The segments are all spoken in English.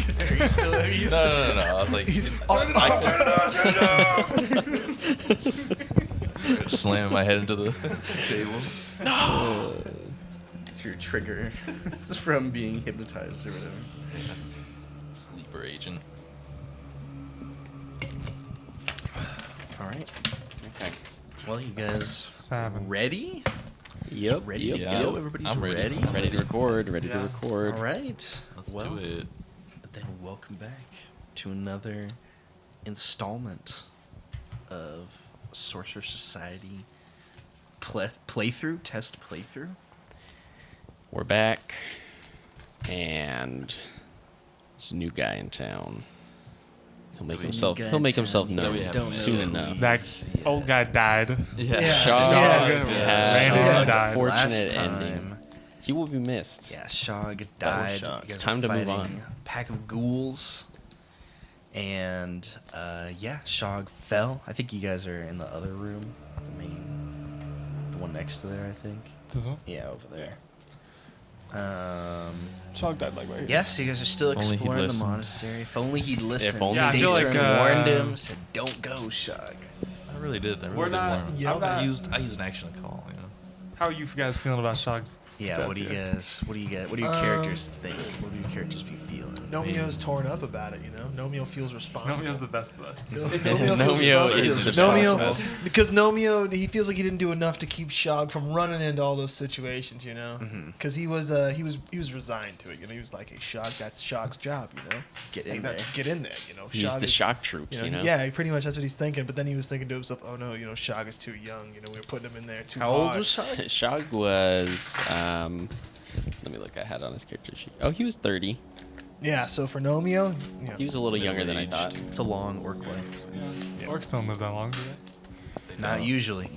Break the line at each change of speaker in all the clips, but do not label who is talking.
Are you still? Are you still?
No. I was like,
Turn it on.
slamming my head into the table.
No. It's your trigger from being hypnotized or whatever.
Sleeper agent.
All right.
Okay.
Well, you guys
7.
ready?
Yep.
Ready to
Yeah.
go? Everybody's
I'm ready.
ready?
Ready to record. Ready to
Yeah.
record.
All right.
Let's
well,
do it.
then welcome back to another installment of Sorcerer Society test playthrough.
We're back, and there's a new guy in town. He'll make himself. He'll make himself known soon enough.
That old guy died.
Yeah.
Shog
Yeah.
has
Randy
a
died.
fortunate
Last
ending.
time,
He will be missed.
yeah, Shog died.
Shog.
You guys
It's time
were
to move
fighting
on.
a pack of ghouls. And, yeah, Shog fell. I think you guys are in the other room. The one next to there, I think.
This one?
Yeah, over there.
Shog died like right here.
Yeah, so you guys are still
If only he'd
exploring the
listened.
monastery. If only he'd listened.
If only
Yeah, I feel
Dacer
like,
warned him, said, don't go, Shog.
I really did. I really
We're
did
not-
warn him.
yeah, I'm not-
I used an action call. You know.
How are you guys feeling about Shog's
Yeah,
death
what do you
here?
guys, what do your characters think? What do your characters be feeling?
Nomio's torn up about it, you know? Nomio feels responsible.
Nomio's the best of us.
Nomio is the
Nomio,
best.
because Nomio, he feels like he didn't do enough to keep Shog from running into all those situations, you know? Because he was resigned to it, you know? He was like, "Hey, Shog, that's Shog's job, you know?
Get in
Hey,
there.
get in there, you know?
He's
Shog
the
is-
shock troops, you know.
Yeah, pretty much that's what he's thinking. But then he was thinking to himself, "Oh no, you know, Shog is too young. You know, we were putting him in there too
How
hard."
old was Shog?
Shog was. Let me look. I had on his character sheet. Oh, he was 30.
Yeah, so for Nomio, you know,
He was a little younger than I thought.
It's a long orc life.
Yeah. Orcs don't live that long, do they?
Not usually.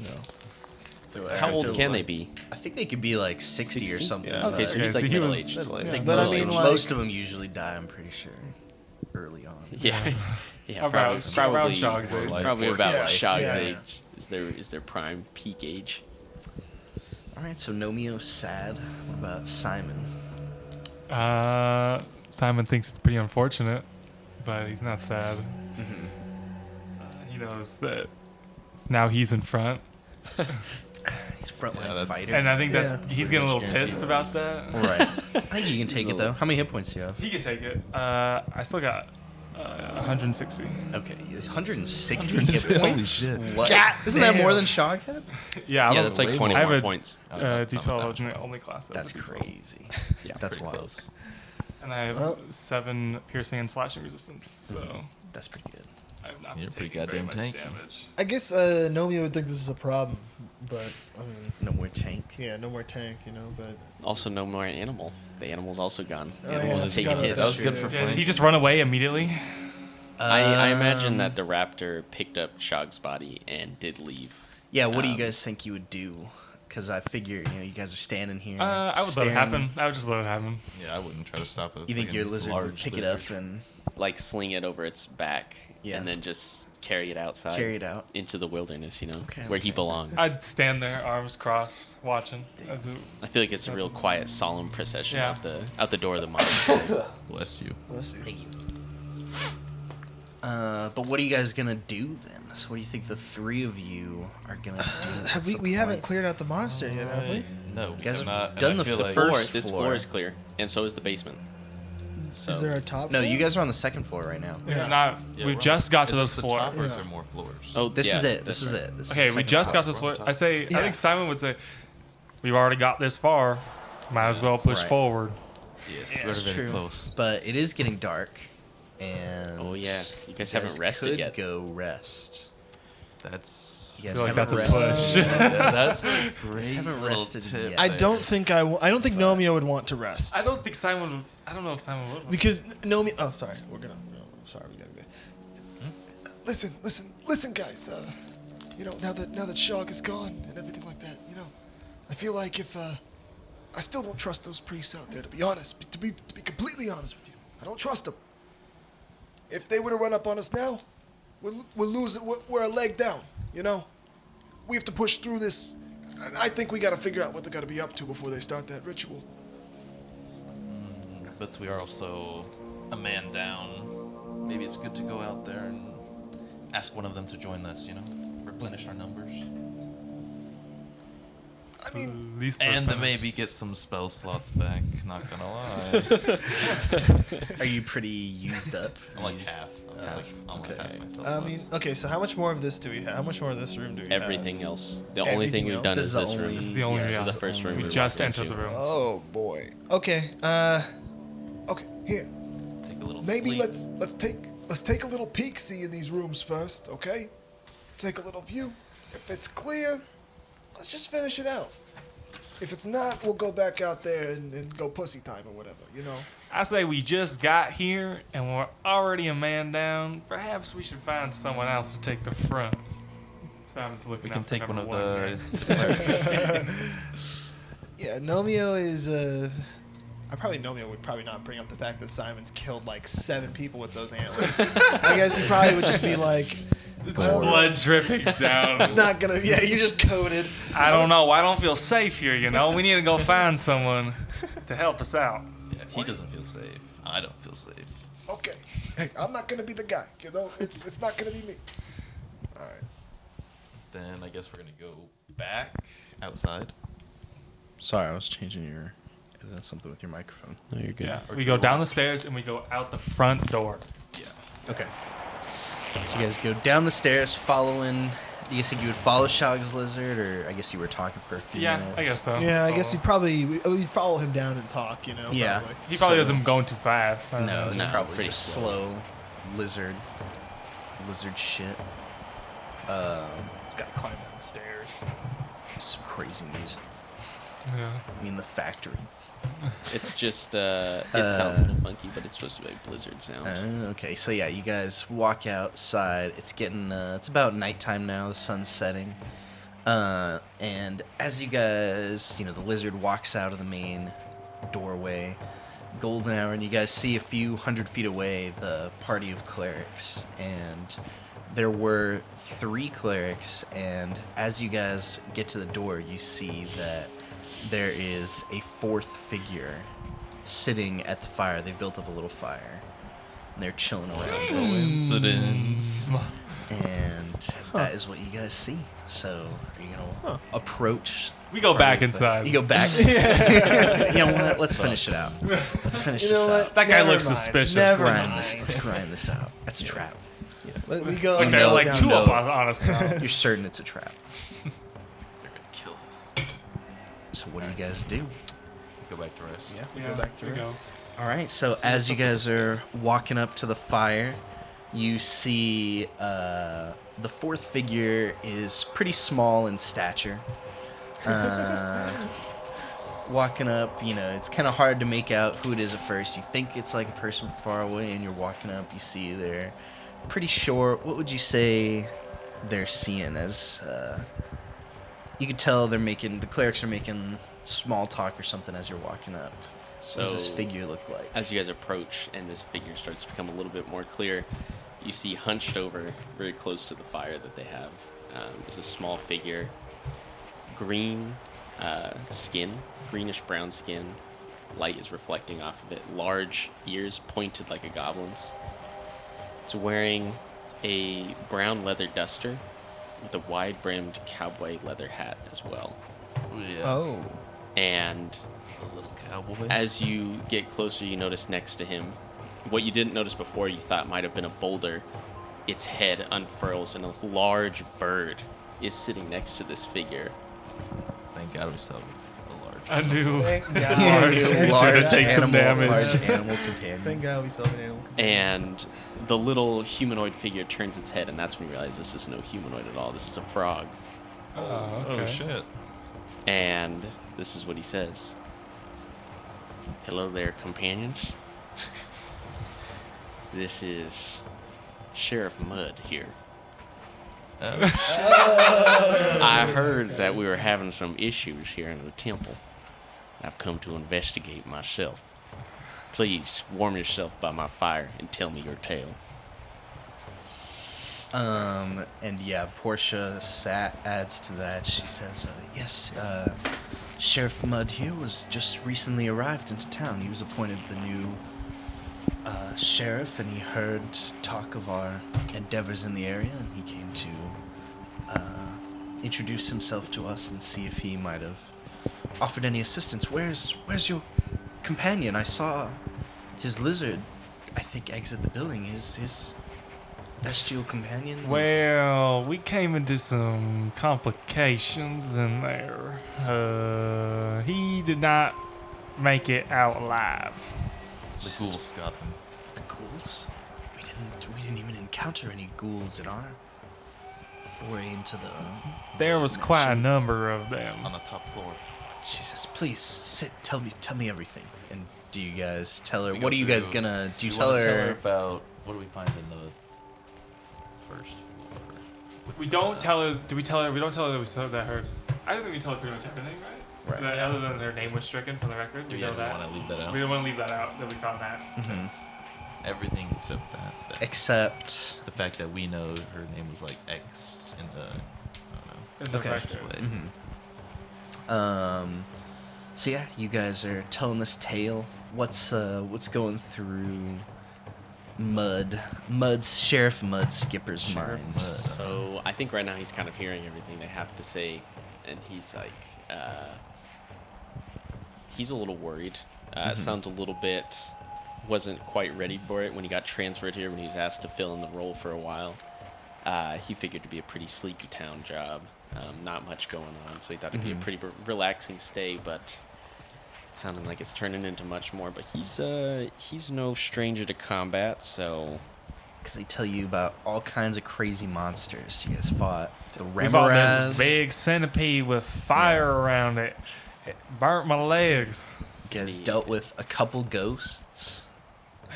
no.
How old can they be?
I think they could be like 60 or
60?
something.
Yeah.
Okay, so
Okay,
he's
so
like
he
middle
was-
aged.
Yeah,
think
but I
most,
mean,
of,
like,
most of them usually die, I'm pretty sure, early on.
Yeah, yeah,
Around Shog's age.
probably about
Yeah,
Shog's
yeah.
age is their prime peak age.
All right, so Nomio's sad. What about Simon?
Simon thinks it's pretty unfortunate, but he's not sad. He knows that now he's in front,
He's a frontline
Yeah, that's-
fighter.
and I think that's
Yeah.
he's getting a little
Guaranteed.
pissed about that.
Right. I think you can take it, though. How many hit points do you have?
He can take it. I still got 160.
Okay, 160
160.
hit
Holy
points?
shit.
What?
God
Isn't that
damn.
more than Shog had?
Yeah, I
Yeah,
don't-
that's like
way
20
I have
more
a
points.
That's not
D12
that
only class.
That's
a D12.
crazy.
Yeah,
That's
Pretty
wild.
close.
And I have
Well-
7 piercing and slashing resistance, so
That's pretty good.
I've not
You're pretty
taken very
goddamn
much
tanky.
damage.
I guess Nomio would think this is a problem, but I mean,
No more tank.
yeah, no more tank, you know. But
Also, no more animal. The animal's also gone.
Oh,
The
yeah,
animal's
that's
taking
gotta-
hits.
That was good for
Yeah, did
Frank.
he just run away immediately?
I imagine that the raptor picked up Shog's body and did leave.
Yeah, what do you guys think you would do? Because I figure, you guys are standing here.
I would let it
staring.
happen. I would just let it happen.
Yeah, I wouldn't try to stop it.
You think your lizard would pick it up and
Like sling it over its back
Yeah.
and then just carry it outside
carry it out?
into the wilderness,
Okay,
where he
okay.
belongs.
I'd stand there, arms crossed, watching. As it,
I feel like it's a real quiet, solemn procession
Yeah.
out the door of the monastery.
Bless you.
let's see.
Thank you. But what are you guys gonna do then? So what do you think the three of you are gonna do?
Have
What's the
we haven't
plan?
cleared out the monastery yet, have we?
No,
You guys have
not, and
done
I
the
feel like-
first
This
floor.
floor is clear, and so is the basement. So,
Is there a top?
No,
floor?
you guys are on the second floor right now.
Yeah.
Yeah,
we
we're-
just got to
is
this
the
floor.
top or is
Yeah.
there more floors?
Oh,
This
yeah,
is it.
that's
This is
right.
it. This is
Okay,
the
we
second
just got
floor.
this floor.
top.
I say, I
Yeah.
think Simon would say, we've already got this far. Might as well push
Right.
forward.
Yes,
Yeah,
we're
it's
very
true.
close.
But it is getting dark, and
Oh yeah, you guys haven't rested
could
yet.
Go rest.
That's
You guys
feel like
haven't
that's a
rested.
push.
yeah, that's a great
haven't
little
rested
tip.
yet.
I
there.
don't think I don't think Nomio would want to rest
I don't think Simon would. I don't know if Simon would.
because Nomio. Oh, sorry. We're gonna. Sorry, we gotta go. Listen, guys. You know, now that Shog is gone and everything like that, you know, I feel like if I still don't trust those priests out there. To be honest, to be completely honest with you, I don't trust them. If they were to run up on us now, we'll lose. We're a leg down. You know, we have to push through this. And I think we got to figure out what they got to be up to before they start that ritual.
but we are also a man down. Maybe it's good to go out there and ask one of them to join us, replenish our numbers.
I mean,
And to maybe get some spell slots back, not gonna lie.
Are you pretty used up?
I'm like half. I'm like almost
Okay.
half my spell
I
slots.
mean, okay, so how much more of this do we have? How much more of this room do we have?
Everything else. The only thing
Everything
we've
else?
done
This
is
is the
this
only-
room.
This is the only
Yeah,
This
room.
is the first room
We
we
just
walked
entered the
into.
room.
Oh boy. Okay.
okay, here.
Take a little
Maybe
sleep.
let's take a little peek see in these rooms first, okay? Take a little view. If it's clear, let's just finish it out. If it's not, we'll go back out there and go pussy time or whatever,
I say we just got here and we're already a man down. Perhaps we should find someone else to take the front. Simon's looking
We can
out for
take one
number
of
here.
Yeah, Nomeo is. Nomeo would probably not bring up the fact that Simon's killed like 7 people with those antlers. I guess he probably would just be like,
Blood dripping down.
"It's not gonna." Yeah, you just coded.
I don't know. I don't feel safe here, We need to go find someone to help us out.
Yeah, he doesn't feel safe. I don't feel safe.
Okay. Hey, I'm not gonna be the guy, It's not gonna be me.
All right. Then I guess we're gonna go back outside.
Sorry, I was changing your something with your microphone.
No, you're good.
Yeah.
Or
We
to
go
the
down
right.
the stairs and we go out the front door.
Yeah.
Okay. So you guys go down the stairs, following. You guys think you would follow Shog's lizard, or I guess you were talking for a few
Yeah,
minutes?
I guess so.
Yeah, I guess we'd follow him down and talk.
Yeah.
Probably.
He probably
So-
doesn't going too fast. I don't
No,
know.
it's
No,
probably
pretty
just
slow.
lizard shit.
He's got to climb down the stairs.
Some crazy music.
Yeah.
I mean, the factory.
It's just, it sounds a little funky, but it's supposed to be a blizzard sound.
Okay, so yeah, you guys walk outside. It's getting, it's about nighttime now. The sun's setting. And as you guys, the lizard walks out of the main doorway, golden hour, and you guys see a few 100 feet away the party of clerics. And there were 3 clerics, and as you guys get to the door, you see that there is a 4th figure sitting at the fire. They've built up a little fire. And they're chilling around.
Coincidence.
And that is what you guys see. So, are you going to approach?
We go
the
back
party?
inside.
You go back? You know what? Let's finish it out. Let's finish this out.
That guy
Never
looks
mind.
suspicious.
Never
Grind
mind.
this. Let's grind this out. That's a trap.
We go.
Like there are like
down
2
the-
of us on us now.
You're certain it's a trap.
They're gonna kill us.
So, what do you guys do?
Go back to rest.
Yeah, we go back to
we go.
rest.
All right, so as you guys are walking up to the fire, you see the 4th figure is pretty small in stature. Walking up, it's kind of hard to make out who it is at first. You think it's like a person far away, and you're walking up, you see they're pretty short. What would you say they're seeing as... you could tell the clerics are making small talk or something as you're walking up.
So,
What does this figure look like?
as you guys approach and this figure starts to become a little bit more clear, you see hunched over very close to the fire that they have is a small figure, green skin, greenish brown skin. Light is reflecting off of it. Large ears pointed like a goblin's. It's wearing a brown leather duster with a wide-brimmed cowboy leather hat as well.
Yeah.
Oh.
And
A little cowboy.
as you get closer, you notice next to him what you didn't notice before, you thought might have been a boulder. Its head unfurls and a large bird is sitting next to this figure.
Thank God we still have a large.
I knew.
Thank God.
Large creature to take some damage.
Large animal companion.
Thank God we still have an animal.
And the little humanoid figure turns its head, and that's when you realize this is no humanoid at all. This is a frog.
Oh, okay.
Oh shit.
And this is what he says. Hello there, companions. This is Sheriff Mudd here. I heard that we were having some issues here in the temple. I've come to investigate myself. Please warm yourself by my fire and tell me your tale.
And yeah, Portia adds to that. She says, yes, Sheriff Mudd here was just recently arrived into town. He was appointed the new sheriff, and he heard talk of our endeavors in the area, and he came to introduce himself to us and see if he might have offered any assistance. Where's your companion? I saw his lizard, I think, exit the building. His bestial companion?
Well, we came into some complications in there. He did not make it out alive.
The ghouls got him
The ghouls? We didn't even encounter any ghouls in our foray into the...
There was quite a
mansion.
number of them.
on the top floor.
Jesus, please sit. Tell me everything. And do you guys tell her?
We
What
go
are you guys
through-
gonna? Do you
we
tell
wanna
her?
about what do we find in the first floor?
We don't tell her. Do we tell her? We don't tell her that we saw that her. I think we tell her pretty much everything, right?
Right.
That other than their name was stricken from the record. We
Yeah,
know
we
that.
want to leave that out.
We don't want to leave that out. That we found that.
Mhm.
Everything except that.
Except.
The fact that we know her name was like X in the. I don't know.
In the
Okay.
record.
Way.
So yeah, you guys are telling this tale. What's going through Sheriff Mudd Skipper's
Sheriff
mind?
Mudd.
So I think right now he's kind of hearing everything they have to say, and he's like, he's a little worried. It sounds a little bit, wasn't quite ready for it when he got transferred here, when he was asked to fill in the role for a while. He figured to be a pretty sleepy town job, not much going on, so he thought it'd be a pretty relaxing stay, but it sounded like it's turning into much more. But he's no stranger to combat, so...
Because they tell you about all kinds of crazy monsters. You guys fought the
We bought this
Remoraz.
big centipede with fire around it. It burnt my legs.
You guys dealt with a couple ghosts.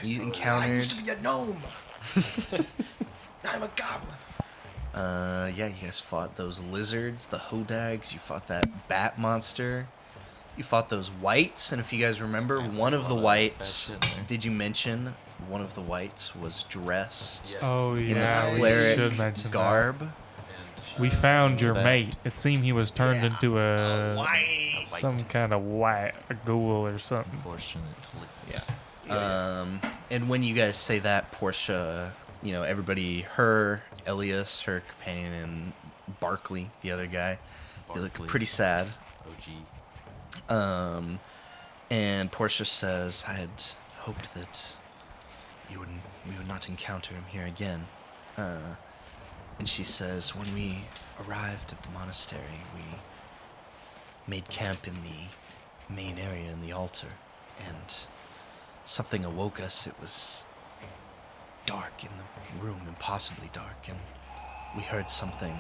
You
I
encountered.
used to be a gnome. I'm a goblin.
Yeah, you guys fought those lizards, the hodags. You fought that bat monster. You fought those whites, and if you guys remember,
Yeah,
one of the
bad
whites.
shit there.
Did you mention one of the whites was dressed
Oh
in
yeah,
the
we
cleric
should mention
garb?
And
We found your
That-
mate. It seemed he was turned
Yeah,
into a
white.
some kind of white, a ghoul or something.
Unfortunately.
Yeah.
And when you guys say that, Portia, everybody, her, Elias, her companion, and Barkley, the other guy, they look
Barkley.
pretty sad.
OG.
And Portia says, I had hoped that we would not encounter him here again. And she says, when we arrived at the monastery, we made camp in the main area in the altar, and something awoke us. It was dark in the room, impossibly dark, and we heard something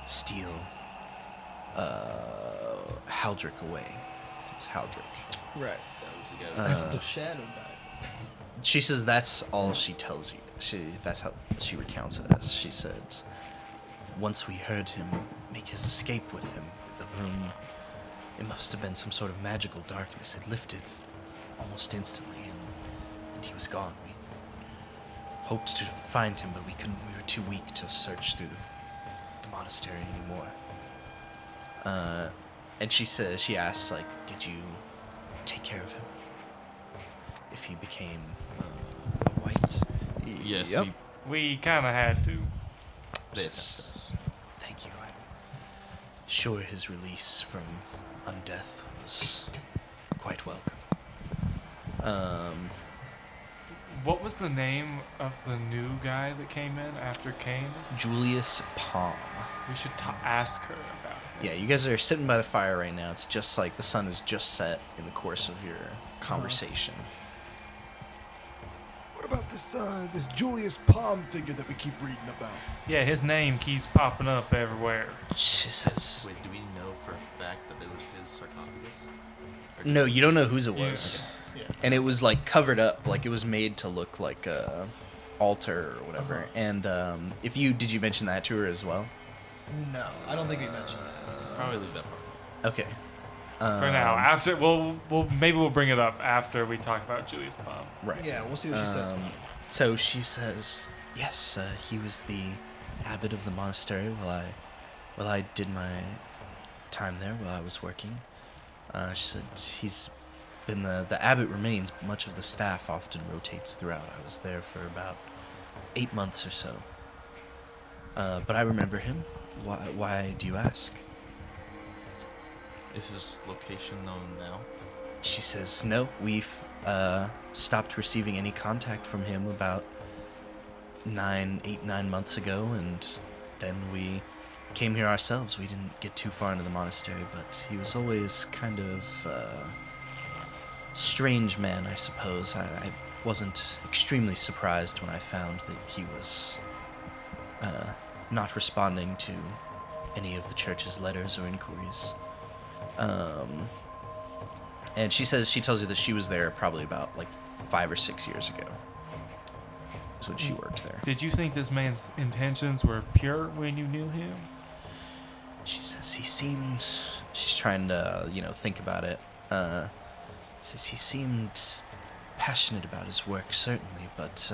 steal Haldrick away. It was Haldrick.
Right.
Uh,
That's the shadow guy.
She says that's all she tells you. That's how she recounts it as. She said, once we heard him make his escape with him, the room, it must have been some sort of magical darkness. It lifted almost instantly, and he was gone. We hoped to find him, but we couldn't. We were too weak to search through the monastery anymore. And she asks, like, did you take care of him? If he became a white?
Yes.
Yep.
We kind of had to.
Yes. Thank you. I'm sure his release from undeath was quite welcome.
What was the name of the new guy that came in after Kane?
Julius Palm.
We should ask her about him.
Yeah, you guys are sitting by the fire right now. It's just like the sun has just set in the course of your conversation.
What about this Julius Palm figure that we keep reading about?
Yeah, his name keeps popping up everywhere.
She says,
Wait, do we know for a fact that it was his sarcophagus? Or
no,
did-
you don't know whose it was.
Yeah.
And it was like covered up, like it was made to look like a altar or whatever. And did you mention that to her as well?
No, I don't think we mentioned that.
Probably leave that part.
Okay.
For now, after maybe we'll bring it up after we talk about Julius Palm.
Right.
Yeah, we'll see what she says.
So she says, yes, he was the abbot of the monastery while I did my time there, while I was working. She said he's been the abbot remains. Much of the staff often rotates throughout. I was there for about 8 months or so. But I remember him. Why do you ask?
Is his location known now?
She says, no, we've stopped receiving any contact from him about 9 months ago, and then we came here ourselves. We didn't get too far into the monastery, but he was always kind of strange man, I suppose. I wasn't extremely surprised when I found that he was not responding to any of the church's letters or inquiries. And she tells you that she was there probably about like 5 or 6 years ago. That's when she worked there.
Did you think this man's intentions were pure when you knew him?
She says he seemed. She's trying to, think about it. Says he seemed passionate about his work, certainly, but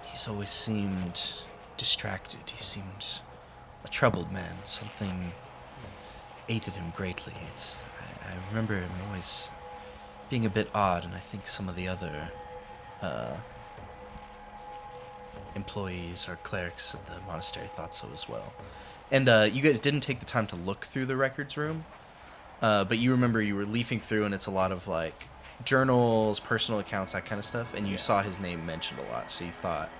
he's always seemed distracted. He seemed a troubled man. Something aided him greatly. I remember him always being a bit odd, and I think some of the other employees or clerics of the monastery thought so as well. And you guys didn't take the time to look through the records room, but you remember you were leafing through, and it's a lot of like journals, personal accounts, that kind of stuff, and you saw his name mentioned a lot, so you thought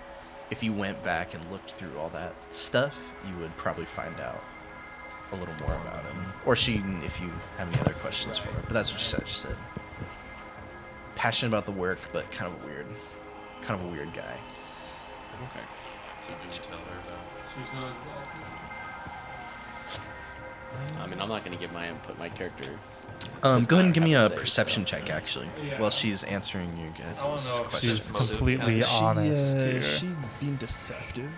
if you went back and looked through all that stuff, you would probably find out a little more about him. Or she, if you have any other questions for her. But that's what she said. She said, passionate about the work, but kind of a weird guy.
Okay. So do you tell her about?
I mean, I'm not going to give my input. My character.
Go
does
ahead and
not
give me
have
a
to say,
perception
so.
check, actually,
Yeah.
while she's answering you guys' questions.
She's
Motive
completely
kind of-
honest here.
She being deceptive.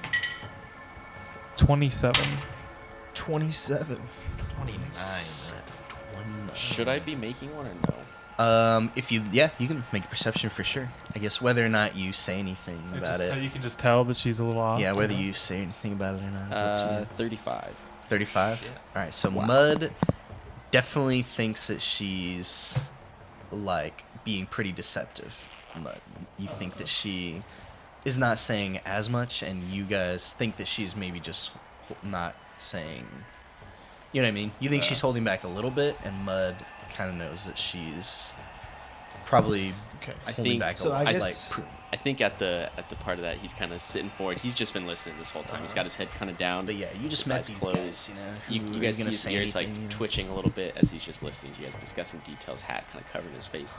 27.
27.
29.
29.
Should I be making one or no?
If you can make a perception for sure. I guess whether or not you say anything about it.
You can just tell that she's a little off.
Yeah, whether you say anything about it or not, it's up to you.
35.
35?
Yeah.
All right, so Mud definitely thinks that she's, like, being pretty deceptive. Mud, you think that she is not saying as much, and you guys think that she's maybe just not saying... You know what I mean? You think she's holding back a little bit, and Mud kind of knows that she's probably
Okay.
holding back a
so
lot.
I
Like,
guess-
I think at the part of that, he's kind of sitting forward. He's just been listening this whole time. He's got his head kind of down.
but yeah, you just
his
met
eyes
these
closed.
guys, you know.
You
who
guys
are
see
gonna
his
say
ears like
anything, you know?
twitching a little bit as he's just listening to you guys discussing details. Hat kind of covering his face,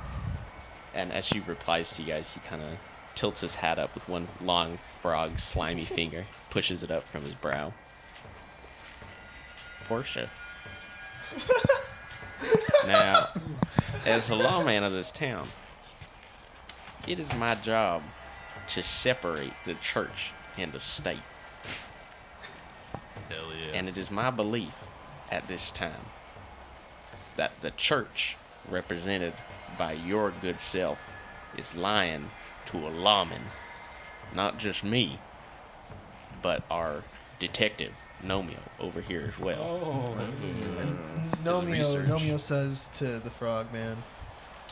and as she replies to you guys, he kind of tilts his hat up with one long frog slimy finger, pushes it up from his brow. Portia. Now, as the lawman of this town, it is my job to separate the church and the state.
Hell yeah.
And it is my belief at this time that the church, represented by your good self, is lying to a lawman. Not just me, but our detective, Nomio, over here as well.
Oh.
Nomio says to the frog man,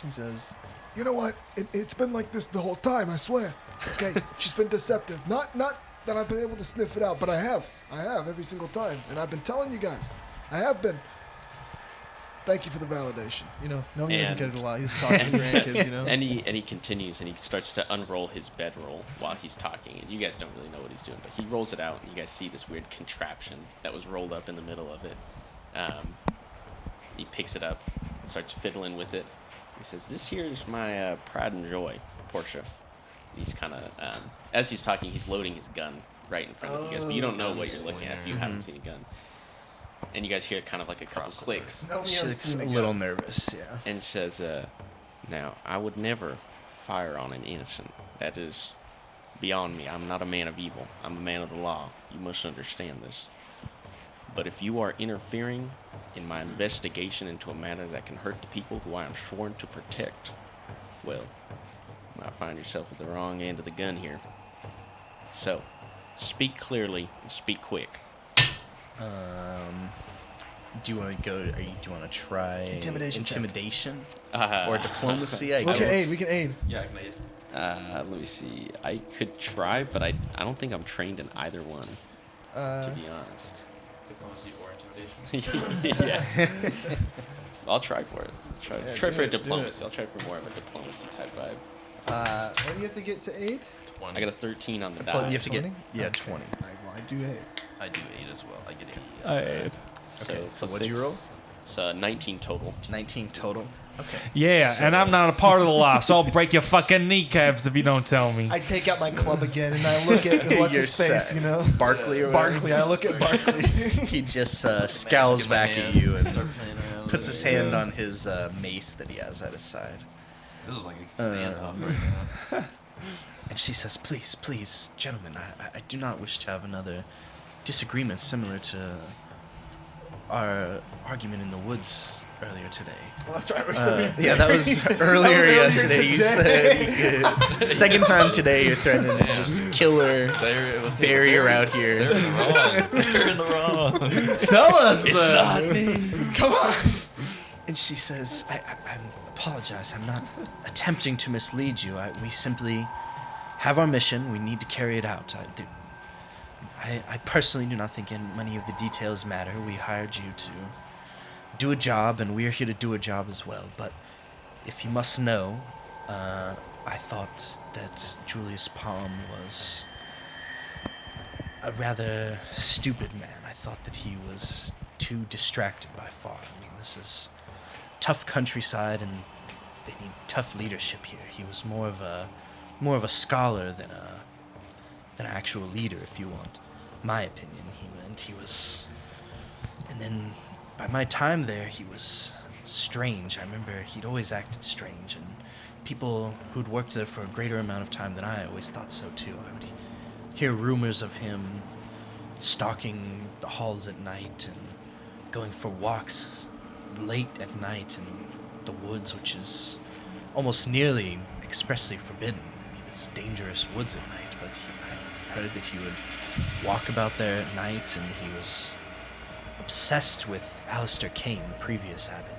he says,
You know what? It's been like this the whole time, I swear. Okay, she's been deceptive. Not that I've been able to sniff it out, but I have. I have every single time. And I've been telling you guys. I have been. Thank you for the validation.
Nomio doesn't get
And-
it a lot. He's talking to his grandkids,
And he continues and he starts to unroll his bedroll while he's talking. And you guys don't really know what he's doing, but he rolls it out and you guys see this weird contraption that was rolled up in the middle of it. He picks it up and starts fiddling with it. He says, "This here is my pride and joy, Portia." He's kind of, as he's talking, he's loading his gun right in front of you guys, but you don't know what you're looking at if you haven't seen a gun. And you guys hear kind of like a couple clicks.
Nomio's
She's
seen
a
a
little
gun.
nervous, yeah.
And says, now, I would never fire on an innocent. That is beyond me. I'm not a man of evil. I'm a man of the law. You must understand this. But if you are interfering in my investigation into a matter that can hurt the people who I am sworn to protect, well, you might find yourself at the wrong end of the gun here. So, speak clearly and speak quick.
Do you want to go? Do you want to try
Intimidation check.
intimidation or diplomacy? I
We can
guess.
aid. We can aid.
Yeah, I can aid.
Let me see. I could try, but I don't think I'm trained in either one, to be honest.
Diplomacy or intimidation.
Yeah. I'll try for it. Try
Yeah,
for
do
a
it, do
diplomacy. I'll try for more of a diplomacy type vibe.
What do you have to get to aid?
20.
I got a 13 on the
Pl-
die.
you have to get
20?
20.
I do aid.
I do 8 as well. I get 8.
Okay, so
plus
what'd you
6.
roll?
It's 19 total.
19 total. Okay.
Yeah,
So-
and I'm not a part of the law, so I'll break your fucking kneecaps if you don't tell me.
I take out my club again and I look at what's
You're
his face,
set.
you know?
Barkley or whatever?
Barkley. I look at Barkley.
He just scowls back at you and
Start playing around
puts
with
his
it.
hand on his mace that he has at his side.
This is like a standoff right now.
And she says, please, please, gentlemen, I do not wish to have another disagreement similar to our argument in the woods earlier today.
Well, that's right. We're still
Yeah, that was earlier yesterday. You
today.
said you could. Second time today you're threatening to just kill her, bury her out here.
They're in the wrong. They're in the wrong.
Tell us
It's not me.
Come on.
And she says, I apologize. I'm not attempting to mislead you. We simply have our mission. We need to carry it out. I personally do not think many of the details matter. We hired you to do a job, and we are here to do a job as well. But if you must know, I thought that Julius Palm was a rather stupid man. I thought that he was too distracted by far. I mean, this is tough countryside, and they need tough leadership here. He was more of a scholar than an actual leader, if you want my opinion. He was, and then by my time there, he was strange. I remember he'd always acted strange, and people who'd worked there for a greater amount of time than I always thought so too. I would hear rumors of him stalking the halls at night and going for walks late at night in the woods, which is almost nearly expressly forbidden. I mean, it's dangerous woods at night, but I heard that he would walk about there at night, and he was obsessed with Alistair Kane, the previous abbot.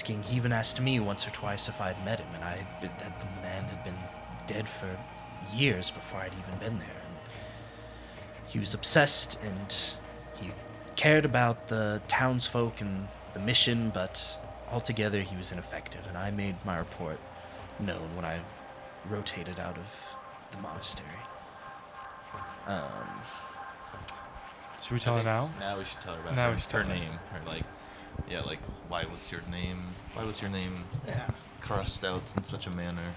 He even asked me once or twice if I'd met him, and that man had been dead for years before I'd even been there. And he was obsessed, and he cared about the townsfolk and the mission, but altogether he was ineffective, and I made my report known when I rotated out of the monastery.
Should we tell her now?
Now we should tell her about
Now
her,
we should tell
her
her.
name. Why was your name
Yeah.
crossed out in such a manner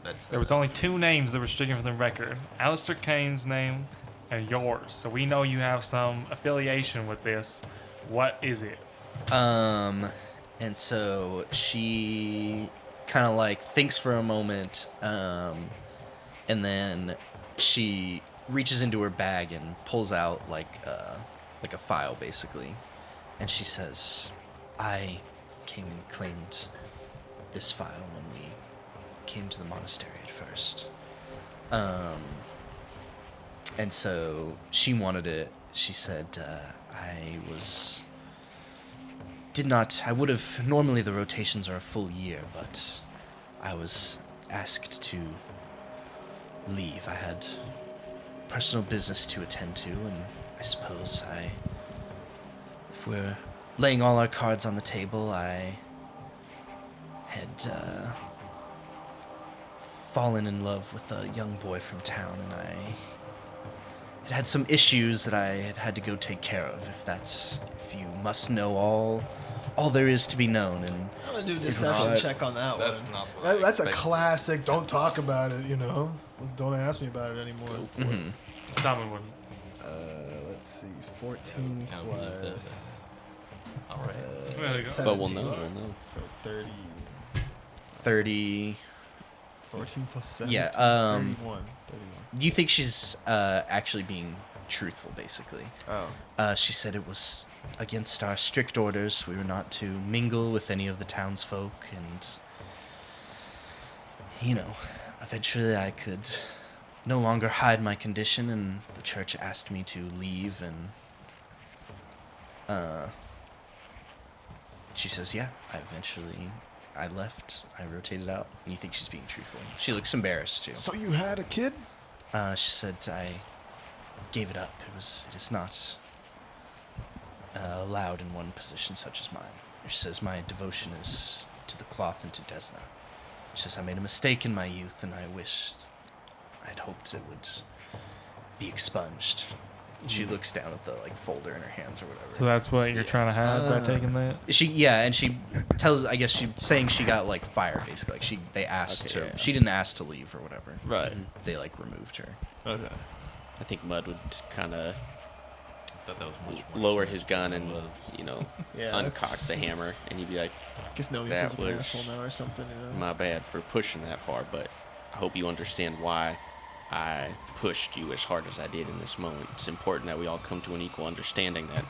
that
There was only 2 names that were stricken from the record. Alistair Kane's name and yours. So we know you have some affiliation with this. What is it?
And so she kind of like thinks for a moment, and then she reaches into her bag and pulls out like a file basically, and she says, I came and claimed this file when we came to the monastery at first. And so she wanted it. She said, I would have, normally the rotations are a full year, but I was asked to leave. I had personal business to attend to, and I suppose if we're laying all our cards on the table, I had fallen in love with a young boy from town, and I had some issues that I had to go take care of, if you must know all there is to be known. And
I'm gonna do a deception
not-
check on that
That's
one.
not what I
That's a
expected.
classic. Don't talk about it. You know. Don't ask me about it anymore.
Mhm.
Someone would.
Let's see. 14
Kind of believe that.
plus.
All right.
There you go.
But we'll
17.
know. We'll know.
So 30.
30.
14 plus 7.
Yeah,
31.
You think she's actually being truthful, basically.
Oh.
She said it was against our strict orders. We were not to mingle with any of the townsfolk, and eventually I could no longer hide my condition, and the church asked me to leave, and She says, yeah, I left. I rotated out. And you think she's being truthful. She looks embarrassed, too.
So you had a kid?
She said, I gave it up. It is not allowed in one position such as mine. She says, my devotion is to the cloth and to Desna. She says, I made a mistake in my youth, and I'd hoped it would be expunged. She looks down at the folder in her hands or whatever.
So that's what you're trying to hide by taking that?
And she tells, I guess she's saying she got fired basically. They asked
Okay,
her.
yeah.
She didn't ask to leave or whatever.
Right.
They removed her.
Okay.
I think Mud would kind of
That was much more
lower
serious
his gun
than
and
it was.
Yeah,
uncock the hammer, and he'd be like,
I guess Nomi
That
feels like an
was
asshole now or something.
"My bad for pushing that far, but I hope you understand why I pushed you as hard as I did in this moment. It's important that we all come to an equal understanding that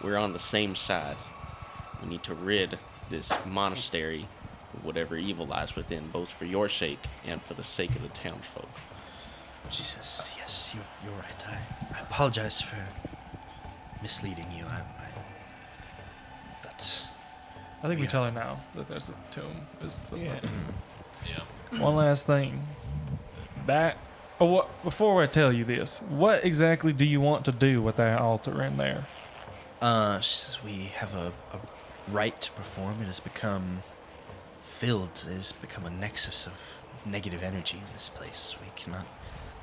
we're on the same side. We need to rid this monastery of whatever evil lies within, both for your sake and for the sake of the townsfolk."
She says, yes, you're right. I apologize for misleading you. But
I think we
Yeah.
tell her now that there's a tomb. Is the
Yeah.
Yeah.
One last thing. Before I tell you this, what exactly do you want to do with that altar in there?
she says we have a right to perform. It has become filled. It has become a nexus of negative energy in this place. We cannot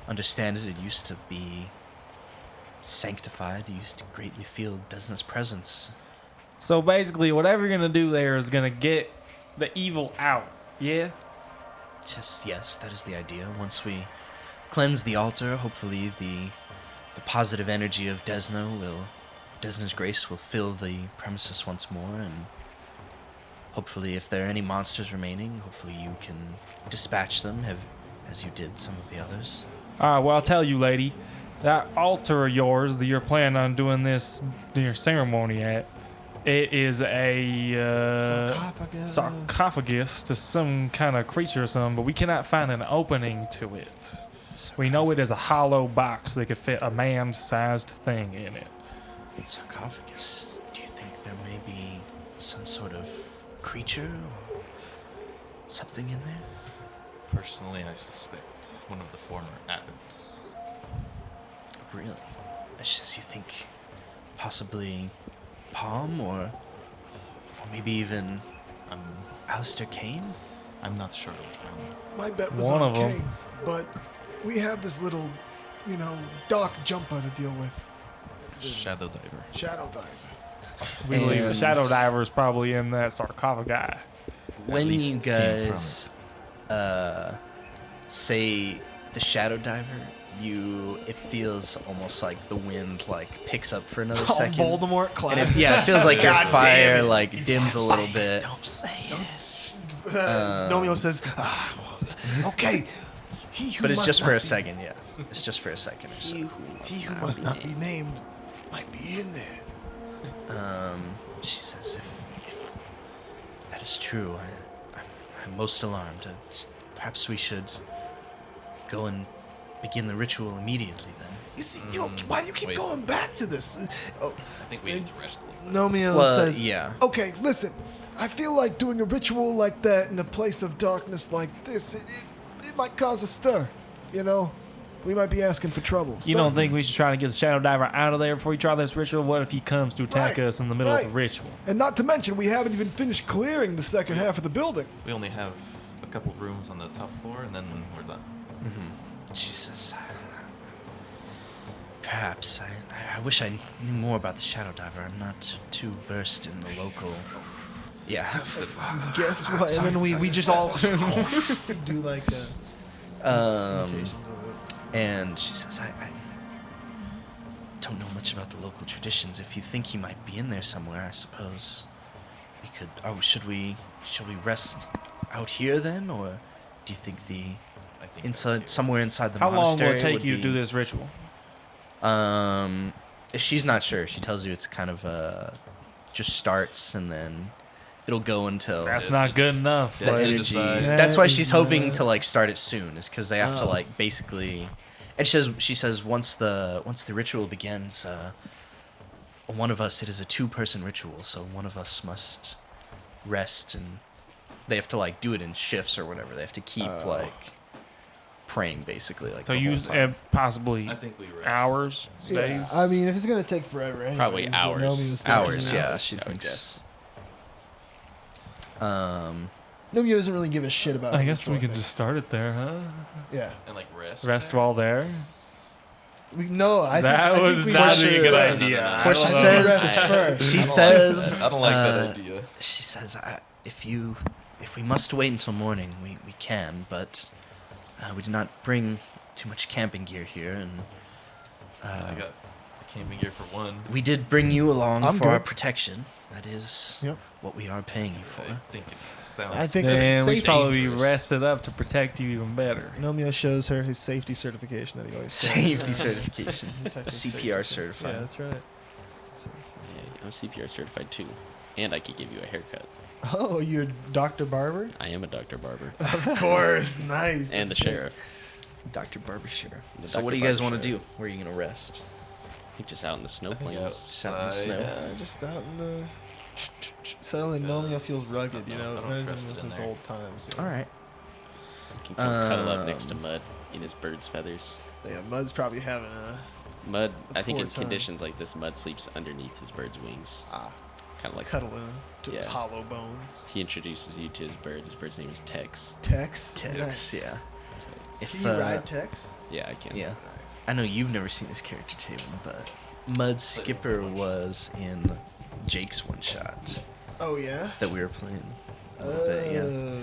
understand it. It used to be sanctified. It used to greatly feel Desna's presence.
So basically, whatever you're going to do there is going to get the evil out. Yeah?
Yes, that is the idea. Once we cleanse the altar, hopefully the positive energy of Desna's grace will fill the premises once more, and hopefully if there are any monsters remaining, hopefully you can dispatch them as you did some of the others.
All right, well, I'll tell you, lady. That altar of yours that you're planning on doing this your ceremony at, it is a sarcophagus to some kind of creature or something, but we cannot find an opening to it. We know it is a hollow box that could fit a man-sized thing in it.
Sarcophagus. Do you think there may be some sort of creature or something in there?
Personally, I suspect one of the former abbots.
Really? She says you think possibly Palm or maybe even
I'm
Alistair Kane?
I'm not sure which one.
My bet was
One
on
of 'em.
Kane, but we have this little, Doc Jumper to deal with.
Shadow Diver.
Shadow Diver.
We believe the
And-
shadow diver is probably in that sarcophagi.
When
least
you
it came from
guys say the shadow diver, it feels almost like the wind picks up for another second.
Voldemort
And
class.
it feels like your
God damn
fire
it.
dims a little bit.
Nomio says, okay. He who
But it's
must
just for
not
a
be-
second, yeah. It's just for a second or so.
He who must not be named might be in there.
She says, if that is true, I'm most alarmed. Perhaps we should go and begin the ritual immediately then.
You see, why do you keep
Wait.
going back to this? Oh,
I think we need to rest a little bit.
Nomio
Well,
says,
yeah.
okay, listen. I feel like doing a ritual like that in a place of darkness like this, it might cause a stir, We might be asking for trouble.
You don't think we should try to get the shadow diver out of there before you try this ritual? What if he comes to attack
Right,
us in the middle of the
right.
ritual?
And not to mention, we haven't even finished clearing the second half of the building.
We only have a couple of rooms on the top floor, and then we're done.
She says, perhaps. I wish I knew more about the shadow diver. I'm not too versed in the local... Yeah.
Guess what?
Sorry,
and then we
sorry.
just all do like imitations of it.
And she says, I don't know much about the local traditions. If you think he might be in there somewhere, I suppose we could... Oh, should we rest out here then? Or do you think
I think
somewhere inside the
How long
monastery
will it take
would
you to
be-
do this ritual?
She's not sure. She tells you it's kind of just starts and then it'll go until
That's not good enough.
the
Yeah,
Like,
it-
energy.
decide.
That's why
That
she's
is
hoping
not-
to start it soon, is because they have
Oh.
to basically. And she says once the ritual begins, one of us, it is a 2-person ritual, so one of us must rest, and they have to like do it in shifts or whatever. They have to keep like praying basically, like
So
the whole
use
time.
I
possibly
think we rest.
hours,
Yeah,
days.
I mean, if it's gonna take forever, anyways,
Probably
what
hours.
Naomi was thinking,
Hours,
you know.
yeah. She
I would
thinks.
guess.
Naomi doesn't really give a shit about.
I
her
guess
ritual,
we could
think.
just start it there, huh?
Yeah.
And like rest.
Rest while there.
I
That
think
would
we
not
should
be a good
No, no,
idea.
no, no.
I
Portia
don't know.
says-
rest first.
She says,
I don't like that idea.
She says, if we must wait until morning, we can, but we did not bring too much camping gear here, and
I got the camping gear for one.
we did bring you along
I'm
for our
good.
protection. That is
Yep.
what we are paying you for.
I think it sounds.
I think this
And
is
we
safe.
probably
dangerous.
rested up to protect you even better.
Nomeo shows her his safety certification that he always says.
Safety certification.
Detective
CPR
safety
certified.
Yeah, that's right.
Yeah, I'm CPR certified too, and I could give you a haircut.
Oh, you're Dr. Barber?
I am a Dr. Barber
Of course, nice.
and the sheriff.
Dr. Barber Sheriff.
The
So
Dr.
what do you guys
Barber
want to do?
Sheriff.
Where are you going to rest?
I think just out in the snow
I think
plains.
Just out in the snow.
outside.
Yeah, just out in the. Suddenly, Nomeo feels rugged, you know.
I don't
Reminds
trust
him
it
of
in
his
there.
old times. You know?
All right.
Can cuddle up next to Mud in his bird's feathers.
Yeah, Mud's probably having a.
Mud, I think
poor
in
time.
conditions like this, Mud sleeps underneath his bird's wings. Kind of like
Cuddling to his
Yeah.
hollow bones.
he introduces you to his bird. His bird's name is Tex.
Tex?
Tex,
Nice.
yeah. If,
Can you ride Tex?
Yeah, I can.
Yeah.
Nice.
I know you've never seen this character, Taevin, but Mud Skipper was in Jake's one shot
Oh, yeah?
that we were playing a little bit, yeah.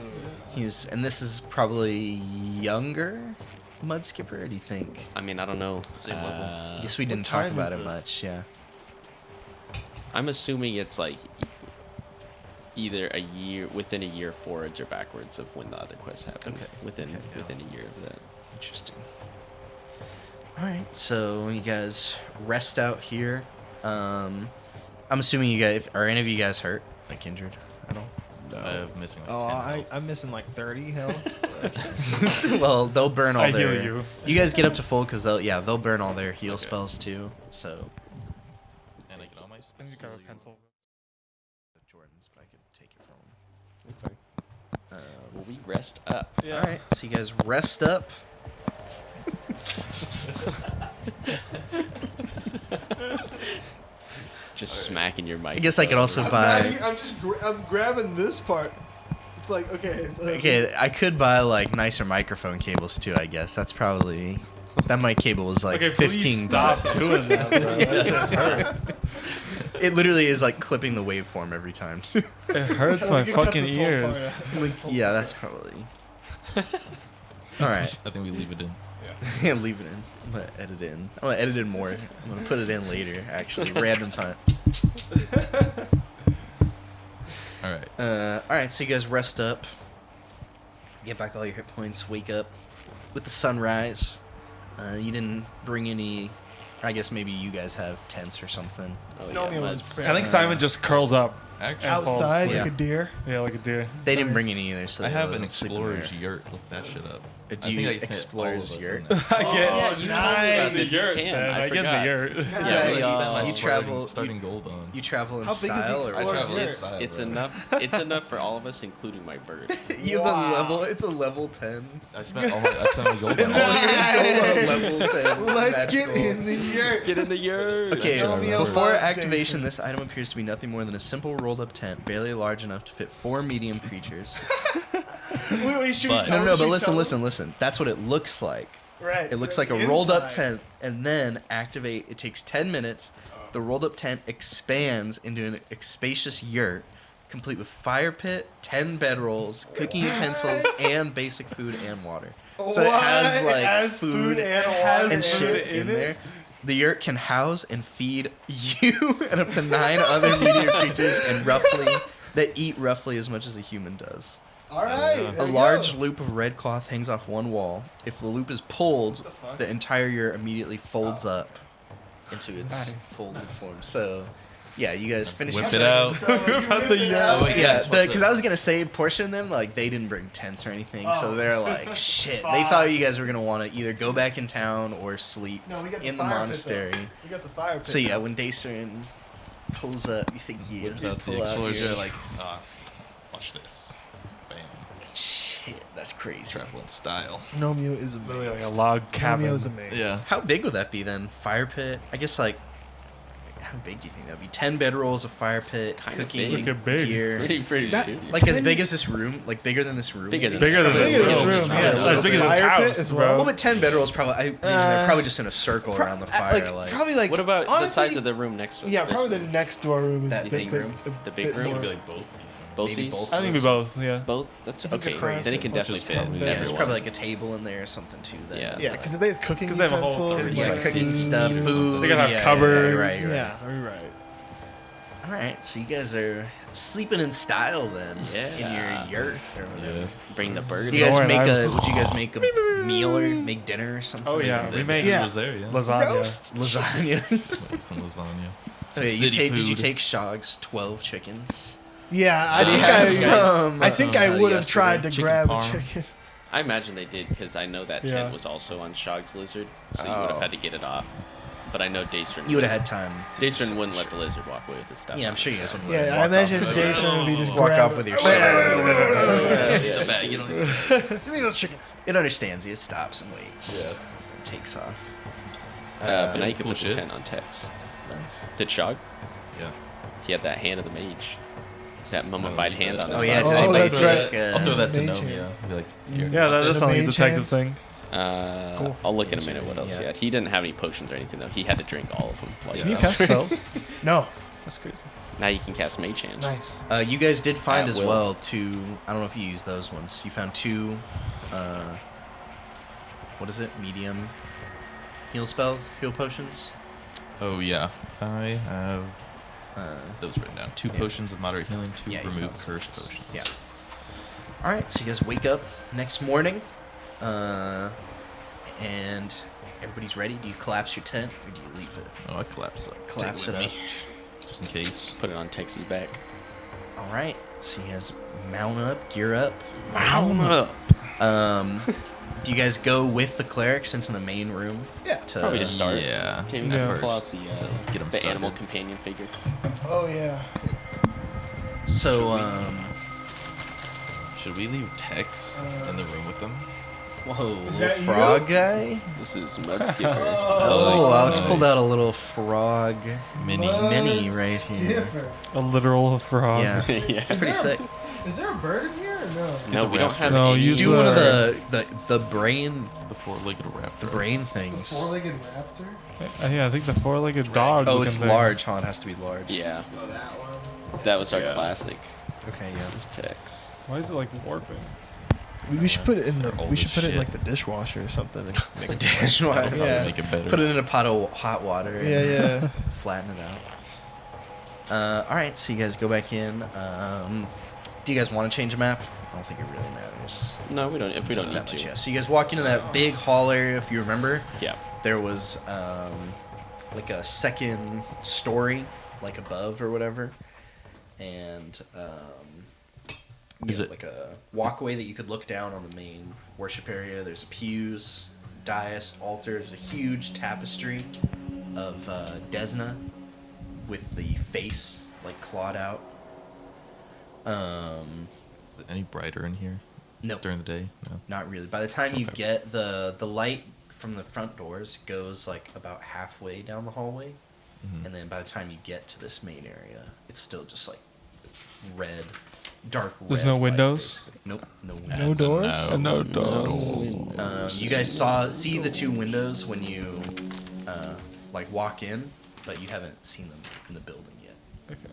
He's, and this is probably younger Mud Skipper, or do you think?
I mean, I don't know.
Same level.
I guess we didn't
what
talk
time
about
is
it
this?
much, yeah.
I'm assuming it's like either a year, within a year forwards or backwards of when the other quests happened.
Okay.
Within
Okay.
within a year of that.
Interesting. All right, so you guys rest out here. I'm assuming you guys, are any of you guys hurt, like injured at all?
I have missing like
Oh,
10 health.
I'm missing like 30, hell.
Well, they'll burn all
I
their.
heal you.
You guys get up to full because they'll burn all their heal
Okay.
spells too. So.
And I get all my
I
spells.
need to grab a pencil.
Jordan's, but I could take it from him.
Well, we rest up.
All right, so you guys rest up.
Just smacking your mic.
I guess I could also buy.
I'm grabbing this part. It's like, okay, so.
Okay, I could buy like nicer microphone cables too. I guess that's probably that mic cable was like
Okay, please
15
stop
bucks.
doing that, bro. That just hurts.
It literally is like clipping the waveform every time.
It hurts
We
my
can cut
fucking
this whole
ears.
part out.
Yeah, that's probably. All right,
I think we leave it in.
yeah, leave it in. I'm gonna edit in. I'm gonna edit in more. I'm gonna put it in later. Actually, random time.
All right.
All right, so you guys rest up, get back all your hit points, wake up with the sunrise. You didn't bring any. I guess maybe you guys have tents or something.
Oh,
Nomeo
yeah,
was
Mud.
I think Simon just curls up.
Actually,
Out-
outside
Yeah.
like a deer.
Yeah, like a deer.
They didn't bring
Nice.
any either, so
I
they
have
let
an
them sleep in
explorer's
there.
yurt. Look that shit up.
Do
I
you
think I can fit
explorer's
all of us
yurt?
in there.
I get
Yeah, you told me about
the
this. You
yurt,
can.
man.
I
I get in the
forgot.
yurt.
Yeah,
Yeah,
so
so
you,
you spent my
you travel.
starting gold on.
You travel in
How big is the
style, or
explorer's
what?
travel in
yurt?
style,
It's
bro.
enough. It's enough for all of us, including my bird.
You have
Wow.
a level. It's a level 10.
I spent all my gold on.
Nice.
Level 10.
Let's get
magical.
in the yurt.
Get in the yurt.
Okay,
Romeo
before
loves
activation,
dancing.
this item appears to be nothing more than a simple rolled-up tent, barely large enough to fit 4 medium creatures.
Wait, should we
But-
tell
No,
him?
no,
Should
but
we
listen,
tell
listen, listen. That's what it looks like.
him? Right.
It looks
from
like a
the
rolled-up
inside.
tent, and then activate. It takes 10 minutes. The rolled-up tent expands into an spacious yurt, complete with fire pit, 10 bedrolls, cooking utensils, and basic food and water. So it has
What?
like
It has
food
and water
and shit in there. The yurt can house and feed you and up to 9 other medium creatures, and that eat roughly as much as a human does.
All right.
Yeah.
there
A
we
large
go.
loop of red cloth hangs off one wall. If the loop is pulled,
What the fuck?
the entire yurt immediately folds
Oh.
up into its
Nice.
folded form. So, yeah, you guys finish
Whip
your
it out.
So, you
About
whip
the
it
yurt.
out.
Oh, wait,
Yeah,
yeah,
because I was gonna say, portion of them like they didn't bring tents or anything, so
Oh.
they're like, shit. They
Fuck.
thought you guys were gonna want to either go back in town or sleep
No, we got the
in the
fire pit, though.
monastery.
We got the fire pit.
So yeah, when Dacer and pulls up. You think you
Whips out
pull
the
out
explosion.
your-
Like, watch this. Bam.
Shit, that's crazy.
Traveling style.
Nomeo is amazing.
Literally like a log cabin.
Nomeo's amazing.
Yeah.
How big would that be then? Fire pit? I guess like. How big do you think that would be? 10 bedrolls, a fire pit,
Kind of
cooking
big.
Look at big.
gear.
Pretty
That-
dude.
Like as
10
big as this room? Like bigger than this room?
Bigger than
Bigger than
Bigger than
this
this
room.
room,
yeah.
As big as this
Fire pit
house,
as
bro.
Well, but 10 bedrolls probably. I imagine they're probably just in a circle around the fire. Like,
probably like.
What about the
honestly,
size of the room next to us?
Yeah,
This
probably the
room?
next door room is
That
big,
big
big,
room?
a
The big
bit
room?
more.
Be like both.
Both
maybe
these?
both.
I think we both, yeah.
Both? That's
I think
okay.
it's crazy.
Then it can
Plus
definitely
it's
fit
coming.
yeah, there's
everyone.
probably like a table in there or something too. That,
Yeah.
Yeah, because if they have cooking
'Cause they have a whole-
utensils, and
Yeah,
like
cooking
food,
stuff, food.
They gotta have
yeah,
cupboards.
Right.
Yeah, you're right.
All right, so you guys are sleeping in style then.
Yeah.
In your yurt. Or whatever.
Bring the bird.
Do you guys
Lord,
make
I'm-
would you guys make a meal or make dinner or something?
Oh, yeah. We make
Yeah.
was there, yeah.
lasagna.
Lasagna.
Like some lasagna. Some
Okay, did you
food.
take Shog's 12 chickens?
Yeah, I
Did he
think
have
I,
you guys-
I think I would have
yesterday?
tried to
Chicken
grab a
parm.
chicken.
I imagine they did because I know that
Yeah.
tent was also on Shog's lizard, so you would
Oh.
have had to get it off. But I know Daystrom.
You would have had time. to do
Daystrom
some
wouldn't let
shit.
the lizard walk away with his stuff.
Yeah, I'm
on
sure
it,
you guys
so-
wouldn't let him
Yeah, I
walk
imagine
off.
Daystrom would be just
Walk
grab
off with your
Wait,
shit.
The bag, you know.
Give me those chickens.
It understands you. It stops and waits.
Yeah.
And takes off.
But now you can
cool
put the
shit.
tent on Tex.
Nice.
Did Shog?
Yeah.
He had that hand of the mage. That mummified
Oh,
hand on his
Oh yeah,
Oh,
did anybody
that's
take,
right.
I'll throw that to
Mage
Nomi,
hand.
yeah. I'll be like, here.
Yeah, that's
The
not a
mage
detective
hand.
thing.
Cool.
I'll look in a minute what else
Yeah.
he had. He didn't have any potions or anything though. He had to drink all of them. Like,
Can you cast spells?
No.
That's crazy.
Now you can cast Mage Hand.
Nice.
You guys did find
At
as
will.
well two. I don't know if you used those ones. You found two. What is it? Medium heal spells, heal potions.
Oh, yeah. I have
Uh,
those written down. 2
Yeah.
potions of moderate healing, 2
Yeah, you
remove
found
cursed potions.
Yeah. All right, so you guys wake up next morning, and everybody's ready. Do you collapse your tent or do you leave it?
Oh, I collapse it.
Collapse it
Take
up.
Just in case.
Put it on Tex's back.
All right, so you guys mount up, gear up.
Mount up.
Do you guys go with the clerics into the main room?
Yeah,
To,
Probably to start.
Yeah.
Can
Yeah.
you pull out
First,
the,
to get 'em
the
started.
animal companion figure?
Oh yeah.
So,
Should we leave Tex in the room with them?
whoa,
Is
little
that you?
frog guy.
This is Mudskipper.
Oh, Alex
nice.
pulled out a little frog
Mini.
mini right here.
A literal frog.
Yeah,
yeah.
it's pretty sick.
Is there a bird in here or no?
No, we don't have
No,
any.
use
Do one of
the-
the brain
The 4-legged raptor.
the brain
The
things.
four-legged raptor?
Yeah, I think the four-legged dog.
Oh,
looking
it's
thing.
large, huh? It has to be large.
Yeah,
Oh, that one.
that was our classic.
Okay,
This
yeah.
is Tex.
Why is it like warping?
We should put it in the.
They're old
We should
as
put it in
shit.
like the dishwasher or something. And make it
Dishwasher.
Yeah.
Make it better.
Put it in a pot of hot water.
Yeah,
and
yeah.
Flatten it out. All right, so you guys go back in. Do you guys want to change a map? I don't think it really matters.
No, we don't. If we don't need
that much,
to.
yeah. So you guys walk into that big hall area. If you remember,
Yeah.
there was like a second story, like above or whatever, and
Is it-
like a walkway that you could look down on the main worship area. There's pews, dais, altars, a huge tapestry of Desna with the face like clawed out.
Is it any brighter in here
No,
during the day? No.
not really. By the time you
Okay.
get the light from the front doors goes like about halfway down the hallway,
Mhm.
and then by the time you get to this main area, it's still just like red, dark red.
There's no
light,
windows?
basically. Nope, no
No
windows.
doors?
No doors.
You guys see the two windows when you like walk in, but you haven't seen them in the building yet.
Okay.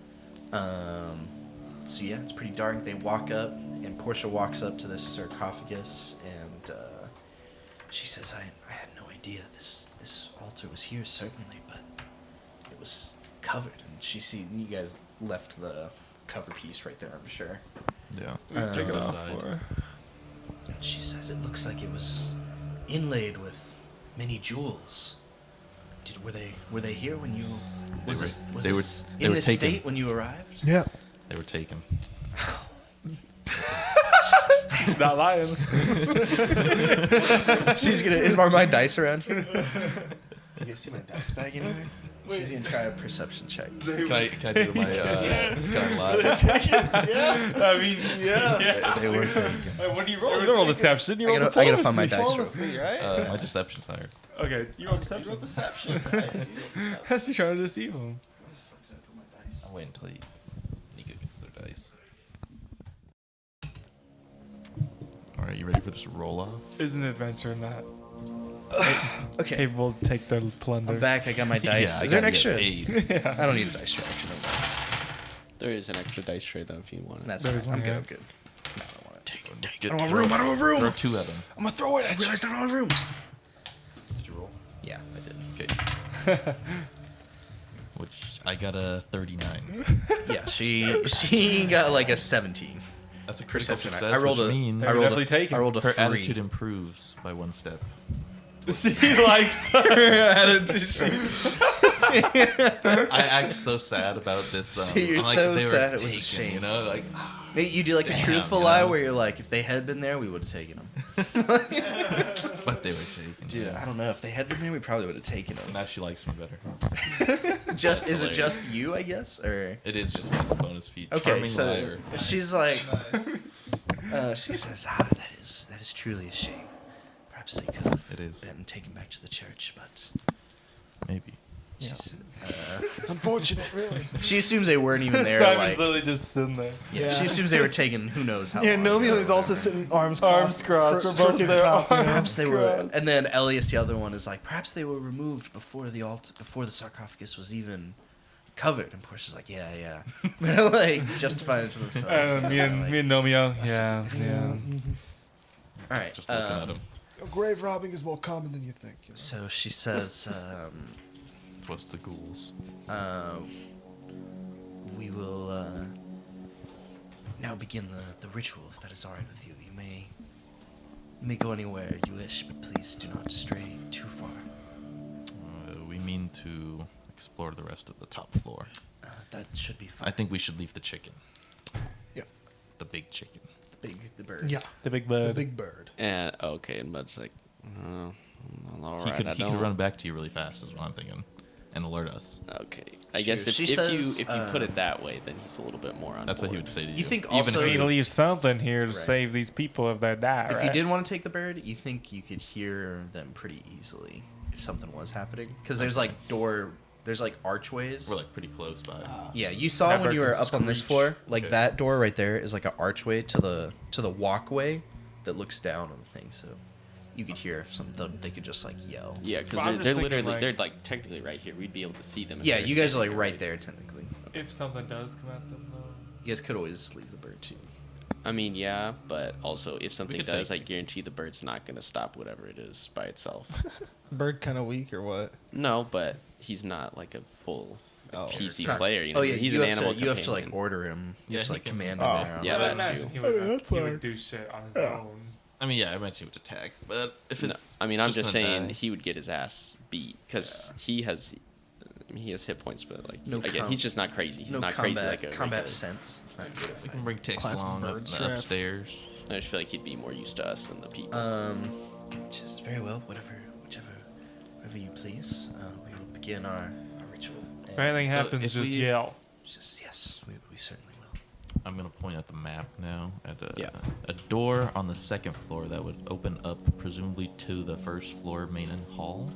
So yeah, it's pretty dark. They walk up, and Portia walks up to this sarcophagus, and she says, "I had no idea this altar was here, certainly, but it was covered." And you guys left the cover piece right there, I'm sure.
Yeah.
Take it off.
Outside.
For...
She says it looks like it was inlaid with many jewels. Were they here when you? Was
were-
this was
they were-
this
they
in
were
this
taken.
state when you arrived?
Yeah.
They were taken.
Not lying.
She's gonna. Is my dice around here? Do you guys see my dice bag anywhere? She's gonna try a perception check.
Can I do my discount live?
I mean, yeah.
They were taken.
Wait, what do you roll? You don't roll deception. You roll
I gotta find my dice.
Diplomacy, right?
My deception's higher.
Okay, you roll deception.
You roll deception. Right?
That's you trying to deceive him.
I'll wait until Nico gets their dice. All right, you ready for this roll off?
Is an adventure not
Okay,
capable to take their plunder?
I'm back. I got my dice.
I
Is there an
gotta
extra?
get paid.
I don't need a dice tray. Actually.
There is an extra dice tray though if you want it.
That's
There
fine.
is one,
I'm good.
yeah.
I'm good. No, I don't want it.
Get-
I don't have room. I don't have room.
Throw 2 at them.
I'm gonna throw it. I realized I don't have room.
Did you roll?
Yeah, I did.
Okay. Which I got a 39.
Yeah, she got like a 17.
That's a critical
Perception.
success,
I rolled
which
a.
means
I rolled
definitely
a.
take it.
I rolled a
her
3.
attitude improves by 1 step.
She likes her.
I act so sad about this.
See, you're
I'm like,
so
they were
sad, it was a
taken,
shame.
You know, like
You do like a
Damn,
truthful
you
lie
know?
where you're like, if they had been there, we would have taken them.
but they were taken.
Dude,
yeah.
I don't know. If they had been there, we probably would have taken
So
them.
now she likes me better.
Just is it
hilarious.
just you? I guess or.
It is just one's bonus feat.
Okay,
Charming
so
liar.
she's like, she says, that is truly a shame. Perhaps they could have
It is.
been taken back to the church, but
Maybe.
she's,
Unfortunate, really.
she assumes they weren't even there.
Simon's
Like,
literally just sitting there.
yeah,
Yeah.
she assumes they were taken. Who knows how?
Yeah,
long
Nomeo
ago.
is also sitting arms
Arms
crossed.
crossed for both
crooked
their
cock, you know?
Perhaps they were,
Christ.
and then Elias, the other one, is like, perhaps they were removed before the before the sarcophagus was even covered. And Portia's like, yeah. They're like justifying it to themselves.
Me and Nomeo. Yeah.
All right.
Just looking at him.
Grave robbing is more common than you think. You know?
So she says,
What's the ghouls?
we will now begin the ritual, if that is all right with you. You may go anywhere you wish, but please do not stray too far.
We mean to explore the rest of the top floor.
That should be fine.
I think we should leave the chicken.
Yeah.
The big chicken.
The bird.
Yeah.
The big
The
bird.
big bird.
And okay, and Bud's like, oh, all
He
right,
could
I
he
don't.
could run back to you really fast, is what I'm thinking, and alert us.
Okay, I guess if
She
you
says,
put it that way, then he's a little bit more on
That's what he
board.
would say to you.
You think
even
also-
if
We
he
need to
was-
leave something here to
Right.
save these people if they die.
If
right?
you did want to take the bird, you think you could hear them pretty easily if something was happening? Because there's like there's like archways.
We're like pretty close by.
Yeah, you saw
That
when
bird
you were
can
up on this
screech.
floor, like
Okay.
that door right there is like an archway to the walkway that looks down on the thing. So you could hear if they could just like yell.
Yeah, because
Well, I'm
they're
just thinking,
literally
like-
they're like technically right here. We'd be able to see them. if
Yeah,
they're
you guys are
sitting
like
here,
right there technically.
If something does come at them, though.
You guys could always leave the bird too.
I mean, yeah, but also if something
could
does, I
take-
guarantee the bird's not gonna stop whatever it is by itself.
Bird kind of weak or what?
No, but he's not like a full
Oh.
PC
Not-
player. You know,
oh yeah,
he's
you
an
have
animal
to you have to like
companion.
order him. You
Yeah,
have to
he
like
can-
command
Oh.
him there.
Yeah,
But I
that
imagine
too.
he would,
that's
he would
fine.
do shit on his
Yeah.
own.
I mean, yeah, I mentioned he would attack, but if
No,
it's,
I mean, I'm just
gonna
saying
die-
he would get his ass beat because he has hit points, but like
No
again,
com-
he's just not crazy. He's
No
not
combat
crazy like a
combat
regular-
sense. It's not good at
we can
fighting.
bring Tex
Classic
along
bird
up,
straps.
upstairs.
I just feel like he'd be more used to us than the people.
Just very well. Whatever you please. We will begin our ritual.
If anything
So
happens,
if
just
we-
yell.
Just yes, we certainly will.
I'm gonna point at the map now at
Yeah.
a door on the second floor that would open up presumably to the first floor main hall.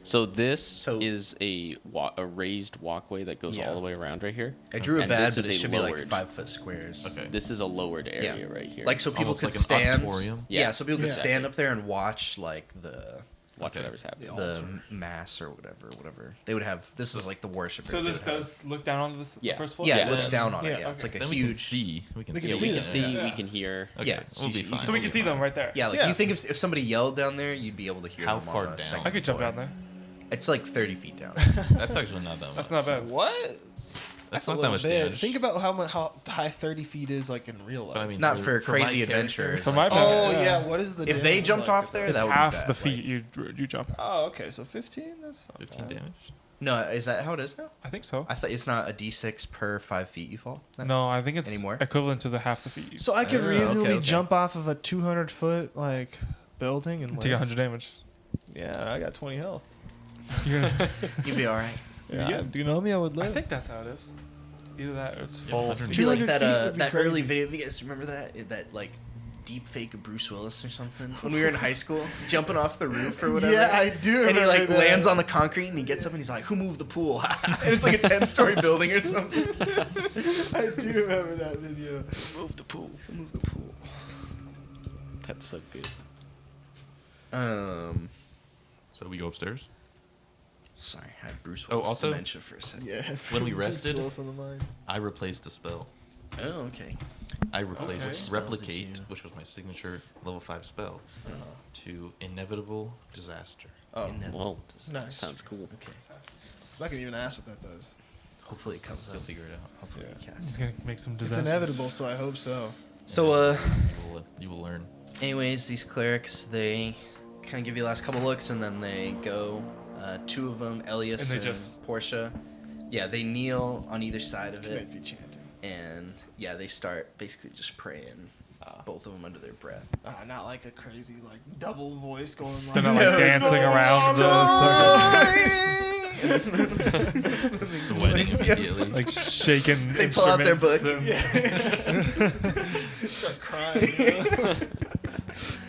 So this
So-
is a raised walkway that goes
Yeah.
all the way around right here.
I drew a
And
bad,
this
but
is
it
a
should be like
lowered.
5-foot squares.
Okay.
This is a lowered area right here.
Like so people
Almost
could
like an
stand.
auditorium?
Yeah.
Yeah.
so people could
Yeah.
stand up there and watch like the
watch
Okay.
whatever's happening.
the mass or whatever. They would have. This is like the worship.
So this does look down onto the
Yeah.
first floor?
Yeah,
Yeah,
it
it
looks
does.
down on it.
Yeah,
Yeah, it's like a
Then we can
huge.
see. We can
We
see.
can
Yeah,
see
we
them.
can see,
Yeah.
we can hear.
Okay,
Yeah,
we'll be
you
fine.
So we can see them right there.
Yeah, like
Yeah.
you think if somebody yelled down there, you'd be able to hear
How
them.
far
on the
down?
second
I could jump
floor.
down there.
It's like 30 feet down.
That's actually not that much.
That's not bad.
What?
That's
a
not that
little
much
bit.
damage.
Think about how high 30 feet is like in real life.
But I mean,
Not for
my
crazy
character-
adventurers.
For my
like,
oh
Yeah.
yeah, what is the?
if they
damage
jumped
like
off
at
there,
the-
that would
Half
be bad.
the feet
Like,
you jump.
Oh, okay, so 15. That's not
15
bad.
damage.
no, is that how it is now?
I think so.
I thought it's not a d6 per 5 feet you fall.
No, I think it's
Anymore?
equivalent to the half the feet.
So I could
Oh,
reasonably
okay.
jump off of a 200-foot like building and
Take
live.
100 damage.
Yeah, I got 20 health.
You're-
You'd be all right.
Yeah.
Nomeo would
I
live.
think that's how it is. Either that or it's
Yeah,
full.
100
Do you like
200 feet
that
would be
that
crazy.
early video? Do you guys remember that like deep fake of Bruce Willis or something when we were in high school, jumping off the roof or whatever?
Yeah, I do
And he like
remember that.
lands on the concrete and he gets up and he's like, "Who moved the pool?" And it's like a 10-story building or something.
I do remember that video.
Move the pool. Move the pool.
That's so good.
So we go upstairs.
Sorry, I had Bruce
Oh,
Willis
also-
dementia for a second.
Yeah.
When we rested-
Bruce Willis on the mind.
I replaced a spell.
Oh, okay.
I replaced
Okay.
Spell did
Replicate,
you-
which was my signature level 5 spell, to Inevitable Disaster.
Oh,
Well,
nice.
sounds cool.
Okay.
I can even ask what that does.
Hopefully it comes
You'll
up.
figure it out.
Hopefully
Yeah.
we cast.
He's gonna make some
It's
disasters.
inevitable, so I hope so.
So,
You will learn.
anyways, these clerics, they kind of give you the last couple looks and then they go. Two of them, Elias
And
and,
they just-
Portia. Yeah, they kneel on either side of it.
Might be chanting.
And yeah, they start basically just praying, both of them under their breath.
Not like a crazy like double voice going like.
They're not like
No,
dancing around the
Sweating immediately.
like shaking.
They pull out their book.
Start crying.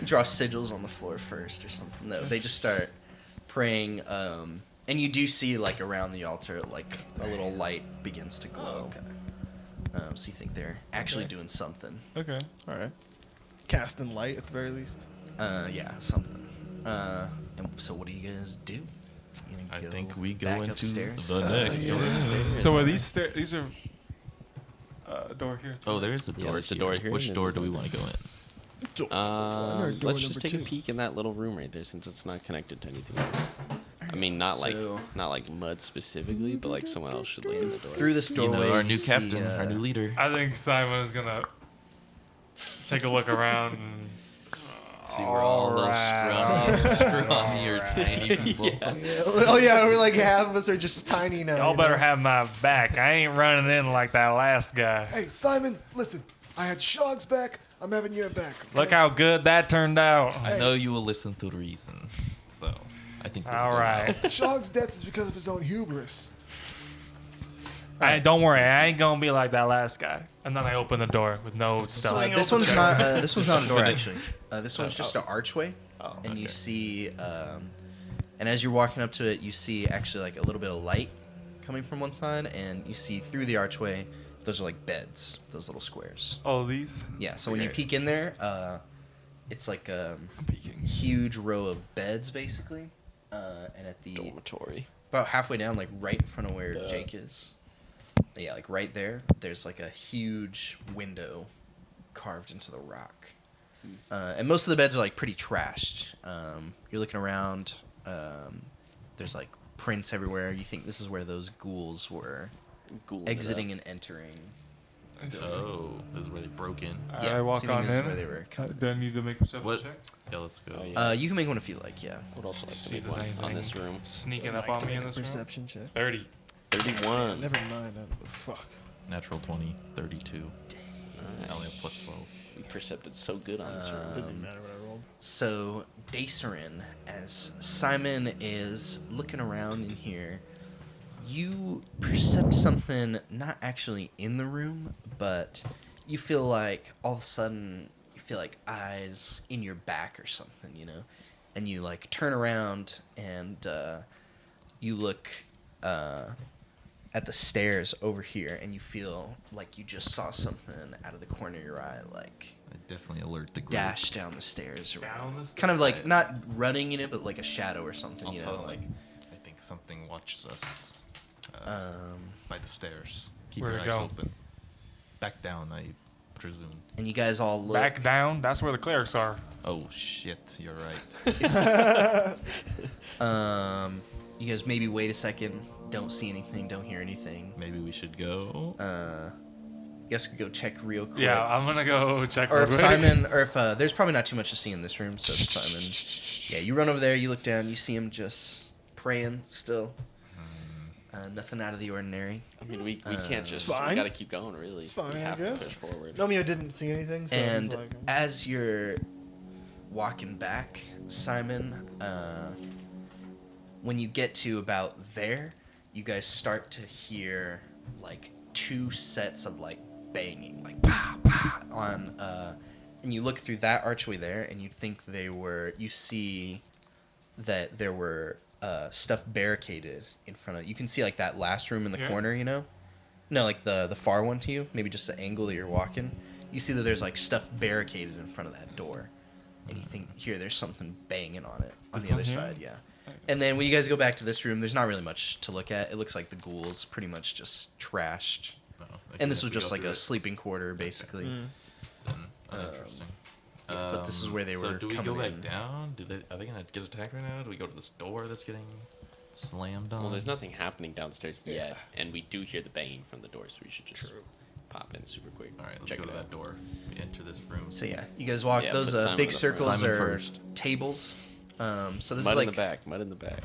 Draw sigils on the floor first or something. No, they just start praying. And you do see like around the altar, like a little light begins to glow. So you think they're actually doing something.
Okay.
All right. Casting light at the very least.
Yeah, something. And so what do you guys do? You gonna
I
go
think we go
back
into
upstairs?
the next
yeah.
door.
So are these stairs? These are door here.
Oh, there is a door.
Yeah, there's a door here,
Which
and
door
then-
do we want to go in?
Let's just take a peek in that little room right there, since it's not connected to anything else. I mean, not
So-
like mud specifically, but like someone else should look in the door.
Through this
You
doorway,
know, our
you
new
see,
captain, our new leader.
I think Simon is gonna take a look around and
See, we're all those scrawny or tiny people.
Yeah. Oh yeah, we're like half of us are just tiny now.
y'all
you
better
know?
have my back. I ain't running in like that last guy.
Hey, Simon, listen. I had Shog's back. I'm having your back. Okay?
Look how good that turned out.
I know you will listen to reason, so I think. we'll
All
go
right.
out.
Shog's death is because of his own hubris.
Don't worry, I ain't gonna be like that last guy. And then I open the door with no stuff.
This one's not. This one's not a door actually. This one's just an archway, and you see. And as you're walking up to it, you see actually like a little bit of light coming from one side, and you see through the archway. Those are like beds. Those little squares.
Oh, these?
Yeah. So when you
Okay.
peek in there, it's like a huge row of beds basically, and at the
Dormitory.
about halfway down, like right in front of where Jake is. Yeah, like right there, there's like a huge window carved into the rock. And most of the beds are like pretty trashed. You're looking around, there's like prints everywhere. You think this is where those ghouls were
Ghouling it
exiting
up.
and entering.
Oh, this is where they broke in.
Yeah,
I walk
so you think
on
this is
in.
where they were coming.
Do I need to make a perception
What?
check?
Yeah, let's go.
Oh, yeah.
You can make one if you like, yeah.
Would also like to
See
make
if there's
one on
anything
this room.
sneaking
Like
up on
to
me in
make a
this room.
perception check.
30.
31.
Never mind. I don't know. Fuck.
Natural 20, 32. I only have plus 12.
You percepted so good on this room.
Doesn't matter what I rolled.
So, Dacerin, as Simon is looking around in here, you percept something not actually in the room, but you feel like all of a sudden you feel like eyes in your back or something, you know? And you like turn around and you look at the stairs over here and you feel like you just saw something out of the corner of your eye, like
I definitely alert the group.
dash down the stairs.
Down the
Kind of like not running in it, but like a shadow or something,
I'll
you
tell
know?
them,
Like,
I think something watches us
um,
by the stairs. Keep
Where'd
your
it
eyes
go?
open. Back down, I presume.
and you guys all look.
Back down. That's where the clerics are.
Oh shit, you're right.
You guys maybe wait a second. Don't see anything. Don't hear anything.
Maybe we should go.
You guys could go check real quick.
Yeah, I'm gonna go check.
Or
real
if
quick.
Simon, or if there's probably not too much to see in this room, so if Simon, yeah, you run over there, you look down, you see him just praying still. Nothing out of the ordinary.
I mean, we can't just.
It's fine.
We gotta keep going, really.
It's fine,
we
I
have
guess.
to push forward.
Nomeo didn't see anything, so
And
he's like,
as you're walking back, Simon, when you get to about there, you guys start to hear like 2 sets of like banging, like pa pa on and you look through that archway there and you think you see that there were stuff barricaded in front of you. Can see like that last room in the corner, you know? No, like the far one to you, maybe just the angle that you're walking. You see that there's like stuff barricaded in front of that door. And you think here there's something banging on it on the other side, yeah. And then when you guys go back to this room, there's not really much to look at. It looks like the ghouls pretty much just trashed. And this was just like a sleeping quarter, basically.
Then, interesting.
But this is where they were
So do we
coming
go back
in.
down? Are they gonna get attacked right now? Do we go to this door that's getting slammed on?
Well, there's nothing happening downstairs yet, and we do hear the banging from the door, so we should just pop in super quick.
All right, let's
check
go
it
to
out.
that door. We enter this room.
So yeah, you guys walk.
Yeah,
Those
put Simon
big
in the front.
circles
Simon
are
first.
tables. So this
Mud
is
in
like
the back. Mud in the back.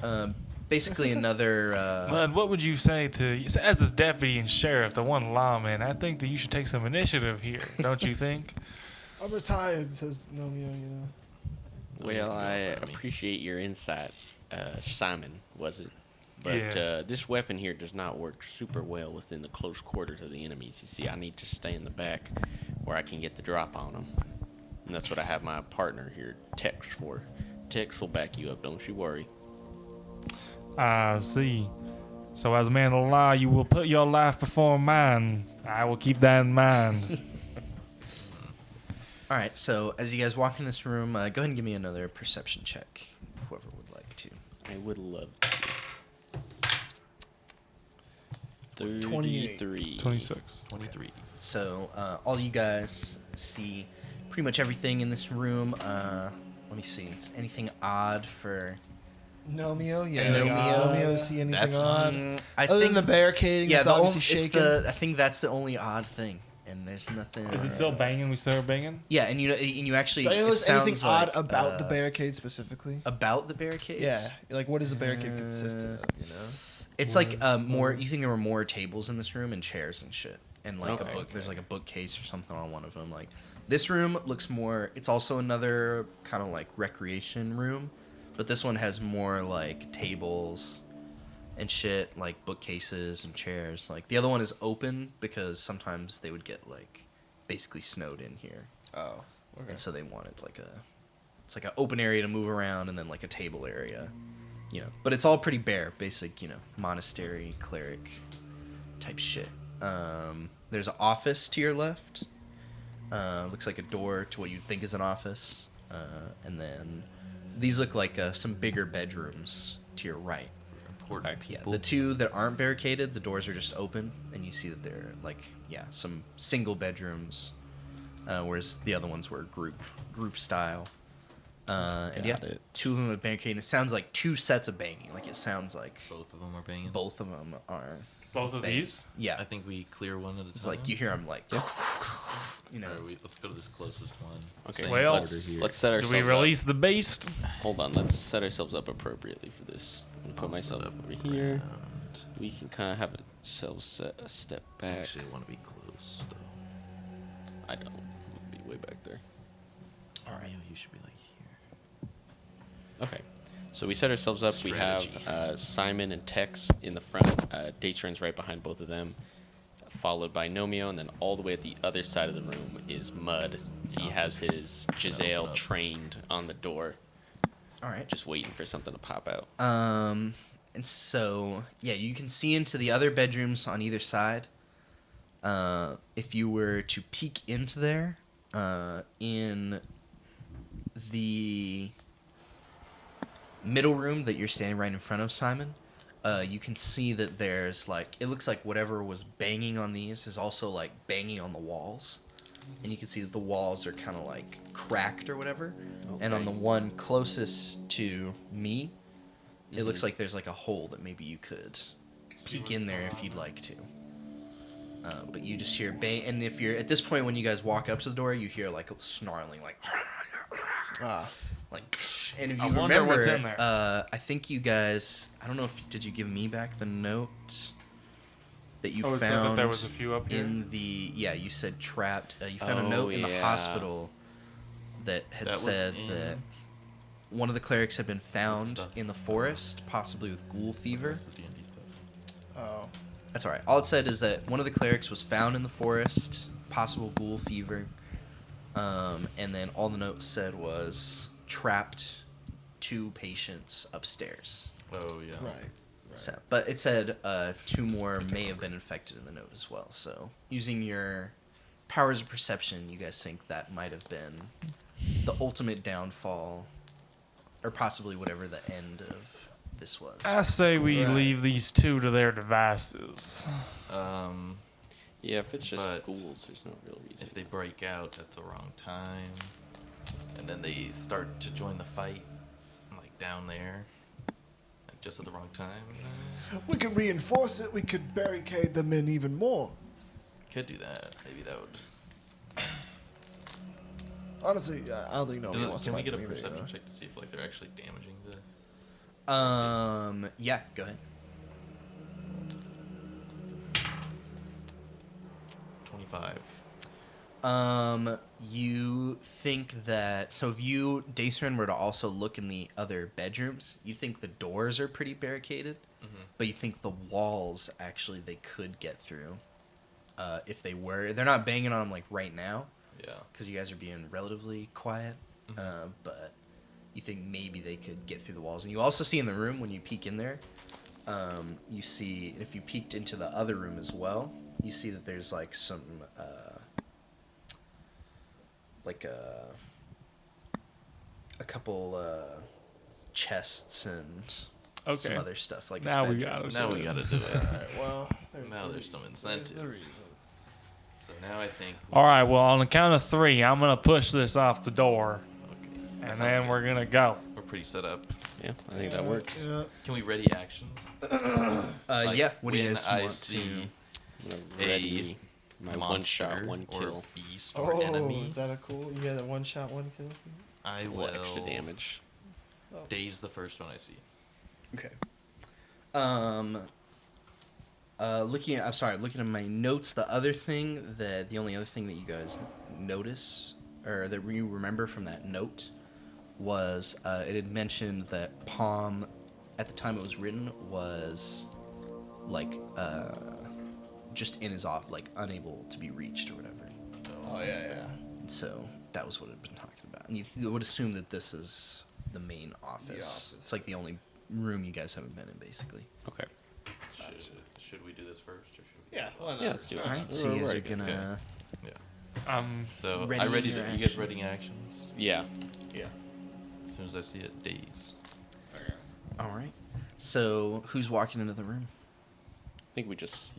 basically another.
Bud, what would you say to, as this deputy and sheriff, the one lawman? I think that you should take some initiative here, don't you think?
I'm retired, says Nomeo, you know.
Well, I
in front of me.
appreciate your insight, Simon, was it? But
Yeah.
this weapon here does not work super well within the close quarters of the enemies. You see, I need to stay in the back where I can get the drop on them. And that's what I have my partner here, Tex, for. Tex will back you up, don't you worry.
I see. So as a man of the law, you will put your life before mine. I will keep that in mind.
All right. So as you guys walk in this room, go ahead and give me another perception check, whoever would like to.
I would love to.
28.
33.
26.
23.
So all you guys see pretty much everything in this room. Let me see. Is anything odd for?
Nomeo, yeah.
Nomeo.
Nomeo, see anything
That's
odd?
I
Other
think
than the barricading,
yeah,
it's
the
obviously
only,
shaking.
I think that's the only odd thing, and there's nothing.
Is it still banging? We still are banging?
Yeah, and you actually.
Do you
it
notice anything
sounds
odd
like,
about the barricade specifically?
About the barricades?
Yeah, like what does the barricade consist of? You know,
It's like more. You think there were more tables in this room and chairs and shit, and like
Okay.
a book. There's like a bookcase or something on one of them. Like this room looks more. It's also another kind of like recreation room, but this one has more like tables and shit, like bookcases and chairs. Like the other one is open because sometimes they would get like basically snowed in here,
oh, okay.
and so they wanted like it's like an open area to move around and then like a table area. You know, but it's all pretty bare, basic, you know, monastery, cleric type shit. There's an office to your left. Looks like a door to what you think is an office. And then these look like some bigger bedrooms to your right.
Important
Yeah,
people.
the 2 that aren't barricaded, the doors are just open, and you see that they're like, yeah, some single bedrooms, whereas the other ones were group style. And yeah,
Got it.
2 of them are barricaded. It sounds like 2 sets of banging. Like it sounds like
Both of them are banging.
both of them are.
Both of
banging.
these?
Yeah,
I think we clear one at a
it's
time.
like you hear them like, you know.
All right, let's go to this closest one.
Okay,
Same
Well,
order here.
let's set
Do
ourselves
we
up.
release the beast?
Hold on, let's set ourselves up appropriately for this. I'm gonna put myself over here.
around.
We can kind of have ourselves set a step back.
Actually, I want to be close though.
I don't. I'm gonna be way back there.
All right, you should be like here.
Okay. So we set ourselves up.
Strategy.
We have Simon and Tex in the front. Daystran's right behind both of them, followed by Nomeo, and then all the way at the other side of the room is Mud. He has his Giselle trained on the door,
All right.
just waiting for something to pop out.
And so yeah, you can see into the other bedrooms on either side. If you were to peek into there, in the middle room that you're standing right in front of, Simon, you can see that there's like, it looks like whatever was banging on these is also like banging on the walls, and you can see that the walls are kind of like cracked or whatever. And on
Okay.
the one closest to me, it looks like there's like a hole that maybe you could peek in there if you'd like to. But you just hear bang, and if you're at this point when you guys walk up to the door, you hear like snarling, like, like, and if you
I wonder
remember,
what's in there.
I think you guys, I don't know if did you give me back the note that you
Oh, it said
found
that there was a few up here?
in the you said trapped. You found a
Oh,
note in the
yeah.
hospital that had
That was
said
in-
that one of the clerics had been found
stuff.
in the forest, possibly with ghoul fever.
That's the D&D stuff.
Oh.
That's all right. All it said is that one of the clerics was found in the forest, possible ghoul fever, and then all the notes said was trapped 2 patients upstairs.
Oh yeah.
Right.
So, but it said 2 more may have been infected in the note as well. So using your powers of perception, you guys think that might have been the ultimate downfall, or possibly whatever the end of this was.
I say we
Right.
leave these 2 to their devices.
Yeah, if it's just
But
ghouls, there's no real reason.
if they break out at the wrong time, and then they start to join the fight, like down there, just at the wrong time,
We could reinforce it. We could barricade them in even more.
could do that. Maybe that would.
Honestly, I don't think nobody wants to
Can we
fight
get a
them either,
perception
you know?
check to see if like they're actually damaging the?
Yeah, go ahead.
25.
You think that, so if you, Dacerin, were to also look in the other bedrooms, you think the doors are pretty barricaded, but you think the walls, actually, they could get through. If they were, they're not banging on them like right now,
Yeah.
because you guys are being relatively quiet, but you think maybe they could get through the walls. And you also see in the room, when you peek in there, you see, if you peeked into the other room as well, you see that there's like some, a couple chests and some
Okay.
other stuff. Like
Now
it's
we
bedrooms.
got it.
Now we gotta do it.
Alright, well,
Now there's some incentive.
There's the reason.
So now I think.
All right. Well, on the count of 3, I'm gonna push this off the door,
Okay.
and
That sounds
then
good.
we're gonna go.
We're pretty set up.
Yeah, I think that works.
Yeah.
Can we ready actions? Like,
Yeah. What do you
when
guys
I
want
see
to?
I'm gonna
a
ready my one shot,
monster
one
or
kill.
beast or
Oh,
enemy,
is that a cool? You got a 1 shot, 1 kill?
I
It's a
will
little extra damage.
daze the first one I see.
Okay. Looking at my notes, the only other thing that you guys notice, or that you remember from that note, was it had mentioned that Palm, at the time it was written, was like just in his off, like unable to be reached or whatever.
Oh, yeah.
And so that was what it had been talking about. And you would assume that this is the main office.
office.
It's like the only room you guys haven't been in, basically.
Okay.
Should we do this first, or should we?
Yeah, why not?
Yeah, let's do it.
All right, so
We're
you guys are
ready.
gonna.
So
Ready
I ready.
your
You guys
action.
readying actions?
Yeah.
Yeah.
As soon as I see it, daze.
All right. So who's walking into the room?
I think we just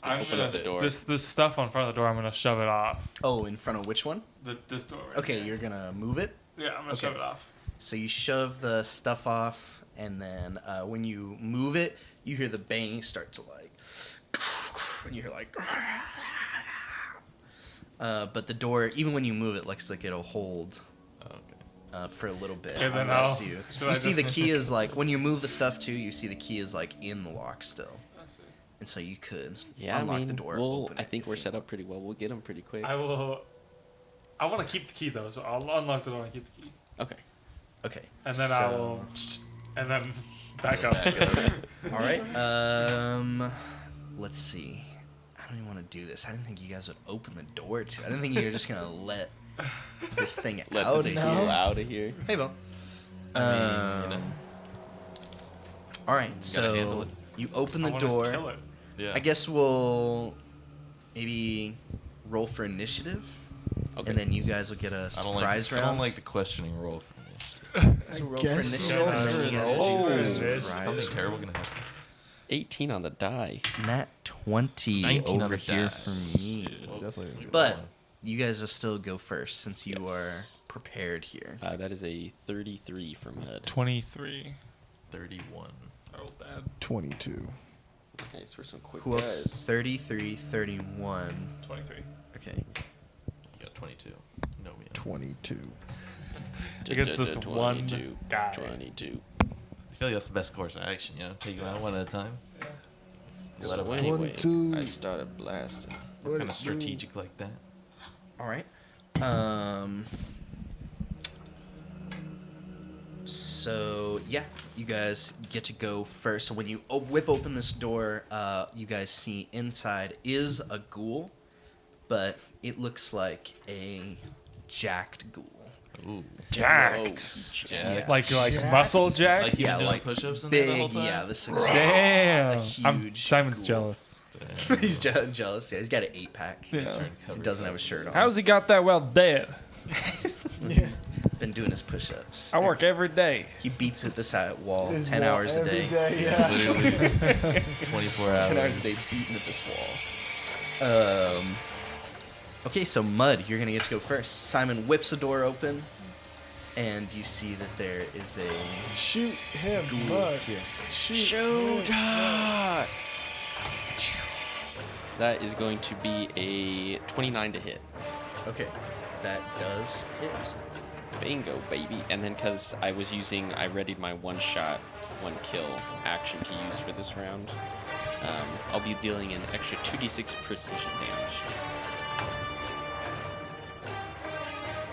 I'm
open
gonna
up the door.
this stuff on front of the door. I'm gonna shove it off.
Oh, in front of which one?
This door. Right
Okay,
there.
you're gonna move it.
Yeah, I'm gonna
Okay.
shove it off.
So you shove the stuff off, and then when you move it, you hear the bang start to like, and you hear like, but the door, even when you move it, looks like it'll hold
Okay.
for a little bit.
Okay, then
unless
I'll-
you
should I
see the
just-
key is like when you move the stuff too. You see the key is like in the lock still, and so you could
Yeah,
unlock
I mean,
the door.
Well,
open
I
it
think
if
we're
you
set
want.
up pretty well. We'll get them pretty quick.
I will. I want to keep the key though, so I'll unlock the door and keep the key,
Okay.
Okay.
and then
so-
I will, and then back up.
Back up.
All right. Let's see. I don't even want to do this. I didn't think you guys would open the door to it. I didn't think you were just gonna let this thing
Let
out
this
of
fool
here.
out of here.
Hey, Bill.
I mean, you know.
All right.
handle
So
it.
you open
I
the
wanna
door.
Kill it.
Yeah.
I guess we'll maybe roll for initiative,
Okay.
and then you guys will get a
I don't
surprise
like.
round.
I don't like the questioning roll for me.
So roll for
guess
initiative, and then you guys will
roll
do
for
a
initiative.
surprise
Something
round.
terrible gonna happen.
18 on the die.
Nat 20
19 on
over
the
here
die.
for me.
Definitely.
But you guys will still go first since you are prepared here.
That is a 33 from HUD.
23.
31.
I rolled bad.
22.
Nice for some quick
Who else?
guys.
33, 31.
23.
Okay.
You got 22. No, me.
22.
Against this one
22.
guy.
22.
I feel like that's the best course of action. You know, take them out one at a time. Let
So
it win.
anyway,
22.
I started blasting.
Kind of strategic like that.
All right. So yeah, you guys get to go first. So when you whip open this door, you guys see inside is a ghoul, but it looks like a jacked ghoul.
Ooh.
Jacked.
Jack.
Like muscle jack?
Like he's been
Yeah,
doing
like
push-ups in there the whole
big.
time?
Yeah, this is
Damn.
a huge.
Simon's
ghoul.
jealous.
He's jealous. Yeah, he's got an 8-pack.
Yeah.
He doesn't have a shirt on.
How's he got that well dead?
Been doing his push-ups.
I work every day.
He beats at this wall
This
10
wall
hours a
every
day.
yeah.
Literally 24 hours.
10 hours a day beating at this wall. Okay, so Mud, you're gonna get to go first. Simon whips a door open, and you see that there is a
Shoot him,
ghoul
Mud.
here.
Shoot him.
That is going to be a 29 to hit.
Okay, that does hit.
Bingo, baby. And then because I readied my one kill action to use for this round, I'll be dealing an extra 2d6 precision damage.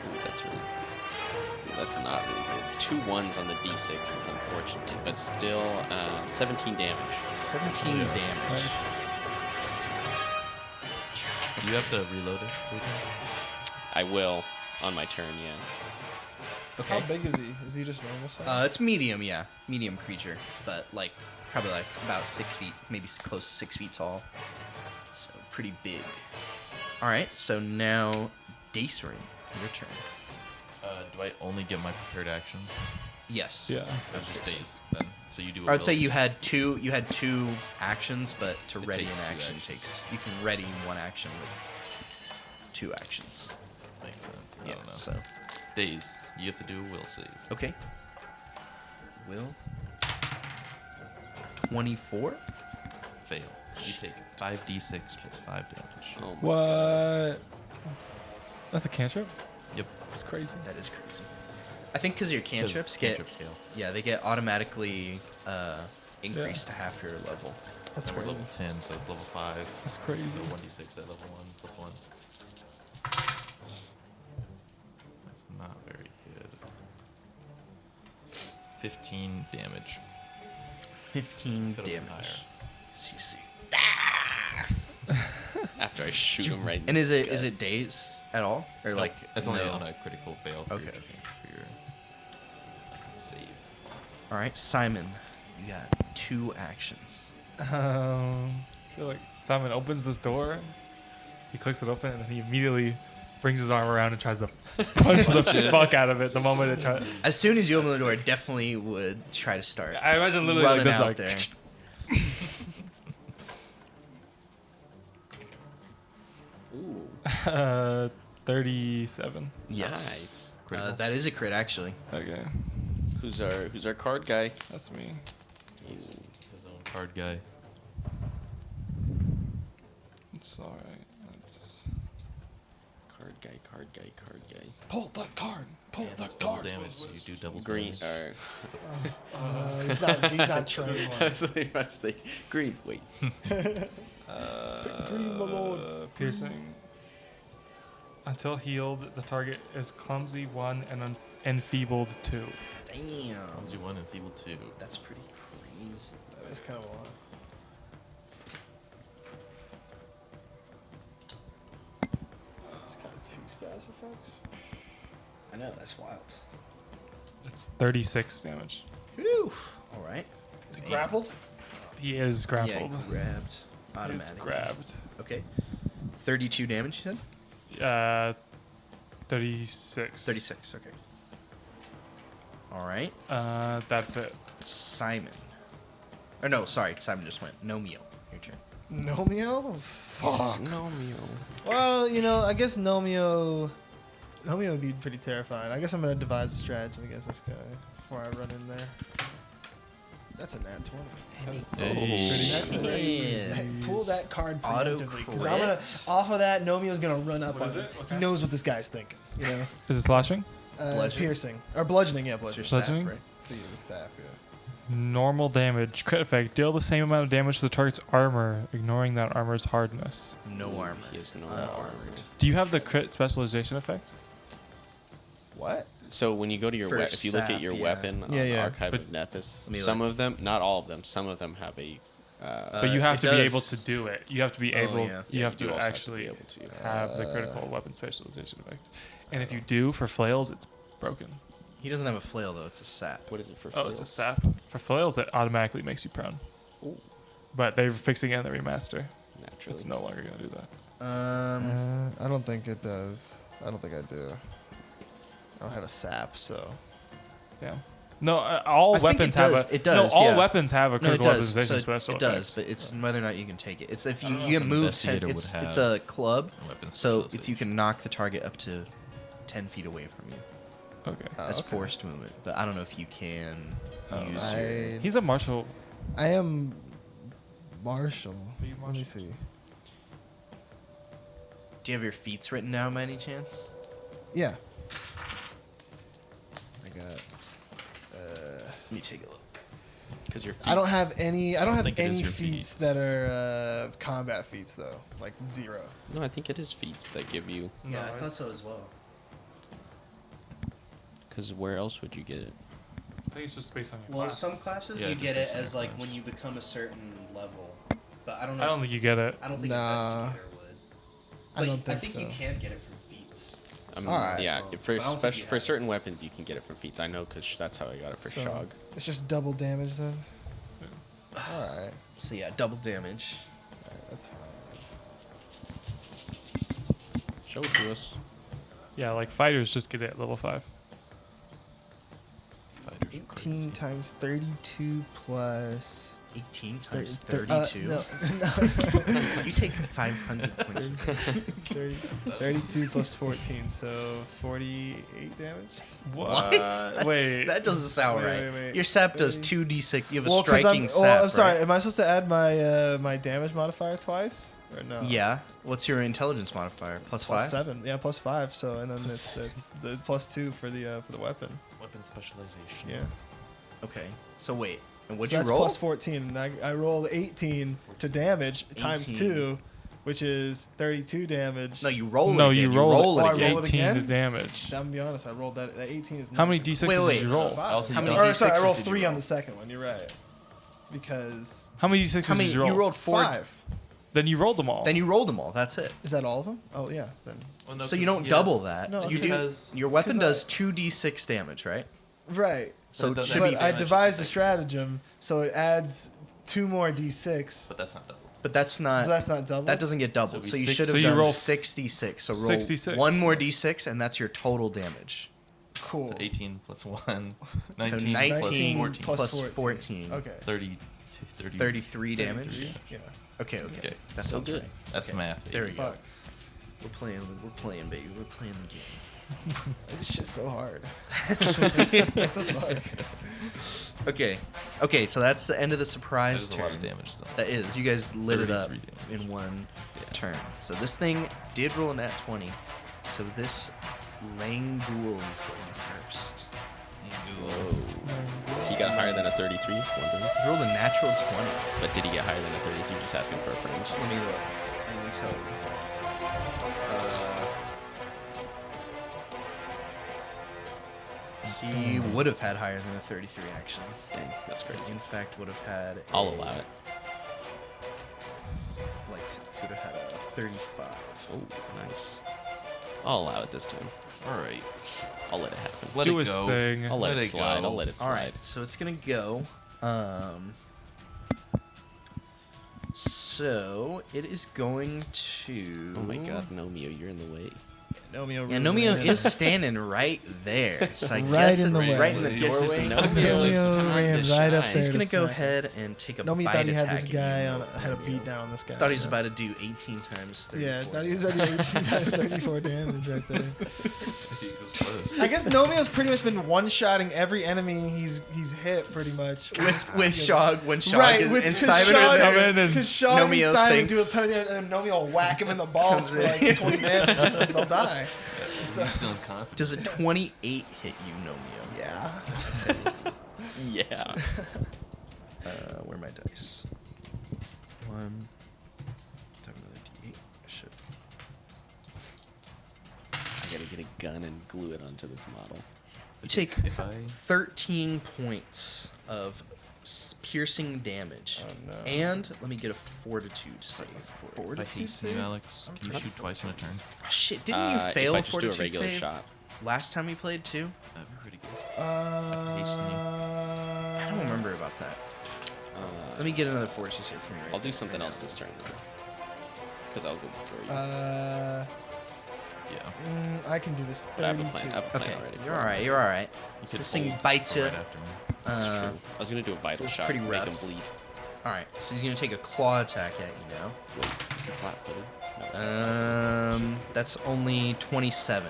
Ooh, that's not really good. 2 1s on the d6s, unfortunately, but still 17 damage.
17 damage.
Nice.
Do you have to reload it?
I will on my turn, yeah.
Okay.
How big is he? Is he just normal size?
It's medium, yeah. Medium creature, but probably about 6 feet, maybe close to 6 feet tall. So pretty big. All right, so now Dace Ring, your turn.
Do I only get my prepared action?
Yes.
Yeah.
That's just days then. So you do.
I would say you had two actions, but to
It
ready
takes
an
2
action
actions.
you can ready one action with 2 actions.
Makes sense. I
Yeah.
don't know.
So
Days. You have to do a will save.
okay. Will 24.
Fail. You take 5d6 plus 5 damage.
Oh my
What? That's a cantrip?
Yep.
That's crazy.
That is crazy. I think because your cantrips get
fail.
yeah they get automatically increased to half your level.
That's
And we're
crazy.
level 10, so it's level 5.
That's crazy.
So 1d6 at level 1 plus 1. That's not very good. 15 damage.
15
Could've been
damage. CC.
After I shoot him right.
And is
in the
it days at all or like
That's only
no?
on a critical fail for,
Okay,
your,
okay.
for your save.
All right, Simon, you got 2 actions.
I feel like Simon opens this door, he clicks it open, and then he immediately brings his arm around and tries to punch the fuck out of it the moment it tries.
As soon as you open the door, definitely would try to start.
I imagine literally
running
like this,
out
like
there.
Ooh,
37.
Yes.
nice.
That is a crit, actually.
Okay,
Who's our card guy?
that's me.
Ooh.
His own card guy.
It's all right. That's-
Card guy.
Pull the card. Pull
And
the
it's double
card.
damage, so you do double
Green.
damage.
He's not trained.
That's what I was about to say. Green. Wait.
Green, my lord.
Piercing. Until healed, the target is clumsy 1 and enfeebled 2.
Damn.
Clumsy 1 and feeble 2.
That's pretty crazy.
That is kind of wild. It's got 2 status effects.
I know, that's wild.
It's 36 damage.
Whew. All right.
Is he grappled?
He is grappled.
Yeah, grabbed.
He is
Automatic.
grabbed.
Okay. 32 damage, you said?
36.
36, okay. All right.
That's it.
Simon. Or no, sorry. Simon just went. Nomeo, your turn.
Nomeo? Fuck.
Nomeo.
Well, I guess Nomeo would be pretty terrifying. I guess I'm going to devise a stratagem against this guy before I run in there. That's a nat 20. Pull that card
Auto
preemptively. Because I'm gonna,
crit.
off of that, Nomio's going to run up
What
on
is
him.
it? What
He
kind?
knows what this guy's thinking.
Is it slashing?
Bludgeoning?
Piercing. Or bludgeoning, yeah,
It's your
bludgeoning.
staff,
Bludgeoning?
right?
It's the staff, yeah.
Normal damage. Crit effect. Deal the same amount of damage to the target's armor, ignoring that armor's hardness.
No armor.
He is no
Unarmored.
armored.
Do you have the crit specialization effect?
What?
So when you go to your
For
weapon, if you look
sap,
at your
yeah.
weapon on
Yeah,
the
yeah.
Archive
But-
of Nethys,
me
some
look.
of them, not all of them, some of them have a.
But you have
it
to be
does.
able to do it. You have to be
Oh,
able.
yeah.
You have
do
to
also
actually
have to be able to.
have the critical weapon specialization effect. And if you do for flails, it's broken.
He doesn't have a flail though. It's a sap.
What is it for?
Oh, it's a
flails?
sap. For flails, it automatically makes you prone.
Ooh,
But they're fixing it in the remaster.
naturally.
It's no longer going to do that.
I don't think it does. I don't think I do. I don't have a sap, so.
Yeah. No, all
I think
weapons
it
have
does.
a.
It does,
No, all
yeah.
weapons have a
No, it
critical
does.
weaponization
So
special
it does,
effects.
but it's whether or not you can take it. It's if
I
you,
don't know
you
if
get
an
move 10.
investigator would
It's
have
a club,
a weapon
so it's you
specialization.
can knock the target up to 10 feet away from you
Okay.
as
okay.
forced movement. But I don't know if you can
Oh,
use your.
He's a martial.
I am Marshall.
Are you
Let me
Marshall?
see.
Do you have your feats written down by any chance?
Yeah. I got.
Let me take a look.
Because your.
I don't have any. I don't have
think it is
any
your
feats
feat.
that are combat feats though. Like 0.
No, I think it is feats that give you.
Yeah, I
No,
thought so as well.
Because where else would you get it?
I think it's just based on your
Well,
class.
some classes
Yeah,
you
it
get
depends
it
on
as
your
like
class.
when you become a certain level. But I don't know.
I don't think you get it.
I don't think
Nah.
investigator would.
I
But
don't think
I think
so.
you can get it from feats.
Alright.
Yeah,
Well,
for
but I don't think
special
you
for
have it.
certain weapons, you can get it from feats. I know because that's how I got it for
So,
Shog.
it's just double damage then. All right.
So yeah, double damage.
That's fine.
Show it to us.
Yeah, like fighters just get it at level 5.
Fighters are
18
crazy.
times 32 plus.
18 times
thir-
32.
no,
You take 500 points.
32 plus 14, so 48 damage.
What? That's-
Wait.
that doesn't sound
Wait,
right.
wait.
Your sap does
30.
2d6. You have a
'cause
striking sap.
I'm sorry.
right?
Am I supposed to add my my damage modifier twice or no?
Yeah. What's your intelligence modifier? Plus
Plus
5?
7. Yeah, plus 5. So and then it's the plus 2 for the weapon.
Weapon specialization.
Yeah.
Okay. So wait. And what'd
So
you
that's
roll?
plus 14. And I rolled 18 to damage times
18.
2, which is 32 damage.
No, you roll
No,
it again.
you roll
Oh,
it
I
again.
roll it
18 to
again?
damage.
I'm gonna be honest. I rolled that. That 18 is.
How many
nothing.
d6s
Wait, wait.
did you roll?
Five.
Also,
How
you
many
don't-
Or sorry, I
D6s
rolled
did you
3 on
roll?
the second one. You're right. Because
How many d6s
How many?
did you roll?
You rolled 4.
5.
Then you rolled them all.
Then you rolled them all. That's it.
Is that all of them? Oh yeah. Then
Well, no,
So you
'cause
don't
he
double
has-
that.
No,
you do.
because-
Your weapon
'cause I-
does 2d6 damage, right?
right.
So
it
it
does
should
that
be.
But I
damage
devised a
effect.
stratagem, so it adds 2 more d6.
But that's not double.
But that's not.
So that's not double.
That doesn't get doubled.
So
So,
we
you
six-
should have
so you
done
roll
66. So roll
66.
one more d6, and that's your total damage.
cool.
So 18 plus 1,
So
19,
19
plus 14.
plus
plus 14.
Okay.
33 damage.
33? Yeah.
Okay.
Okay.
That
So
sounds
good.
right.
That's
Okay.
math.
There we
baby.
go.
Fuck.
We're playing, baby. We're playing the game.
This shit's so hard.
Okay. So that's the end of the
That
surprise
is a
turn.
lot of damage, though.
That is. You guys lit it up
33 damage.
in one turn. So this thing did roll a nat 20. So this Lang Ghoul is going first.
He got higher than a 33. Wondering.
He rolled a natural 20.
But did he get higher than a 33? Just asking for a friend.
Let me look. I can tell you. He would have had higher than a 33, actually.
Dang, that's crazy.
In fact, would have had.
I'll allow it.
Like, he would have had a 35.
Oh, nice. I'll allow it this time.
All right.
I'll let it happen.
Let
Do
it
his
go.
thing.
I'll let,
Let
it
it
slide.
go.
I'll let it slide.
All right, so it's gonna go. So it is going to.
Oh my god, Nomio, you're in the way.
Nomio.
Yeah, Nomio is standing right there, so I
Right
guess
in
it's
the way.
right in the
Yes, it's
doorway.
Nomio is
Nomio
time
ran
to
right up
shine.
there.
He's gonna
to
go
smack.
ahead and take a
Nomio
bite
thought he had
attack
this
at
guy
you.
had a beat down on this guy.
Thought he was about to do 18 times 34.
Yeah, thought he was about to do 34 damage right there.
He goes close.
I guess Nomio's pretty much been one-shotting every enemy he's hit pretty much.
with Shog when Shog
Right,
is
with
and
Shog-
Simon are
Come
there.
in and
Because Shog
Nomio
and Simon do a
thinks-
ton of damage, and then Nomio will whack him in the balls for like 20 damage, and then they'll die. So,
He's feeling confident.
Does a 28 hit you, Nomio?
yeah.
Yeah.
Where are my dice? One. Do I have another D8? Shit. I gotta get
a gun and glue it onto this model.
You take
If I
13 points of piercing damage.
Oh, no.
And let me get a fortitude save for it.
if I hasten you, Alex, can you shoot twice in a turn?
Oh, shit, didn't you fail
if I
a
just do a
fortitude
regular
save
shot.
last time we played too?
That'd be pretty good. hasten
I don't remember about that. Let me get another fortitude save from you.
I'll do something else this turn. Because I'll go before you.
Yeah.
I can do this.
I have a
32.
plan. I have a plan
Okay,
already.
you're alright, you're alright.
You
So
could
this thing
hold
bites you.
right after me.
That's true. I was gonna do a vital
Feels
shot.
pretty
Make
rough.
him bleed.
Alright, so he's gonna take a claw attack at you now.
Wait, is he flat-footed? No, it's not flat-footed.
That's only 27.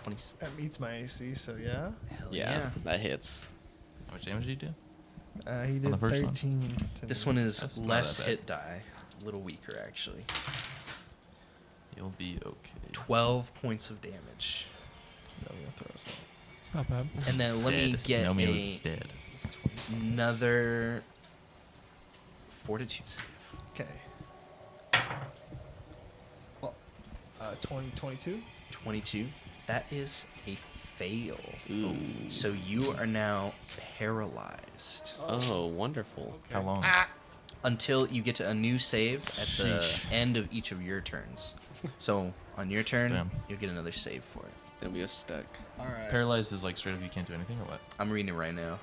20.
That meets my AC, so yeah.
Hell
Yeah, that hits.
How much damage did you do?
He
the
did
first one?
13. to
This
me.
one is
That's not
less
that bad.
hit die. A little weaker, actually.
You'll be okay.
12 points of damage.
Nomeo throws it.
Not bad.
And then let me
Dead.
get
Nomeo is dead.
another fortitude save.
Okay. Well, 22.
22. That is a fail.
Ooh.
So you are now paralyzed
Oh, wonderful.
How long?
until you get to a new save at the
Sheesh.
end of each of your turns. So on your turn,
Damn.
you'll get another save for it.
Then we are stuck.
All right.
Paralyzed is like straight up you can't do anything or what?
I'm reading it right now.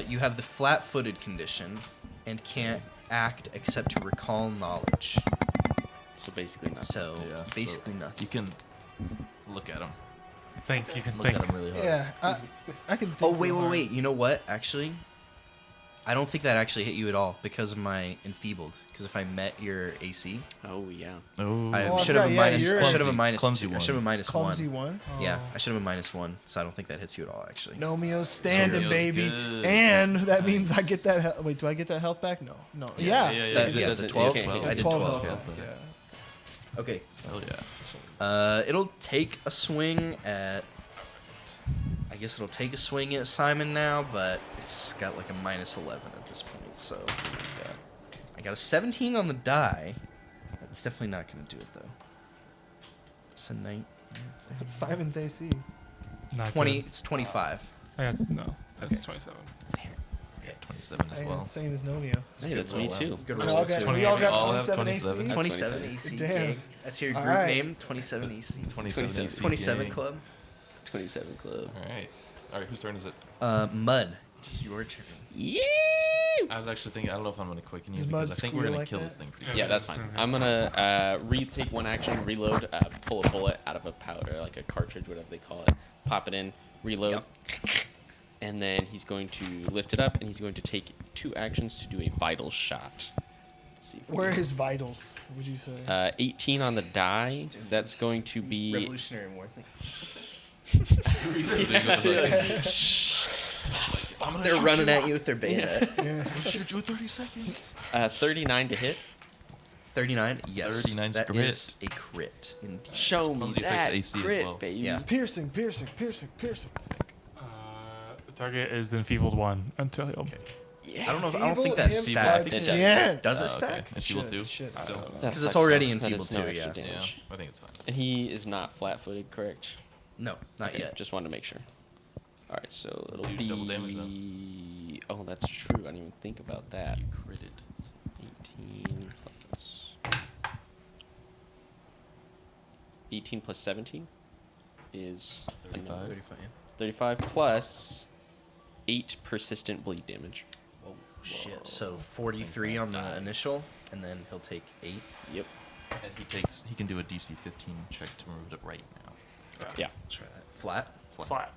You have the flat-footed condition and can't act except to recall knowledge.
So basically nothing.
So
Yeah.
basically
You
nothing.
can look at him.
Think you can
Look
think.
at him really hard.
Yeah, I can.
Oh
think
wait,
real
wait,
hard.
wait! You know what? Actually, I don't think that actually hit you at all because of my enfeebled. Because if I met your AC,
Oh yeah.
Oh.
I
Oh, I
should have a
forgot, yeah,
minus.
you're
I should have a
clumsy-
minus
clumsy
two. I
one.
should have a minus
Clumsy
one.
one.
Yeah, I should have a minus one. So I don't think that hits you at all. Actually.
Nomeo's standing,
Nomeo's
baby,
good.
and that
Nice.
means I get that. Wait, do I get that health back? No, no.
Yeah,
Yeah,
yeah,
That-
Because it
yeah, the
doesn't-
12.
you can't hit
I
him.
did
12
12.
health.
Yeah.
Yeah.
Okay.
Hell yeah.
It'll take a swing at. I guess it'll take a swing at Simon now, but it's got like a minus 11 at this point. So I got a 17 on the die. That's definitely not going to do it though. It's a 9.
Simon's AC.
Not
20.
good.
It's 25.
I got, no, that's
Okay.
27.
Okay.
27 as
Hey,
well.
same as Nomeo.
Hey, that's me too.
Good
We
roll.
all got,
too.
we all got
all have
27 AC.
27.
27 AC.
Damn.
Gang. That's your
All
group
right.
name. 27 AC.
27.
27 club.
27 club.
Alright. Alright, whose turn is it?
Mud. It's your turn.
Yeah.
I was actually thinking, I don't know if I'm going to quicken you
Does
because
Mud
I think we're
squeal
going
like
to kill
that?
this thing pretty
Yeah,
fast.
that's fine. I'm gonna take one action, reload, pull a bullet out of a powder, like a cartridge, whatever they call it, pop it in, reload, and then he's going to lift it up, and he's going to take 2 actions to do a vital shot. Let's see if we
Where are
can-
his vitals? Would you say?
18 on the die. That's going to be.
Revolutionary War thing. They're running at you with their bayonet.
Yeah.
Shoot you in 30 seconds.
39 to hit.
39? Yes.
39's
That
crit.
is a crit indeed.
Show me
Clumsy affects
that
AC as
crit,
well.
baby.
Yeah.
Piercing, piercing, piercing, piercing.
The target is the enfeebled one until he'll.
Yeah.
I don't know if I don't
Evil
think that
imp
stacks.
It does.
Yeah.
Does it
Oh, okay.
stack?
And Feeble too?
Should.
Still.
That
Because it's
sucks,
already
though.
in
That is
Feeble
no
too,
extra
yeah.
Yeah,
damage.
I think it's fine.
And he is not flat-footed, correct?
No, not
Okay,
yet.
Just wanted to make sure. All right, so it'll
Do
be
double damage,
Oh, that's true. I didn't even think about that.
You critted.
18 plus 17 is
35.
35, yeah.
35 plus 8 persistent bleed damage.
Whoa, shit. So 43 on the initial, and then he'll take 8.
Yep.
And he can do a DC 15 check to remove it right now.
Yeah.
Let's try that. Flat.
Flat.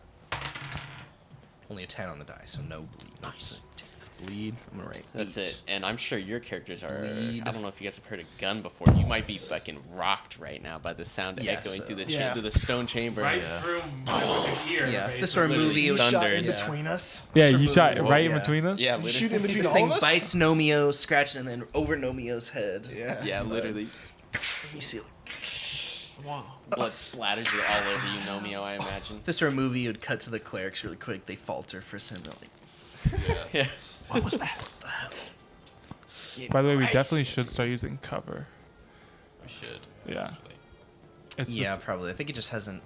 Only a 10 on the die, so no bleed. Nice. Take this bleed. I'm gonna write
That's
8.
it. And I'm sure your characters are.
Bleed.
I don't know if you guys have heard a gun before. You might be fucking rocked right now by the sound
Yeah,
echoing
so-
through the
Yeah.
through the stone chamber.
Right
Yeah.
through my ear.
Yeah, if this were a
basically.
movie, it
You
would
shot in
Thunders.
between us.
Yeah, you shot
Whoa,
right in
yeah.
between us.
Yeah,
You
literally.
shoot in between
This
all
thing
of us.
bites Nomeo, scratching, and then over Nomeo's head.
Yeah.
Yeah, literally.
Let me see.
Blood splatters it all over you, Nomeo, I imagine.
If this were a movie, it would cut to the clerics really quick. They falter for a second. They're like,
Yeah.
what was that?
By the way, we
Christ.
definitely should start using cover.
We should.
Yeah.
Actually.
It's
Yeah,
just,
probably. I think it just hasn't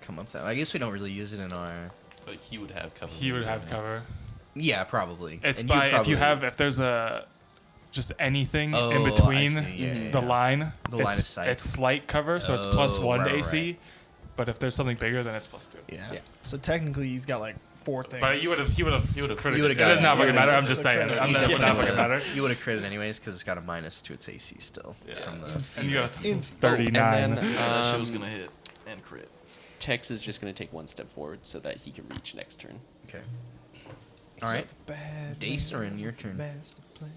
come up that way. I guess we don't really use it in our.
But he would have cover.
he would have cover.
Yeah, probably.
It's
And
by
probably,
if there's a just anything
Oh,
in
I
between
see. Yeah,
the
yeah.
line.
The
it's,
line of sight.
It's slight cover, so it's plus
Oh,
1 to
right,
AC.
right.
But if there's something bigger, then it's plus 2.
Yeah.
Yeah.
So technically, he's got like 4 things.
But he would have critted.
You would've
It
got
does
it.
not fucking
Yeah,
matter.
yeah,
I'm just
it's a
saying.
crit.
I'm
You
not
definitely
fucking
would've-
matter.
You would have critted anyways because it's got a minus to its AC still.
Yeah.
From the
And you got a
In-
39.
And then,
Yeah, that shit was gonna hit and crit.
Tex is just going to take 1 step forward so that he can reach next turn.
Okay. All right.
Just a bad
Dacerin,
man
your
with a
turn.
master plan.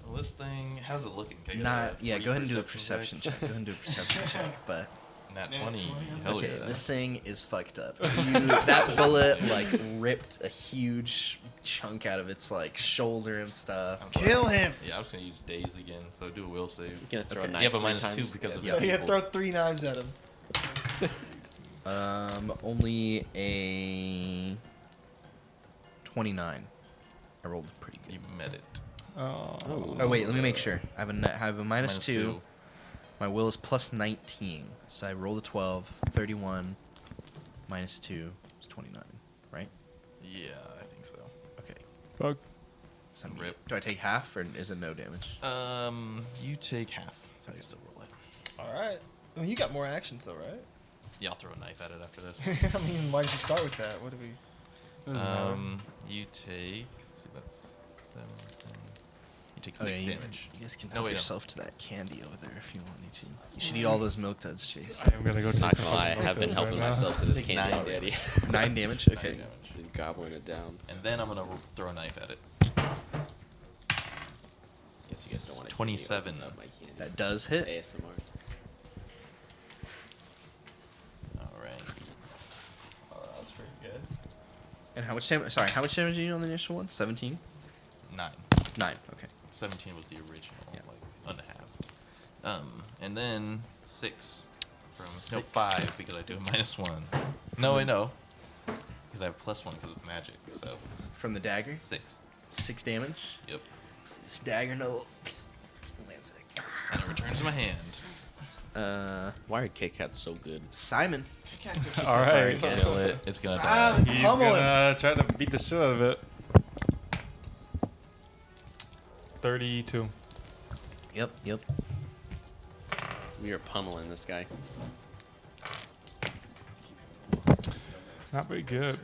Well, this thing, how's it looking? Can I get
Not.
a
Yeah.
free
Go ahead and do a
perception
perception check. Go ahead and do a perception check. But
Nat 20. Hell
okay,
yeah.
this thing is fucked up. That bullet like ripped a huge chunk out of its like shoulder and stuff.
Kill him.
Yeah, I'm just gonna use daze again. So do a will save.
You're going to throw
Okay.
a knife
You have a
3
minus
times.
2 because of
Yeah.
the
So he had
people.
throw 3 knives at him.
Only a 29. I rolled pretty good.
You met it.
Oh.
Oh wait, let me make sure. I have a minus 2. My will is plus 19, so I rolled a 12, 31, minus 2 is 29, right?
Yeah, I think so.
Okay.
Fuck.
So
Rip.
do I take half or is it no damage?
You take half. So you still roll it.
All right. I mean, you got more actions though, right?
Yeah, I'll throw a knife at it after this.
I mean, why did you start with that? What do we?
You take. Let's see, that's 7, 10. You take
Oh,
6
yeah,
damage.
You guys can
No,
help
wait, no.
yourself to that candy over there if you wanted to. You should eat all those milk duds, Chase.
I am gonna go take
Not
some
gonna lie, I
fucking
have been
milk
helping
duds right now.
myself to this
Take
candy
9
already.
9 damage?
9
Okay.
damage.
Been gobbling it down.
And then I'm gonna throw a knife at it.
Guess you guys don't want to
27.
Up my candy.
That does hit.
ASMR.
Alright.
Oh, that was pretty good.
And how much damage? Sorry, how much damage did you do on the initial one? 17?
9.
9. Okay.
17 was the original,
Yeah.
like unhalved. And then 6 from no
6.
5 because I do a -1. No, wait, no, because I have +1 because it's magic. So
From the dagger?
6.
6 damage.
Yep.
This dagger no. Lands it.
And it returns to my hand.
Why are Kit Kats so good?
Simon.
All right.
Kill it. It's gonna
Simon.
die.
He's
Pummel him.
gonna try to beat the shit out of it. 32.
Yep.
We are pummeling this guy.
Not very good.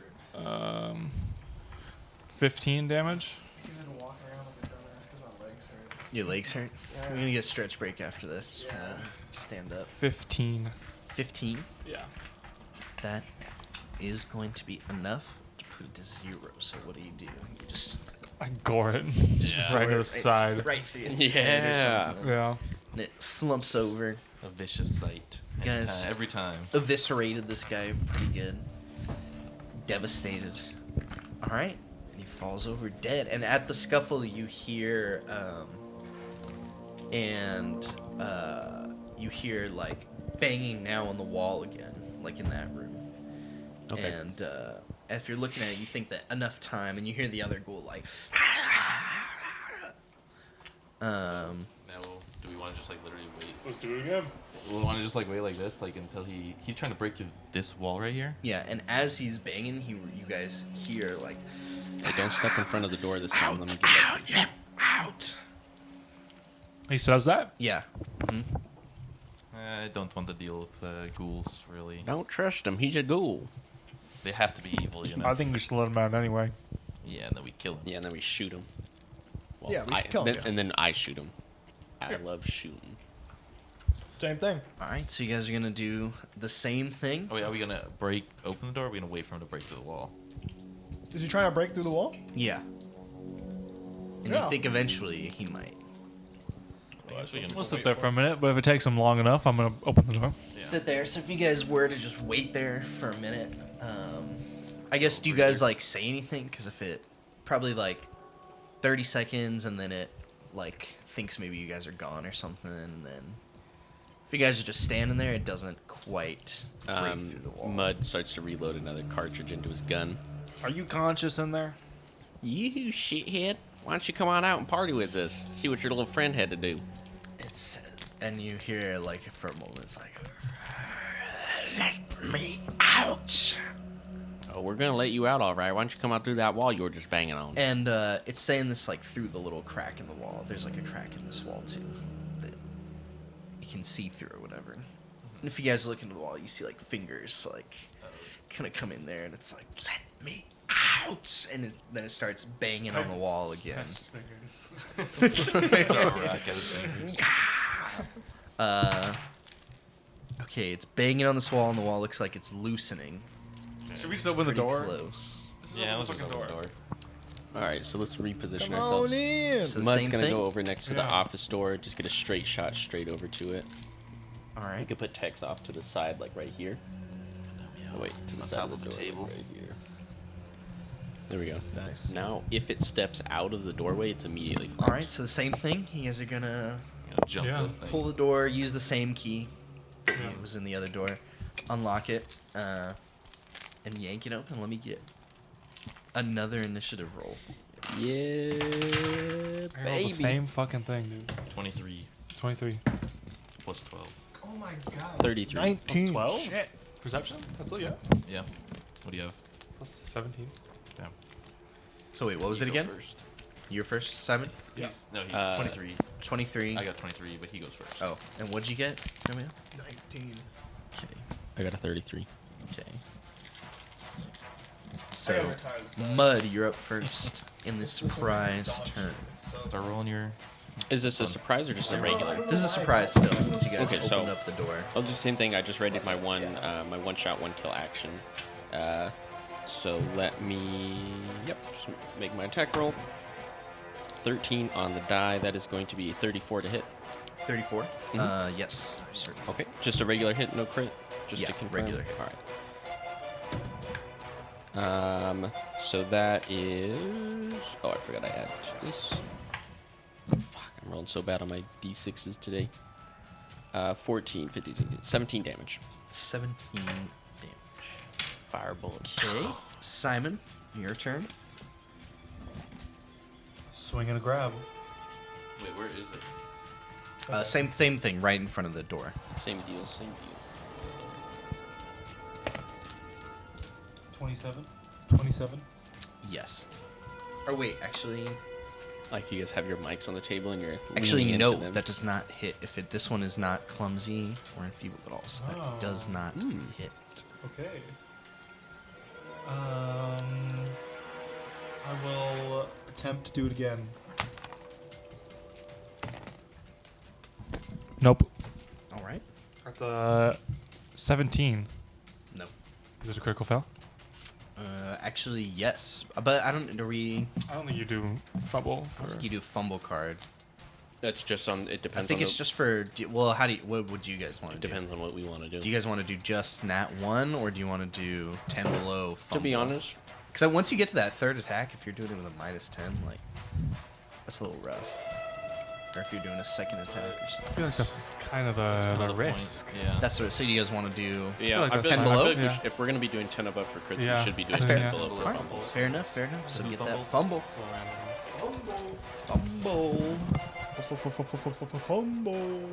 15 damage.
I'm gonna walk around like a dumbass because my legs hurt.
Your legs hurt?
Yeah.
We're gonna get a stretch break after this.
Yeah.
Stand up.
15.
15.
Yeah.
That is going to be enough to put it to 0. So what do? You just
I gore it. Just
Yeah.
right to the side.
right through its head or
Yeah.
something.
Yeah.
And it slumps over.
A vicious sight.
Guys.
Every time.
Eviscerated this guy pretty good. Devastated. All right. And he falls over dead. And at the scuffle, you hear, you hear like banging now on the wall again, like in that room.
Okay.
And if you're looking at it, you think that enough time, and you hear the other ghoul like.
Now, do we want to just like literally wait?
Let's do it again.
We want to just like wait like this, like until he's trying to break through this wall right here.
Yeah, and as he's banging, you guys hear like.
Hey, don't step in front of the door this time. Let me get that.
Out.
He says that?
Yeah. Mhm.
I don't want to deal with ghouls really.
Don't trust him. He's a ghoul.
They have to be evil, you know.
I think we should let him out anyway.
Yeah, and then we kill him.
Yeah, and then we shoot him. Well,
Yeah, we should kill him,
then,
yeah.
And then I shoot him. I love shooting.
Same thing.
All right, so you guys are gonna do the same thing.
Oh, wait, are we gonna open the door? Or are we gonna wait for him to break through the wall?
Is he trying to break through the wall?
Yeah. And
Yeah.
you think eventually he might.
We'll sit there for a minute, but if it takes him long enough, I'm gonna open the door.
Sit there. So if you guys were to just wait there for a minute, I guess do you guys like say anything? Because if it probably like 30 seconds, and then it like thinks maybe you guys are gone or something, and then if you guys are just standing there, it doesn't quite break through the wall.
Mud starts to reload another cartridge into his gun.
Are you conscious in there?
You shithead. Why don't you come on out and party with us? See what your little friend had to do.
and you hear like for a moment, it's like, "Let me out!"
Oh, we're gonna let you out, all right. Why don't you come out through that wall you were just banging on?
And it's saying this like through the little crack in the wall. There's like a crack in this wall too that you can see through or whatever. And if you guys look into the wall, you see like fingers like kind of come in there, and it's like, "Let me out!" And then it starts banging on the wall again. Okay, it's banging on this wall, and the wall looks like it's loosening.
Should we just open the
Pretty
door?
Close.
Yeah, let's
Fucking
open the
door.
door.
All right, so let's reposition
Come
ourselves.
on in.
So the
Mud's
same
gonna
thing?
go over next to the
Yeah.
office door. Just get a straight shot straight over to it.
All
We
right.
could put Tex off to the side, like right here. Oh, wait, to the
On
side
top
of the
of the
door,
table.
right here. There we go.
Nice.
Now, if it steps out of the doorway, it's immediately flanked.
All right. So the same thing. You guys are gonna
I'm gonna jump
Yeah.
this thing.
pull the door, use the same key. It was in the other door. Unlock it, and yank it open. Let me get another initiative roll.
Yeah,
I rolled
baby.
the same fucking thing, dude.
23
23.
plus 12.
Oh my god.
33.
19.
12?
Shit.
Perception? That's all, yeah.
Yeah. What do you have?
Plus 17.
Yeah.
So wait, what was it
You go
again?
First.
You're first, Simon.
Yeah.
He's 23.
23.
I got 23, but he goes first.
Oh, and what'd you get, Romeo?
19.
Okay.
I got a 33.
Okay. So, Mud, you're up first in this surprise turn.
Start rolling your.
Is this a surprise or just a regular?
This is a surprise still, since you guys
Okay,
opened
so-
up the door.
I'll do the same thing. I just rated my one shot, one kill action. So let me, just make my attack roll. 13 on the die. That is going to be 34 to hit.
34?
Mhm.
Yes. Certain.
Okay, just a regular hit, no crit. Just
Yeah,
to confirm.
regular hit.
All right. So that is. Oh, I forgot I had this. Fuck, I'm rolling so bad on my d6s today. 14, 15, 16, 17 damage.
17 damage.
Fire bullet.
Okay. Simon, your turn.
Swing and a grab.
Wait, where is it?
Same thing, right in front of the door.
Same deal, same deal.
27. 27.
Yes. Or wait, actually,
Like you guys have your mics on the table and you're
actually
leaning
no,
into them.
that does not hit. If this one is not clumsy or enfeebled at all, so
Oh.
that does not hit.
Okay. I will attempt to do it again. Nope.
All right.
That's 17.
No.
Is it a critical fail?
Actually, yes, but I don't. Do we?
I don't think you do fumble.
I don't think you do fumble card.
That's just on. It
I
depends.
think
on
it's
the,
just for. Well, how do you? What would you guys want
It
to do?
depends on what we want to do.
Do you guys want to do just nat 1, or do you want to do 10 below?
To
Fumble?
be honest,
Because once you get to that third attack, if you're doing it with a -10, like that's a little rough. Or if you're doing a second attack or
I
something.
feel like that's kind of
That's kind
a
of the
risk.
point. Yeah.
That's what. So you guys want to do?
yeah,
like
I
that's
feel like,
fine.
I feel
10
like
below?
if we're gonna be doing 10 above for crits,
Yeah.
we should be doing
That's
10
fair.
below for
Alright,
fumbles.
fair enough. Fair enough. So
Who
get that
fumbled?
fumble. Fumble.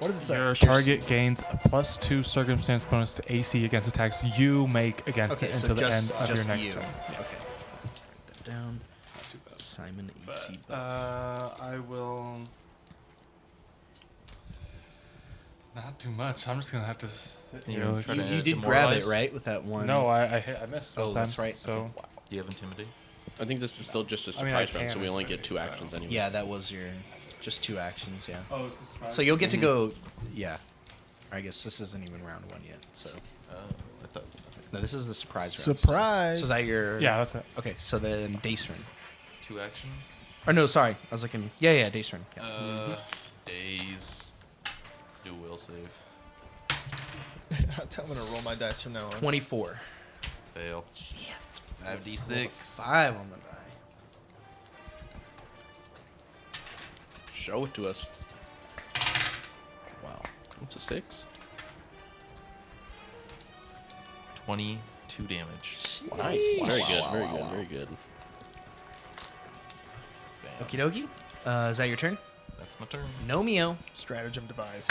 What does it say?
Your target gains a +2 circumstance bonus to AC against attacks you make against
Okay,
it
so
until the end
just
of your next
you.
turn. Yeah.
Okay. Write that down. Simon AC.
I will. Not too much. I'm just gonna have to sit
You
here.
know, try to
You did grab it
demoralize?
right with that one.
No, I missed.
Oh,
both
that's
times,
right.
So
Okay. Wow.
Do you have intimidate?
I think this is still just a
I mean, I
surprise round, so
can
we only
intimidate,
get 2
but I
actions
don't-
anyway.
Yeah, that was your just 2 actions. Yeah.
Oh, it's the surprise.
So you'll get to go. Yeah. I guess this isn't even round 1 yet. So
I thought.
no, this is the surprise round.
Surprise.
So is that your?
Yeah, that's it.
Okay, so then Dacerin.
2 actions.
Or no, sorry, I was looking. Yeah, Dacerin. Yeah.
Days. Do will save.
I'm gonna roll my dice from now on.
24.
Fail. 5d6.
5 on the die.
Show it to us.
Wow.
What's a 6?
22 damage.
Nice. Very
Wow,
good.
wow,
Very
wow,
good.
wow.
Very good.
Bam.
Okie dokie. Is that your turn?
That's my turn.
Nomeo.
Stratagem devised.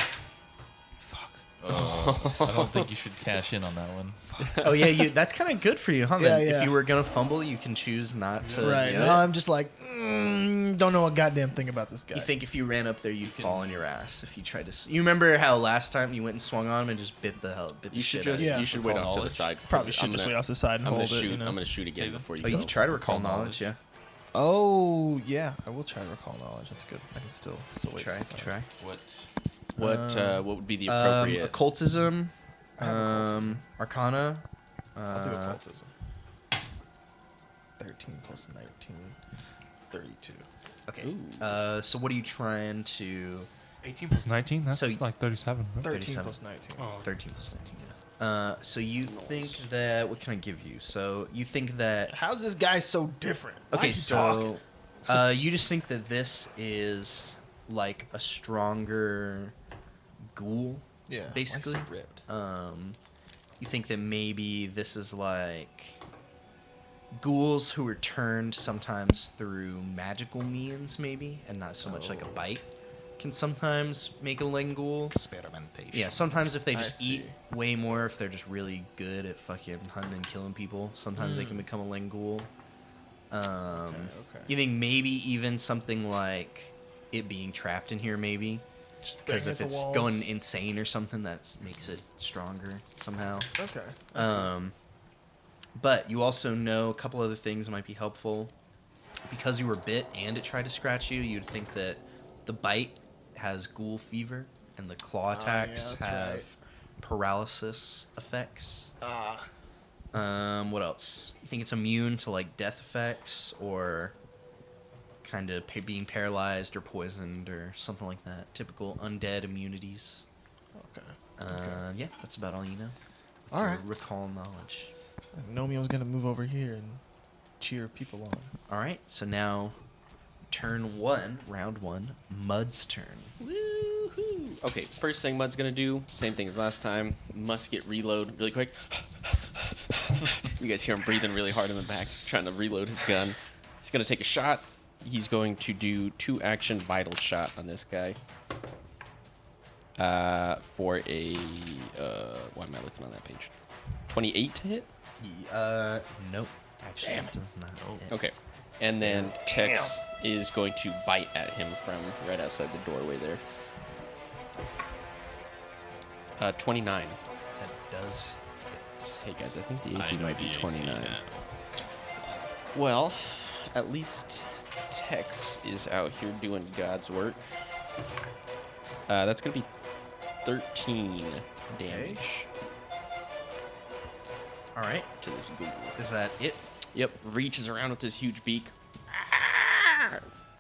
Fuck.
Oh, I don't think you should cash in on that one.
Oh yeah, that's kind of good for you, huh?
Yeah,
Then?
yeah.
If you were gonna fumble, you can choose not to.
Right.
do
Now
it.
I'm just like, don't know a goddamn thing about this guy.
You think if you ran up there, you'd fall on your ass if you tried to. You remember how last time you went and swung on him and just bit the
You should
shit out of
just
you?
Yeah.
you should wait
Recall
off to the
knowledge.
side. 'cause
Probably should
I'm
just
gonna-
wait off the side and
I'm
hold
gonna
it.
shoot.
You know?
I'm gonna shoot again before you
Oh,
go.
you can try to recall
Recall
knowledge, yeah.
Oh yeah, I will try to recall knowledge. That's good. I can still wait.
Try,
for the
try.
What?
What would be the appropriate?
Occultism,
I have occultism.
Arcana.
I'll do occultism. 13 plus 19, 32.
Okay.
Ooh.
So what are you trying to?
18 plus 19? That's
So
like 37. Right?
13
37.
plus 19.
Oh,
13 plus 19. Yeah. So you think that? What can I give you? So you think that?
How's this guy so different? Why
Okay,
is he
so
talking?
you just think that this is like a stronger ghoul,
Yeah, why is he
basically.
ripped?
You think that maybe this is like ghouls who are turned sometimes through magical means, maybe, and not so much like a bite can sometimes make a Lenghoul.
Experimentation.
Yeah, sometimes if they
I
just eat
see.
way more, if they're just really good at fucking hunting and killing people, sometimes they can become a Lenghoul.
Okay.
You think maybe even something like it being trapped in here, maybe?
Just
Because
bang
if
at the
it's
walls.
going insane or something, that makes it stronger somehow.
Okay. I see.
But you also know a couple other things might be helpful. Because you were bit and it tried to scratch you, you'd think that the bite has ghoul fever and the claw
yeah,
attacks
that's
have
right.
paralysis effects.
Ah.
What else? You think it's immune to like death effects or kind of being paralyzed or poisoned or something like that? Typical undead immunities.
Okay.
Yeah, that's about all you know. with
All
your
right.
Recall knowledge.
Nomio's gonna move over here and cheer people on.
All right, so now turn one, round one, Mud's turn.
Woohoo! Okay, first thing Mud's gonna do, same thing as last time. Musket reload really quick. You guys hear him breathing really hard in the back, trying to reload his gun. He's gonna take a shot. He's going to do 2-action vital shot on this guy. For a why am I looking on that page? 28 to hit.
Nope. Actually, it does not. hit.
Okay. And then Tex is going to bite at him from right outside the doorway there. 29.
That does hit.
Hey guys, I think the
I
AC
know
might be
the AC
29.
now.
Well, at least Tex is out here doing God's work. That's going to be 13 damage
All right.
to this ghoul.
Is that it?
Yep, reaches around with his huge beak.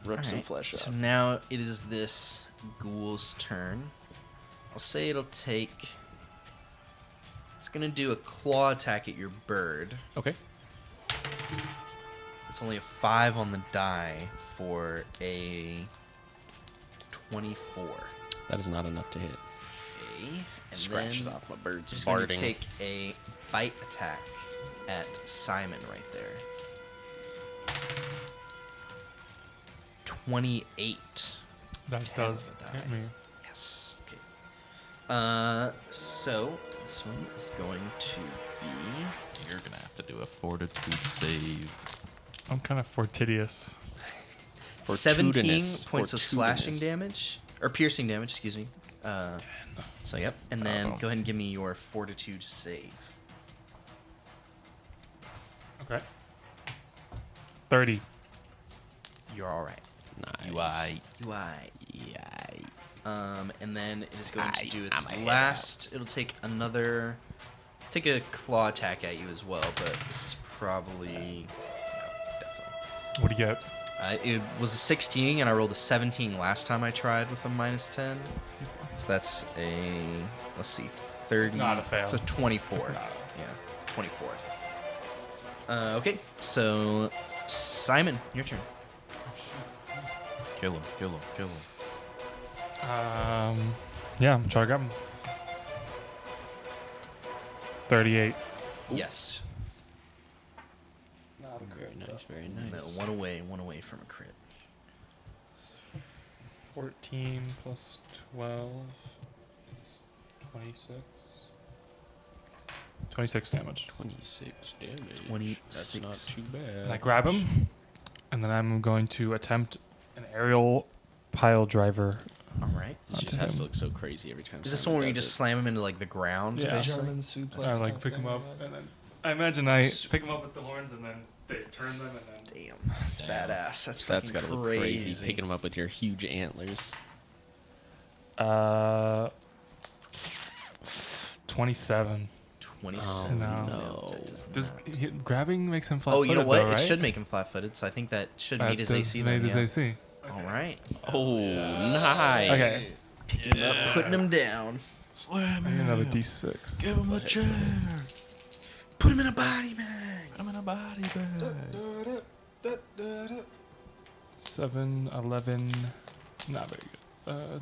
Rips some
Alright,
flesh
so
off.
now it is this ghoul's turn. I'll say it'll take. It's gonna do a claw attack at your bird.
Okay.
It's only a 5 on the die for a 24.
That is not enough to hit.
Okay, and
Scratches
then
off my bird's
just gonna
barding.
take a bite attack at Simon right there. 28.
That
10
does
on the
hit
die.
me.
Yes. Okay. So this one is going to be.
You're gonna have to do a fortitude save.
I'm kind of fortidious.
17
Fortitudinous.
points of slashing
Fortitudinous.
damage, or piercing damage, excuse me. So yep, and then
Uh-oh.
go ahead and give me your fortitude save.
Okay. 30.
You're all right.
Nice.
You alright.
Yeah.
And then it is going to do its
I'm a
last. It'll take another. Take a claw attack at you as well, but this is probably. No, definitely.
What do you get?
It was a 16, and I rolled a 17 last time I tried with a minus 10. So that's a, let's see, 30.
It's not a fail.
It's a 24.
It's not.
Yeah, 24. Okay, so Simon, your turn.
Kill him, kill him, kill him.
Yeah, I'm trying to grab him. 38.
Yes.
Very nice, very
No,
nice.
one away from a crit.
14 plus 12 is 26. 26 damage.
26 damage.
26.
That's not too
And I
bad.
grab him, and then I'm going to attempt an aerial pile driver.
All right.
This just
Onto
has
him.
to look so crazy every time.
Is this
Simon
one where you
does
just
it.
slam him into like the ground?
Yeah.
basically?
German suplex.
I like
type
pick him
thing,
up,
I
and then I imagine I pick him up with the horns, and then they turn them, and then
Damn, that's badass. That's
That's
fucking
gotta look crazy. Picking him up with your huge antlers.
27.
27.
No.
that does
Does
not.
grabbing makes him flat-footed?
Oh, you know what?
Though, right?
It should make him flat-footed, so I think that should meet his
does
AC.
meet
Then,
his
yeah.
AC.
All right.
Oh, nice.
Okay.
Picking him up, putting him down.
Slam
I need another D6.
Give him the chair.
Put him in a body bag.
Put him in a body bag.
7, 11, not very good.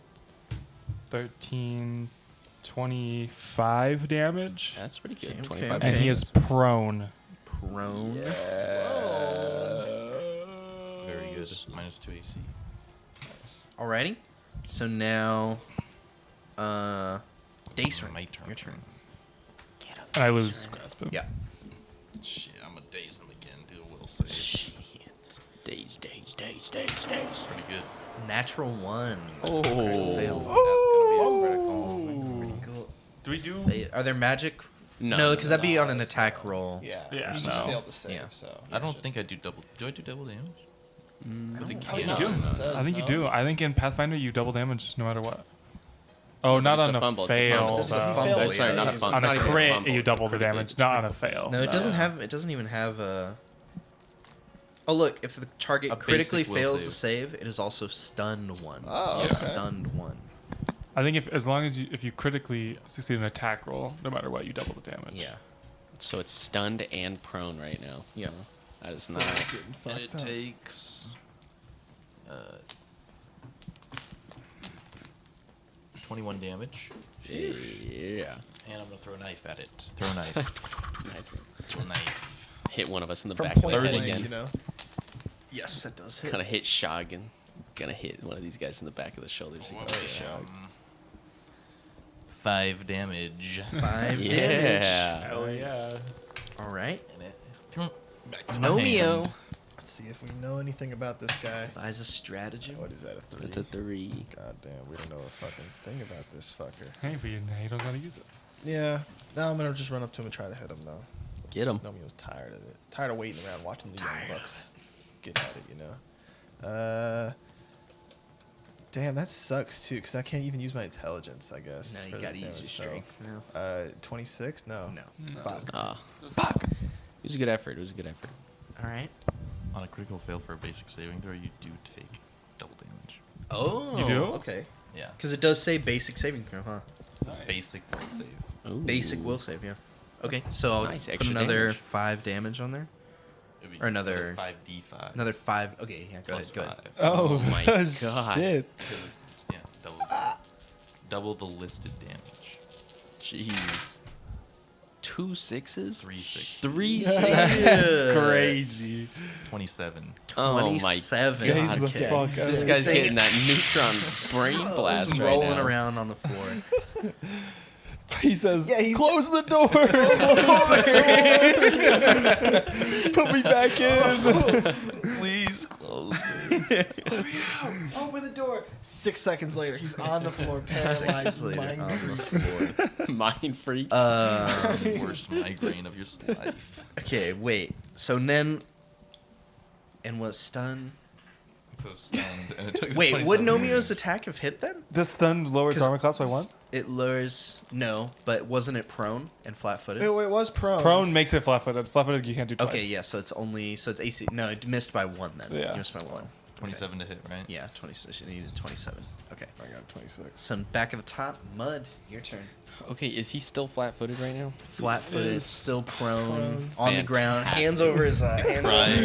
13, 25 damage.
That's pretty good.
Okay,
25
okay.
And he
damage.
is prone.
Prone.
Very good. Minus 2 AC.
Alrighty. So now, Dacer,
My turn.
your turn.
And I lose grasp.
Yeah.
Shit, I'm gonna daze him again. Do a will save.
Shit.
Days.
Pretty good.
Natural 1.
Oh.
Critical fail.
That's gonna be a critical.
Critical
Do we do?
fail. Are there magic?
No.
because that'd be on an attack roll.
Yeah.
Yeah,
You
no.
just failed to save,
Yeah.
so.
I don't think I do double. Do I do double damage? I think
Probably
You
not.
do.
It says,
I think you
no?
do. I think in Pathfinder you double damage no matter what. Oh, not
It's
on
a
a
fumble, it's a
fail.
fumble.
This is a
though.
fumble,
Oh, sorry, not a fumble.
On a
Not even
crit,
fumble,
you
it's a
double the
critical.
damage,
It's a
not on a
critical.
fail.
No, it doesn't have. It doesn't even have a. Oh look! If the target
A
critically
basic will
fails
save.
to save, it is also stunned 1.
Oh,
So
okay.
stunned 1.
I think as long as if you critically succeed an attack roll, no matter what, you double the damage.
Yeah.
So it's stunned and prone right now.
Yeah.
That is not.
Getting
And
fucked
it
up.
takes 21 damage.
Yeah.
And I'm gonna throw a knife at it. Throw a knife. Throw a knife.
Hit one of us in the
From
back of the
point
head
blank,
again.
you know.
Yes, that does hit.
Gonna hit Shoggun. Gonna hit one of these guys in the back of the shoulders. again.
Um, 5 damage.
5 damage.
Yeah.
Hell yeah.
All right.
And it threw it back to my
Nomeo.
hand.
Let's see if we know anything about this guy.
Devise a stratagem.
What is that, a 3?
It's a 3.
God damn, we don't know a fucking thing about this fucker.
Hey, but you don't gotta use it.
Yeah. Now I'm gonna just run up to him and try to hit him, though.
Get him.
Nomie was tired of it. Tired of waiting around watching the young bucks get at it, you know? Damn, that sucks, too, because I can't even use my intelligence, I guess.
No,
for
you
the
gotta use
damage,
your
so,
strength now.
26? No.
No.
Fuck.
Fuck. It was a good effort. It was a good effort.
All right.
On a critical fail for a basic saving throw, you do take double damage.
Oh.
You do?
Okay.
Yeah.
Because it does say basic saving throw, huh?
It's basic will save.
Ooh.
Basic will save, yeah. Okay, so I'll
Nice,
put
extra
another
damage.
5 damage on there.
It'd be
Or another-
5d5.
Another 5. Okay, yeah, go
plus
ahead. Go ahead.
5.
Oh my god.
shit.
Yeah, double the listed damage.
Jeez. 2 6s?
3 6.
3
That's
6s?
That's crazy.
27.
Oh my
27.
Guys,
god.
the
Okay.
fuck
This
out.
guy's
Say-
getting that neutron brain blast
Just
right
rolling
now.
around on the floor.
He says,
Yeah, he's-
close the door. Put me back in.
Please close it.
Open the door. 6 seconds later, he's on the floor, paralyzed,
Later
mind
on the
freak.
floor.
Mind freak.
Worst migraine of your life.
Okay, wait. So then, and was stun.
So stunned, and it took
Wait, would
27
Nomio's attack have hit then?
The stunned lowers
'Cause
armor class by 1.
It lowers. No, but wasn't it prone and flat-footed?
It was prone.
Prone makes it flat-footed. Flat-footed you can't do twice.
Okay, yeah. So it's AC. No, it missed by 1 then.
Yeah.
You missed by 1.
27 to hit, right?
Yeah, 26. You needed 27. Okay.
I got 26.
So back at the top, Mud. Your turn.
Okay, is he still flat-footed right now?
Flat-footed,
is
still prone,
prone.
on the ground,
Fantastic.
hands over his eyes,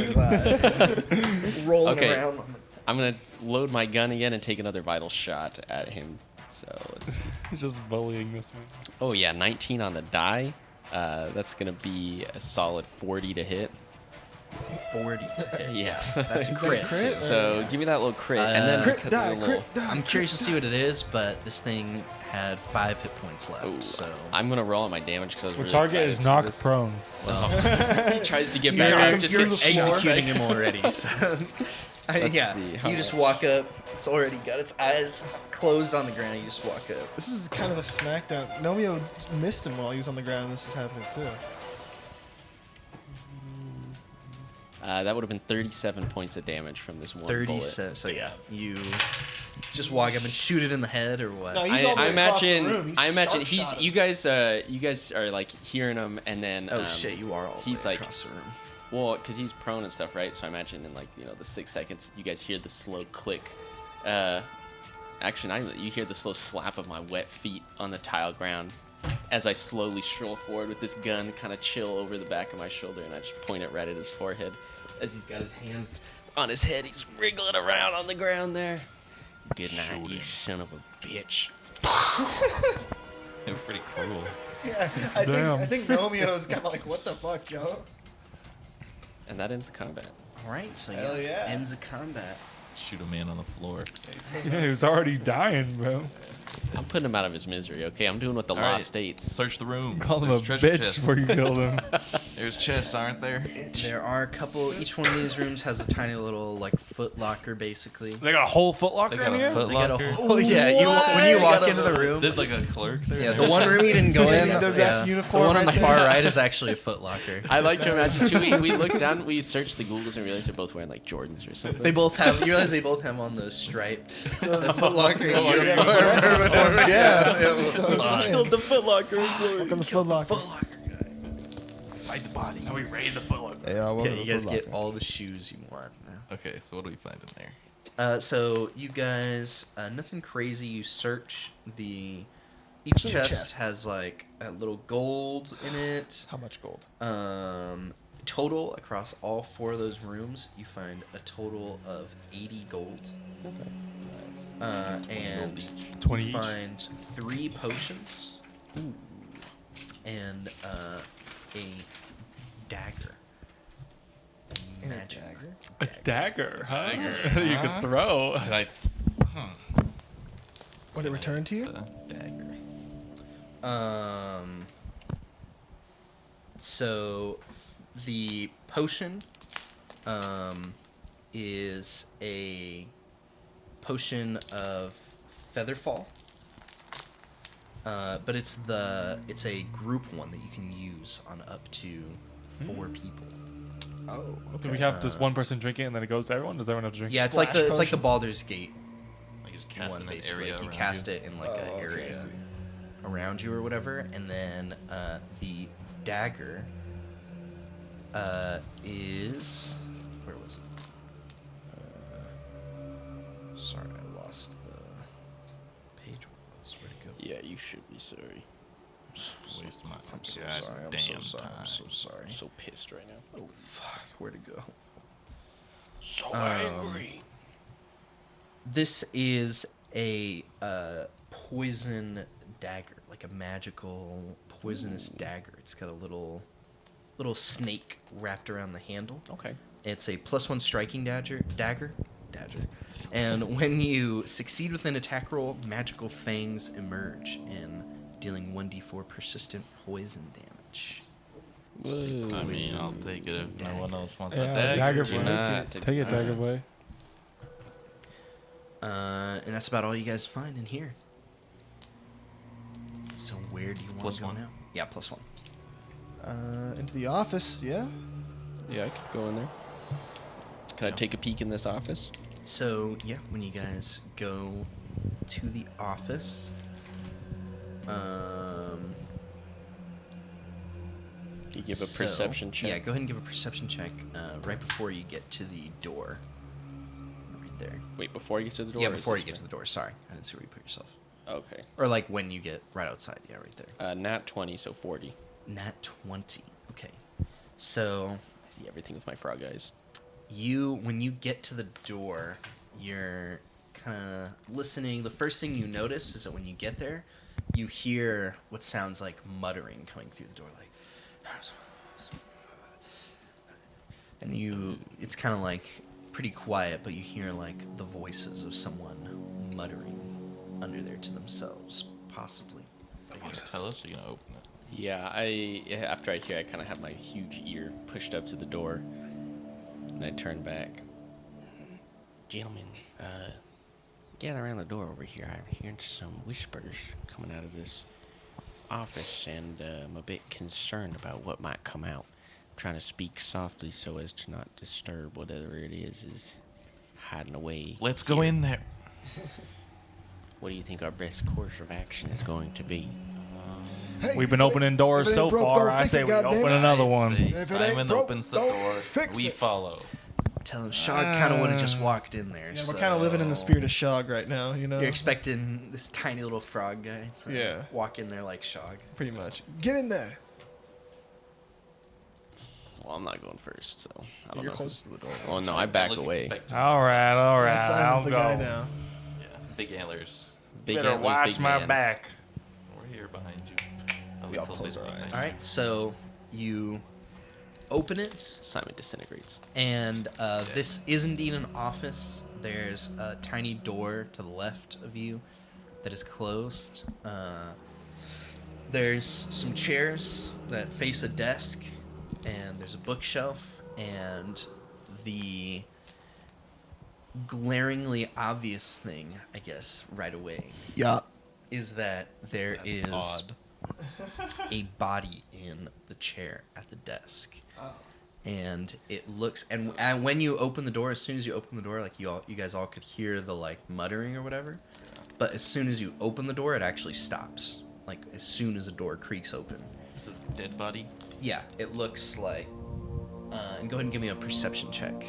rolling
Okay.
around.
I'm gonna load my gun again and take another vital shot at him. So let's see.
Just bullying this man.
Oh yeah, 19 on the die. That's gonna be a solid 40 to hit.
40 to hit.
Yeah.
That's a
Is that a
crit.
crit?
too.
So give me that little crit, and then
Crit
cut
die,
the little-
crit die.
I'm curious to see what it is, but this thing had 5 hit points left.
Ooh,
So
I'm gonna roll on my damage because I was
The
really
target
excited
is
to do
knock
this.
prone.
He tries to get
you're,
back up,
you're
just gets
executing him already. So.
Let's
Yeah,
see, how
you just
much?
walk up. It's already got its eyes closed on the ground. You just walk up.
This was kind of a smackdown. Nomio missed him while he was on the ground, and this is happening too.
That would have been 37 points of damage from this one
30
bullet.
So yeah, you just walk up and shoot it in the head or what?
No, he's all the way across the room. He's
I imagine
sharp
he's
shot
you guys are like hearing him, and then
Oh shit, you are all
he's
the way
like-
across the room.
well, because he's prone and stuff, right? So I imagine in like the 6 seconds, you guys hear the slow click. Actually, you hear the slow slap of my wet feet on the tile ground as I slowly stroll forward with this gun kind of chill over the back of my shoulder, and I just point it right at his forehead as he's got his hands on his head. He's wriggling around on the ground there. Good night, you son of a bitch.
It was pretty cruel.
Yeah,
Damn.
I think Nomio's kind of like, what the fuck, yo?
And that ends the combat.
All right, so
Hell yeah.
ends the combat.
Shoot a man on the floor.
Yeah, he was already dying, bro.
I'm putting him out of his misery, okay? I'm doing what the
All
law
right.
states.
Search the room.
Call him a
There's treasure
bitch
chests.
before you killed him.
There's chests, aren't there?
There are a couple. Each one of these rooms has a tiny little like foot locker, basically.
They got a whole Foot Locker
They got
in
a
here?
Foot
They got a
Locker.
whole yeah. When you walk into the room,
There's like a clerk there.
yeah, the one room you didn't go in.
Their ref uniform
the one on the
right
far
there.
right is actually a foot locker.
I like to imagine too. We looked down, we searched the Googles, and realized they're both wearing like Jordans or something.
They both have. You realize they both have on those striped the foot locker
Uniforms, yeah.
killed the Foot Locker.
Welcome to Foot Locker.
Foot locker guy.
Fight the body.
We raided the Foot Locker.
Yeah, you guys get all the shoes you want now.
Okay, so what do we find in there?
So you guys, nothing crazy. You search the. Each
What's in the
chest
chest?
has like a little gold in it.
How much gold?
Total across all 4 of those rooms, you find a total of 80 gold. And
20
you
each.
find 3 potions. And a dagger. Magic.
A dagger, huh?
Dagger,
you
huh?
could throw.
Did I?
Would it return to you?
Dagger.
So the potion is a potion of Featherfall. But it's a group one that you can use on up to 4 people.
Oh,
Do we have just one person drink it and then it goes to everyone? Does everyone have to drink
Yeah,
it?
it's like
Splash
the
potion?
Baldur's Gate
Like just cast
one
in an
basically.
area
Like you
around
cast
you.
it in like an
okay, I
area
see.
around you or whatever, and then the dagger is where was it? Sorry, I lost the page. Where'd it go?
Yeah, you should be sorry.
Waste my
I'm so
goddamn
sorry. I'm so sorry.
time.
I'm so sorry.
I'm so pissed right now.
Holy fuck, where'd it go?
So
angry. This is a poison dagger, like a magical poisonous dagger. It's got a little snake wrapped around the handle.
Okay.
It's a +1 striking dagger. And when you succeed with an attack roll, magical fangs emerge in dealing 1d4 persistent poison damage.
I mean, I'll take it if no one else wants
Yeah,
a dagger.
dagger
Do
boy.
not
Take it, dagger boy.
And that's about all you guys find in here. So where do you want to go
+1?
now? Yeah, +1.
Into the office, yeah?
Yeah, I could go in there. Can I take a peek in this office?
So yeah, when you guys go to the office,
Can you give a
so-
perception check?
Yeah, go ahead and give a perception check right before you get to the door. Right there.
Wait, before you get to the door?
Yeah,
or is
before
this
you get to the door. Sorry, I didn't see where you put yourself.
Okay.
Or like when you get right outside. Yeah, right there.
Nat 20, so 40.
Nat 20. Okay. So
I see everything with my frog eyes.
when you get to the door, you're kind of listening. The first thing you notice is that when you get there, you hear what sounds like muttering coming through the door, like And it's kind of like pretty quiet, but you hear like the voices of someone muttering under there to themselves, possibly.
Are you gonna tell us? Or are you gonna open it?
Yeah, after I hear, I kind of have my huge ear pushed up to the door, and I turn back. Gentlemen, gather around the door over here. I'm hearing some whispers coming out of this office, and I'm a bit concerned about what might come out. I'm trying to speak softly so as to not disturb whatever it is hiding away.
Let's go in there.
What do you think our best course of action is going to be?
Hey,
We've been
if it
opening
ain't-
doors
if it
so
ain't broke,
far.
don't
I
fix
say
it,
we
goddamn
open
it.
another
I
one.
say
If it ain't
Simon
broke,
opens the
don't
door.
fix
We
it.
follow.
Tell him Shog kind of would have just walked in there.
Yeah, we're kind of living in the spirit of Shog right now, you know?
You're expecting this tiny little frog guy to
Yeah.
walk in there like Shog.
Pretty much.
Get in there.
Well, I'm not going first, so I don't
You're
know.
closest to the door.
Oh no, I back
Look
away.
expectant.
All right,
Simon's
I'll
the
go.
guy now.
Yeah, big antlers.
Big
Better
antlers,
watch
big
my
man.
back.
We're here behind you. I'll
We
wait
all
till
close
they
our
look
eyes.
nice.
All right, so you open it,
Simon disintegrates.
and this is indeed an office. There's a tiny door to the left of you that is closed. There's some chairs that face a desk, and there's a bookshelf, and the glaringly obvious thing, I guess, right away,
Yeah.
is that there
That's
is
odd.
a body in the chair at the desk. And it looks, and when you open the door, as soon as you open the door, like you guys all could hear the like muttering or whatever. But as soon as you open the door, it actually stops. Like as soon as the door creaks open.
Is it a dead body?
Yeah, it looks like. And go ahead and give me a perception check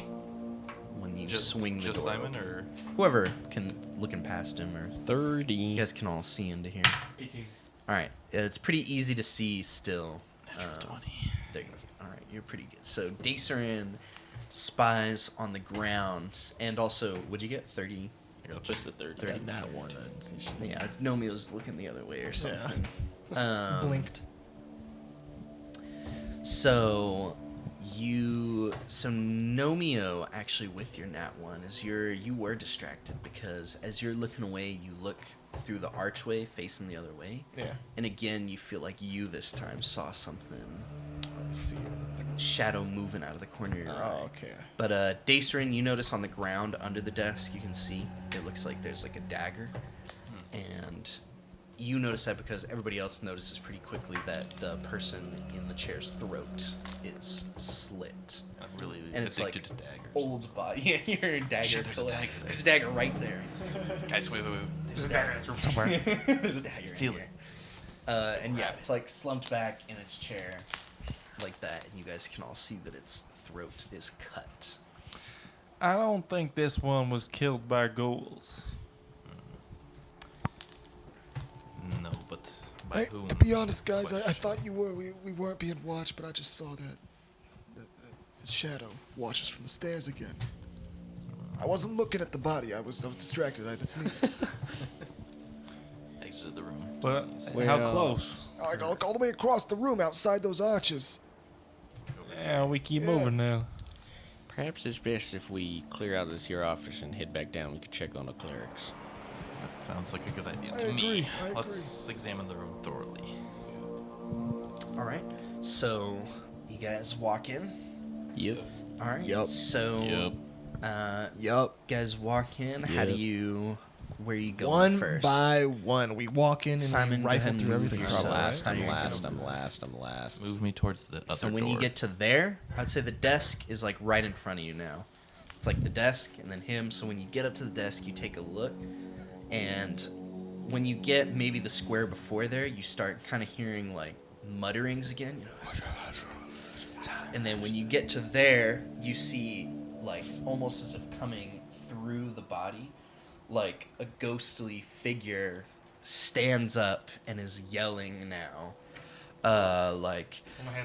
when you swing the
just
door.
Simon,
open.
or
Whoever can looking past him, or
30.
you guys can all see into here.
18.
All right, it's pretty easy to see still.
natural 20.
There you go. All right, you're pretty good. So Dacerin spies on the ground, and also, what'd you get? 30.
Just the 30.
30.
Yeah, that one. I didn't see shit.
Yeah, Nomio's looking the other way or
Yeah.
something.
Blinked.
So Nomio, actually with your nat one, is you were distracted because as you're looking away, you look through the archway facing the other way,
Yeah.
and again you feel like you this time saw something,
Let me see it.
shadow moving out of the corner of your eye.
Oh, okay.
But Dacerin, you notice on the ground under the desk, you can see it looks like there's like a dagger, and you notice that because everybody else notices pretty quickly that the person in the chair's throat is slit.
I'm really
And it's like
addicted to daggers.
old body. Yeah, you're a dagger.
Shit, there's a
killer.
dagger there.
There's a dagger right there.
Guys, wait.
There's a dagger in this room somewhere. There's a dagger in
Feel
here. And yeah, it's like slumped back in its chair like that, and you guys can all see that its throat is cut.
I don't think this one was killed by ghouls.
No, but by
Hey,
whom?
to be honest, guys, I
Question.
thought you were. We weren't being watched, but I just saw that shadow watch us from the stairs again. I wasn't looking at the body. I was distracted. I had to sneeze.
Exited the room.
But
Well-
how close?
Like all the way across the room, outside those arches.
Yeah, we keep
Yeah.
moving now.
Perhaps it's best if we clear out of this here office and head back down. We could check on the clerics.
That sounds like a good idea
I
to me.
agree, I
Let's examine the room thoroughly.
All right. So you guys walk in.
Yep.
All right.
Yup.
So,
Yep.
Yup.
guys walk in. How do
Yep.
you? Where you going
One
first?
by one. We walk in and
Simon,
we
go ahead
rifle
and
through
move
everything.
yourself.
probably,
Last
right?
time.
I'm last.
Move me towards the other
So when
door.
you get to there, I'd say the desk is like right in front of you now. It's like the desk and then him. So when you get up to the desk, you take a look, and when you get maybe the square before there, you start kind of hearing like mutterings again. You know, and then when you get to there, you see like almost as if coming through the body, like a ghostly figure stands up and is yelling now. Like,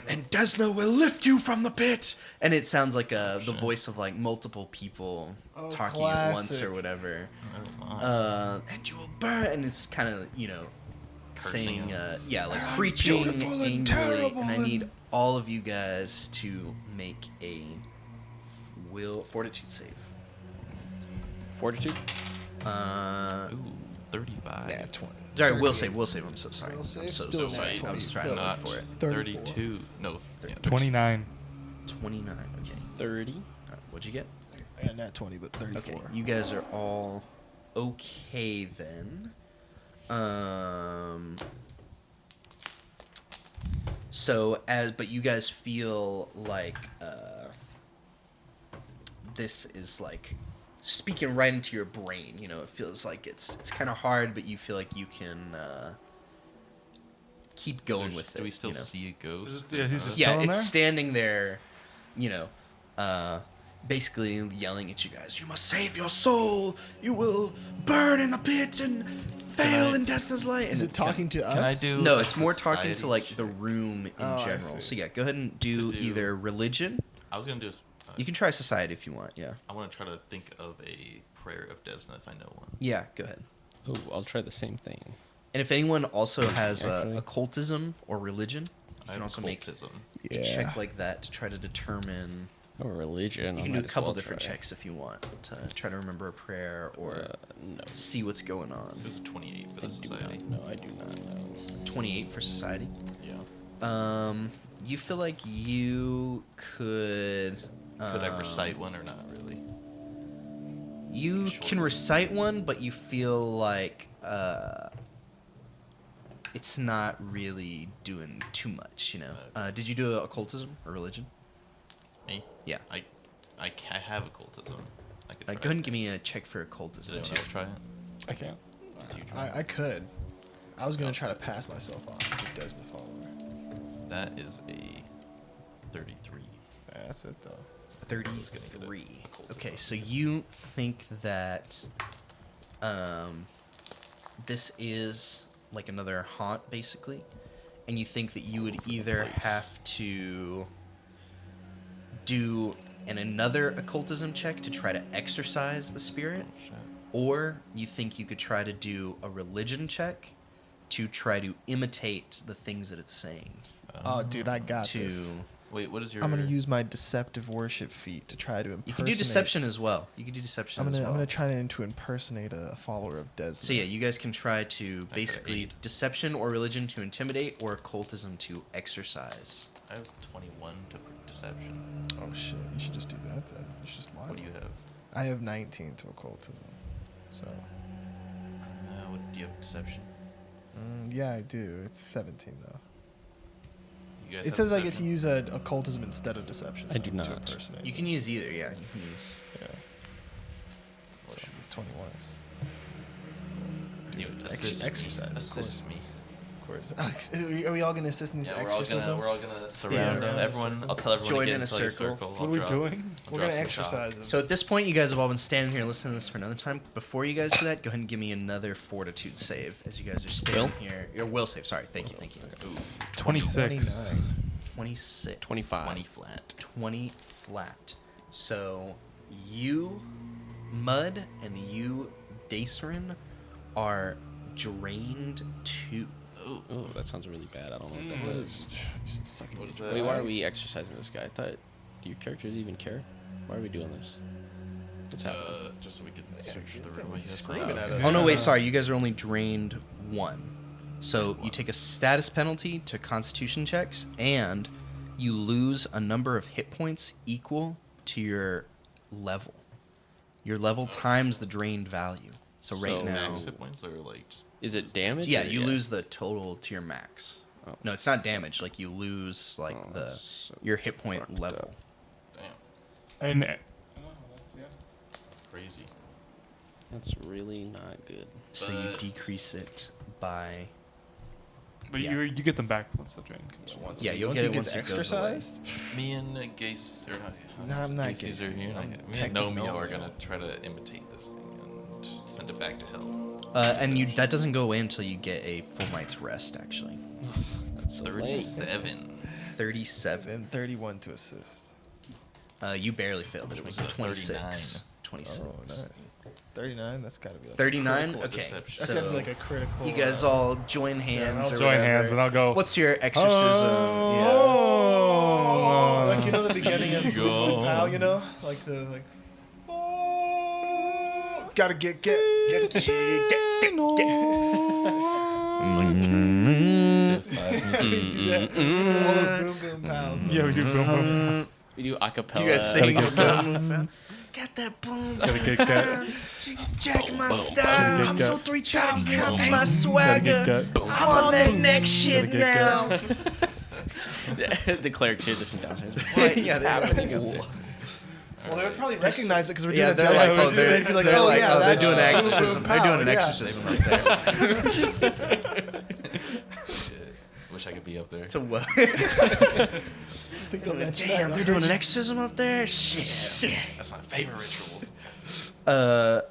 and Desna will lift you from the pit. And it sounds like the voice of like multiple people
Oh,
talking at once
classic.
or whatever.
Oh, my.
And you will burn. And it's kind of, you know,
Cursing
saying,
him.
yeah, like
I'm
preaching
beautiful and
angrily.
terrible
And I
and-
need all of you guys to make a fortitude save.
Fortitude?
Ooh, 35.
Yeah, 20.
Sorry, will save. I'm so sorry.
Will
I'm
save,
so
still
sorry.
nat
I was
20,
trying to look
Not
for it.
32. No. Yeah,
29.
29. Okay.
30.
All right, what'd you get?
I got nat 20, but 34.
Okay. You guys are all okay then. But you guys feel like this is like speaking right into your brain. You know, it feels like it's kind of hard, but you feel like you can keep going with it.
Do we still
you know?
see a ghost?
Yeah, he's just
Yeah,
chilling
it's
there?
standing there, you know, basically yelling at you guys. You must save your soul. You will burn in the pit and fail in Destina's light.
Is
And
it talking to us?
Can I do
No,
a
it's more talking to
society
like
check?
the room in
Oh, I
general.
see.
So yeah, go ahead and do
To do-
either religion.
I was gonna do.
You can try society if you want. Yeah.
I want to try to think of a prayer of Desna if I know one.
Yeah, go ahead.
Oh, I'll try the same thing.
And if anyone also has
Actually.
occultism or religion, you
I
can
have
also make
occultism.
a check like that to try to determine.
Oh, religion.
You
I
can do a
might as
couple
well
different
try.
checks if you want to try to remember a prayer or
No.
see what's going on.
It was a 28 for
I
the
do
society.
not know. I do not know.
28 for society.
Yeah.
You feel like you could.
Could I recite one or not really?
You
Sure.
can recite one, but you feel like it's not really doing too much. You know. Did you do occultism or religion?
Me?
Yeah.
I have occultism. I could
Go
try
ahead and
it.
give me a check for
Did
occultism
anyone
too.
else try it?
I can't.
Did you try it?
I could. I was going to try to pass myself off as a Desna follower.
That is a 33.
That's it, though.
33.
occultism.
Okay, so you think that this is like another haunt, basically, and you think that you would either have to do another occultism check to try to exorcise the spirit,
Oh, shit.
or you think you could try to do a religion check to try to imitate the things that it's saying.
Oh, dude, I got
To
this.
Wait, what is your?
I'm going to use my deceptive worship feat to try to impersonate.
you can do deception as well. You can do deception
I'm
as
gonna
well.
I'm gonna try to impersonate a follower of Desna.
So yeah, you guys can try to
I
basically
got 8.
deception or religion to intimidate or occultism to exercise.
I have 21 to deception.
Oh shit! You should just do that then. You should just lie.
What do you have?
I have 19 to occultism. So.
Do you have deception?
Yeah, I do. It's 17 though.
You guys
It
have
says I get to
deception?
use occultism instead of deception.
I do
though, To
not.
impersonate.
You can use either, yeah. You can use.
Yeah. So 21 is.
You assist
exercise, of
Assist me.
Of course. Are we all gonna assist in this
Yeah,
exorcism?
we're all gonna surround
around
everyone.
circle.
I'll tell everyone
Join
to get
in a
into like
circle.
I'll
What are we
drop-
doing?
I'll
We're
drop
gonna
some
exercise
shots.
them.
So at this point, you guys have all been standing here listening to this for another time. Before you guys do that, go ahead and give me another fortitude save as you guys are standing here. Your will save, sorry. Thank you.
Ooh,
26.
29.
26.
25.
20 flat.
20 flat. So you, Mud, and you, Dacerin, are drained too.
Oh, that sounds really bad. I don't know what that
What
is.
is?
What is that?
Wait, why are we exercising this guy? I thought, do your characters even care? Why are we doing this? What's happening?
Just so we can search the
that
room. I
was
guess.
screaming at
Okay.
us.
Oh no, wait, sorry. You guys are only drained 1. So you take a status penalty to Constitution checks, and you lose a number of hit points equal to your level. Your level times the drained value. So right
So
now,
Max hit points or like just
Is it damage?
yeah,
or-
you lose the total to your max.
Oh.
No, it's not damage. Like you lose like
Oh,
the
that's so
your hit point
fucked
level.
up.
damn.
And
That's crazy.
That's really not good.
So you
But-
decrease it by.
but
Yeah.
you get them back once the drain comes.
Once
Yeah,
we-
you'll
Once
get
he
it
gets
once it goes away.
exercised.
Me and Gase are not.
No, I'm not
Gacy's are
Gacy's,
here.
I'm
Me and
detecting
Nomeo are
Nomeo.
gonna try to imitate this thing and just send it back to hell.
And you that doesn't go away until you get a full night's rest. Actually,
That's so lame.
37.
37.
And 31 to assist.
You barely failed it. It was a 26. 26.
Oh, nice. 39. That's gotta be like
39.
critical.
Okay,
deception.
That's
so
gotta be like a critical.
you guys all join hands.
I'll
or
join
whatever.
hands and I'll go.
What's your exorcism?
Oh,
Like, you know the beginning of
Go.
Pow, you know? Like the, like... Oh, gotta get all the boom boom pow.
Yeah, we do boom boom.
We do acapella.
You guys sing
Gotta
acapella. Got that boom.
Gotta get gut.
Jack my style.
I'm so
3,000. Got my
Gotta get
swagger.
gut.
I'm on that next shit
Gotta get
now.
The cleric cheers it from downstairs.
Yeah, they're
happening up there?
Well, they would probably recognize it because we're doing
Yeah,
a
they're
demo.
like, oh,
They'd be like,
they're
oh,
like,
yeah,
oh, they're
that's
doing an
boom, boom,
exorcism. They're
pow,
doing an
yeah.
exorcism up there.
Wish I could be up there.
So what?
Think they'll mention that.
Damn, they're doing an exorcism up there. Shit.
That's my favorite ritual.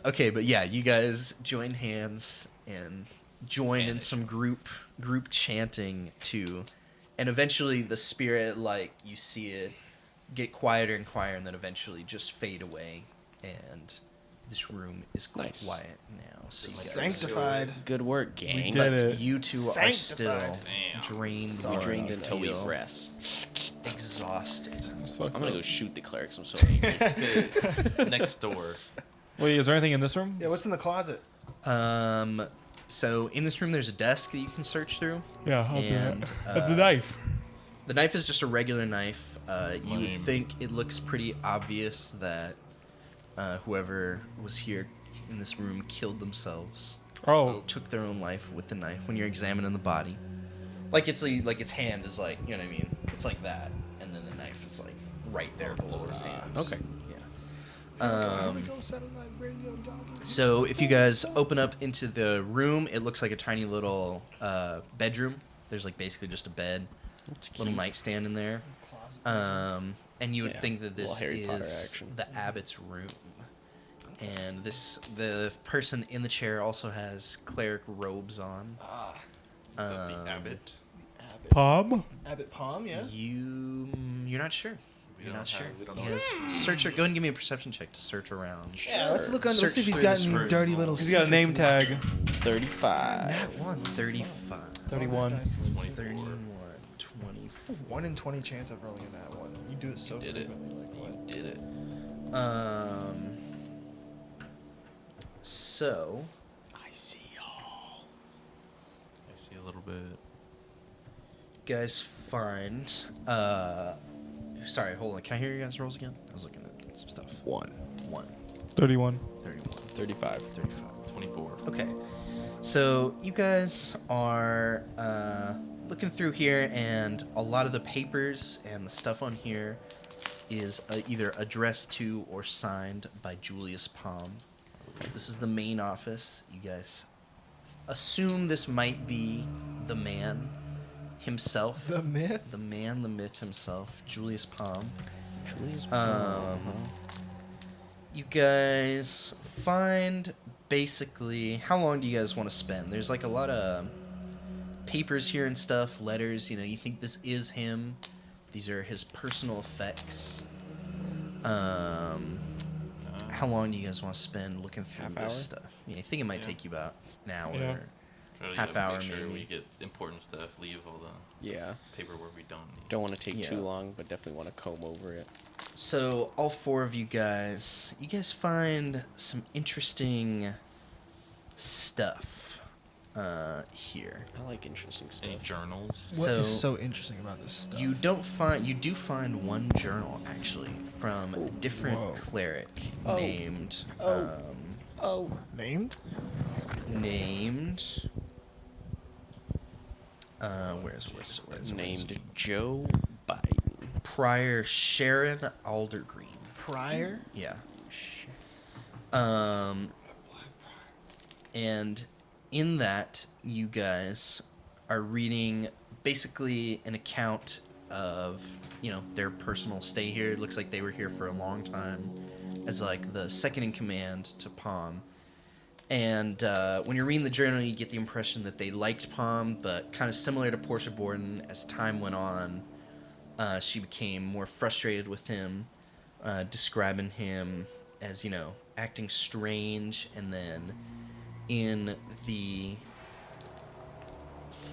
Okay, but yeah, you guys join hands and join in some group chanting too, and eventually the spirit, like, you see it get quieter and quieter, and then eventually just fade away, and this room is
Nice.
quiet now. So you guys,
Sanctified.
Good work, gang.
did
but
it.
you two are
Sanctified.
still
Damn.
drained.
We
and
drained until we
feel
rest.
exhausted.
It's fucked
I'm gonna
up.
go shoot the clerics. I'm so angry.
Next door.
Wait, is there anything in this room?
Yeah, what's in the closet?
So in this room, there's a desk that you can search through.
Yeah, I'll do
And,
that. The knife.
The knife is just a regular knife. You would
Lame.
think it looks pretty obvious that whoever was here in this room killed themselves,
Oh,
took their own life with the knife. When you're examining the body, like its hand is like, you know what I mean? It's like that, and then the knife is like right there below his hand.
Okay.
Yeah. So if you guys open up into the room, it looks like a tiny little bedroom. There's like basically just a bed, little nightstand in there. And you would
Yeah,
think that this
little Harry Potter
is
action.
the abbot's room. And the person in the chair also has cleric robes on.
The abbot.
Palm?
Abbot Palm, yeah.
You're not sure.
We
You're
don't
not sure.
have- we don't
He
know.
has search. Go ahead and give me a perception check to search around.
Yeah, let's look under.
Search
Let's see if he's
for
got
this
any
room.
dirty little.
He's got a name
secrets
tag.
35.
That one.
35.
31.
31. 24.
1 in 20 chance of rolling in that one. You do it so
did it.
frequently. Like, what?
Did it.
So
I see y'all.
I see a little bit.
guys find sorry, hold on. Can I hear you guys' rolls again? I was looking at some stuff. 1.
31.
31.
35.
35.
24.
Okay. So you guys are looking through here, and a lot of the papers and the stuff on here is either addressed to or signed by Julius Palm. This is the main office. You guys assume this might be the man himself.
The myth.
The man, the myth himself, Julius Palm.
Julius
You guys find basically, how long do you guys want to spend? There's like a lot of papers here and stuff, letters. You know, you think this is him. These are his personal effects. How long do you guys want to spend looking through
Half
this
hour?
stuff? Yeah, I think it might
Yeah.
take you about an hour.
Yeah.
Try to,
Half
make
hour,
sure
maybe.
we get important stuff. Leave all the
Yeah.
paperwork we don't need.
Don't want to take
Yeah.
too long, but definitely want to comb over it.
So all four of you guys find some interesting stuff here.
I like interesting
Any
stuff.
journals?
What is
So-
so interesting about this stuff?
You do find one journal actually from a different
Whoa.
cleric
Oh.
named
Oh.
named?
where's it?
Named Joe Biden.
Prior Sharon Aldergreen.
Prior?
Yeah. And in that, you guys are reading basically an account of, their personal stay here. It looks like they were here for a long time as like the second in command to Palm. And when you're reading the journal, you get the impression that they liked Palm, but kind of similar to Portia Borden, as time went on, she became more frustrated with him, describing him as, acting strange. And then in the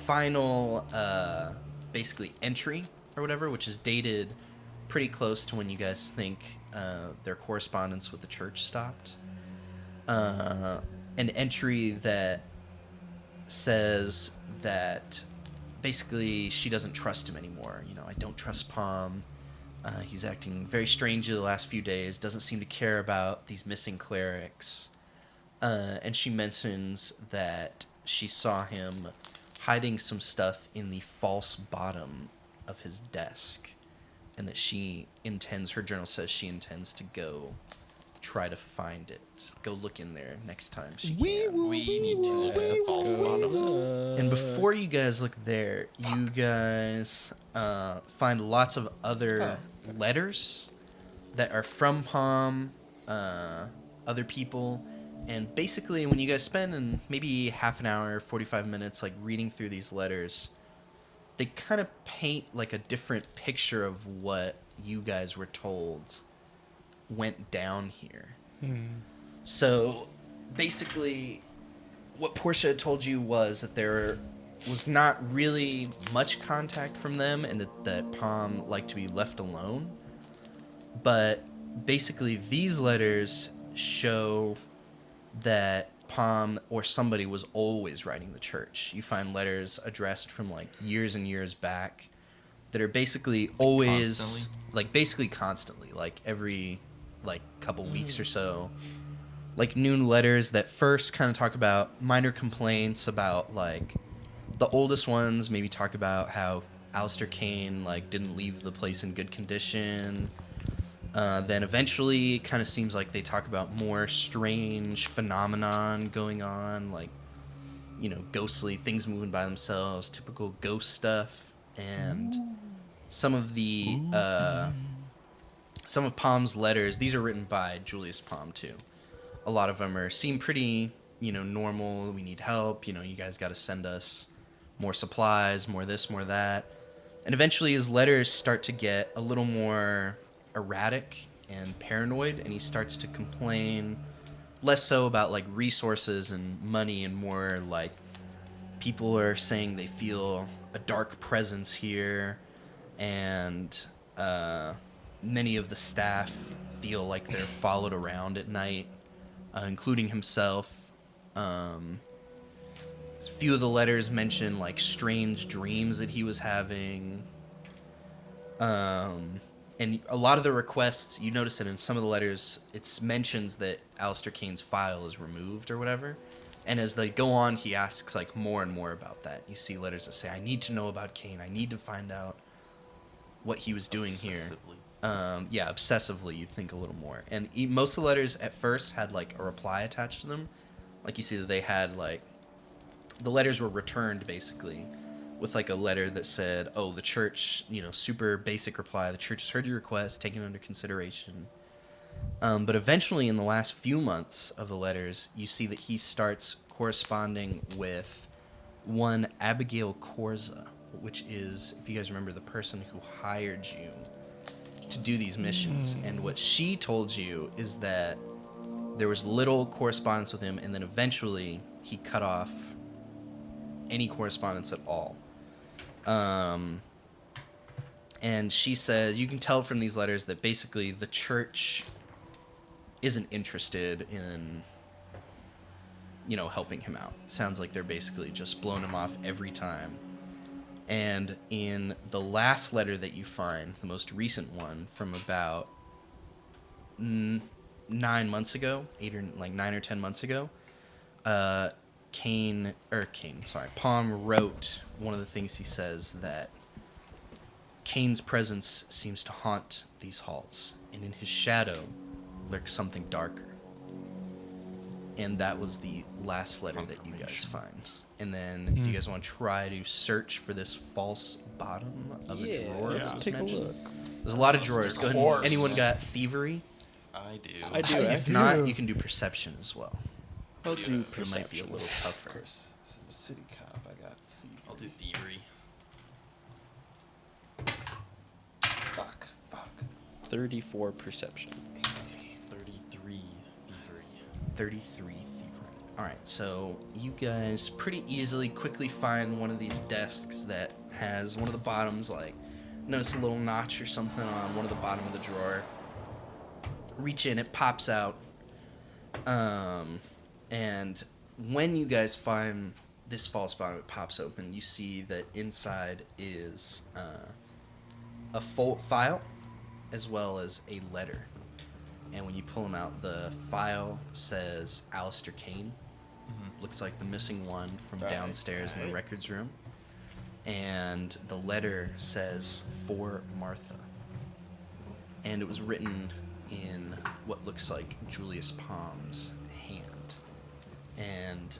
final, basically, entry or whatever, which is dated pretty close to when you guys think their correspondence with the church stopped. An entry that says that basically she doesn't trust him anymore. You know, I don't trust Palm. He's acting very strangely the last few days, doesn't seem to care about these missing clerics. And she mentions that she saw him hiding some stuff in the false bottom of his desk. And that her journal says she intends to go try to find it. Go look in there next time she can.
We need to look at the false bottom.
And before you guys look there, you guys find lots of other letters that are from Palm, other people. And basically, when you guys spend maybe half an hour, 45 minutes, like reading through these letters, they kind of paint like a different picture of what you guys were told went down here. So basically, what Portia told you was that there was not really much contact from them, and that Palm liked to be left alone. But basically, these letters show that Palm or somebody was always writing the church. You find letters addressed from like years and years back that are basically always constantly, like every like couple weeks or so, like noon letters that first kind of talk about minor complaints about like the oldest ones maybe talk about how Alistair Kane like didn't leave the place in good condition. Then eventually it kind of seems like they talk about more strange phenomenon going on, like, you know, ghostly things moving by themselves, typical ghost stuff. And some of Palm's letters, these are written by Julius Palm too. A lot of them seem pretty, you know, normal. We need help. You know, you guys got to send us more supplies, more this, more that. And eventually his letters start to get a little more erratic and paranoid, and he starts to complain less so about like resources and money and more like people are saying they feel a dark presence here, and many of the staff feel like they're followed around at night, including himself. A few of the letters mention like strange dreams that he was having. And a lot of the requests, you notice that in some of the letters, it mentions that Alistair Kane's file is removed or whatever. And as they go on, he asks like more and more about that. You see letters that say, I need to know about Kane. I need to find out what he was doing here. Yeah, obsessively, you think a little more. And most of the letters at first had like a reply attached to them. Like you see that they had like, the letters were returned basically with like a letter that said, oh, the church, you know, super basic reply, the church has heard your request, taken under consideration. But eventually in the last few months of the letters, you see that he starts corresponding with one Abigail Corza, which is, if you guys remember, the person who hired you to do these missions. And what she told you is that there was little correspondence with him, and then eventually he cut off any correspondence at all. And she says, you can tell from these letters that basically the church isn't interested in, you know, helping him out. It sounds like they're basically just blowing him off every time. And in the last letter that you find, the most recent one from about 9 months ago, 9 or 10 months ago, Palm wrote one of the things he says that Kane's presence seems to haunt these halls, and in his shadow lurks something darker. And that was the last letter that you guys find. And then, do you guys want to try to search for this false bottom of a drawer?
Let's take a look.
There's a lot of drawers. Go ahead. And, anyone got thievery?
I do.
I do.
If not, you can do perception as well.
I'll do
It
perception.
might be a little tougher.
Of course, city cop. I got.
I'll do thievery.
Fuck.
34 perception.
33 thievery.
33 thievery. Alright, so you guys pretty easily quickly find one of these desks that has one of the bottoms like notice a little notch or something on one of the bottom of the drawer. Reach in, it pops out. And when you guys find this false bottom, it pops open. You see that inside is a full file as well as a letter. And when you pull them out, the file says Alistair Kane. Looks like the missing one from downstairs in the records room. And the letter says, "For Martha." And it was written in what looks like Julius Palm's hand. And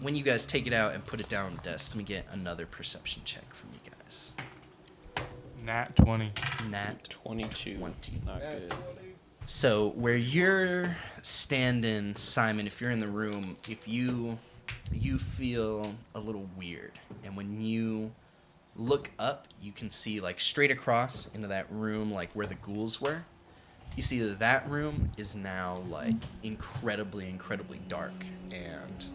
when you guys take it out and put it down on the desk, let me get another perception check from you guys.
Nat 20.
Nat
22.
20.
Not good.
So where you're standing, Simon, if you're in the room, if you feel a little weird, and when you look up, you can see like straight across into that room, like where the ghouls were. You see that that room is now like incredibly dark, and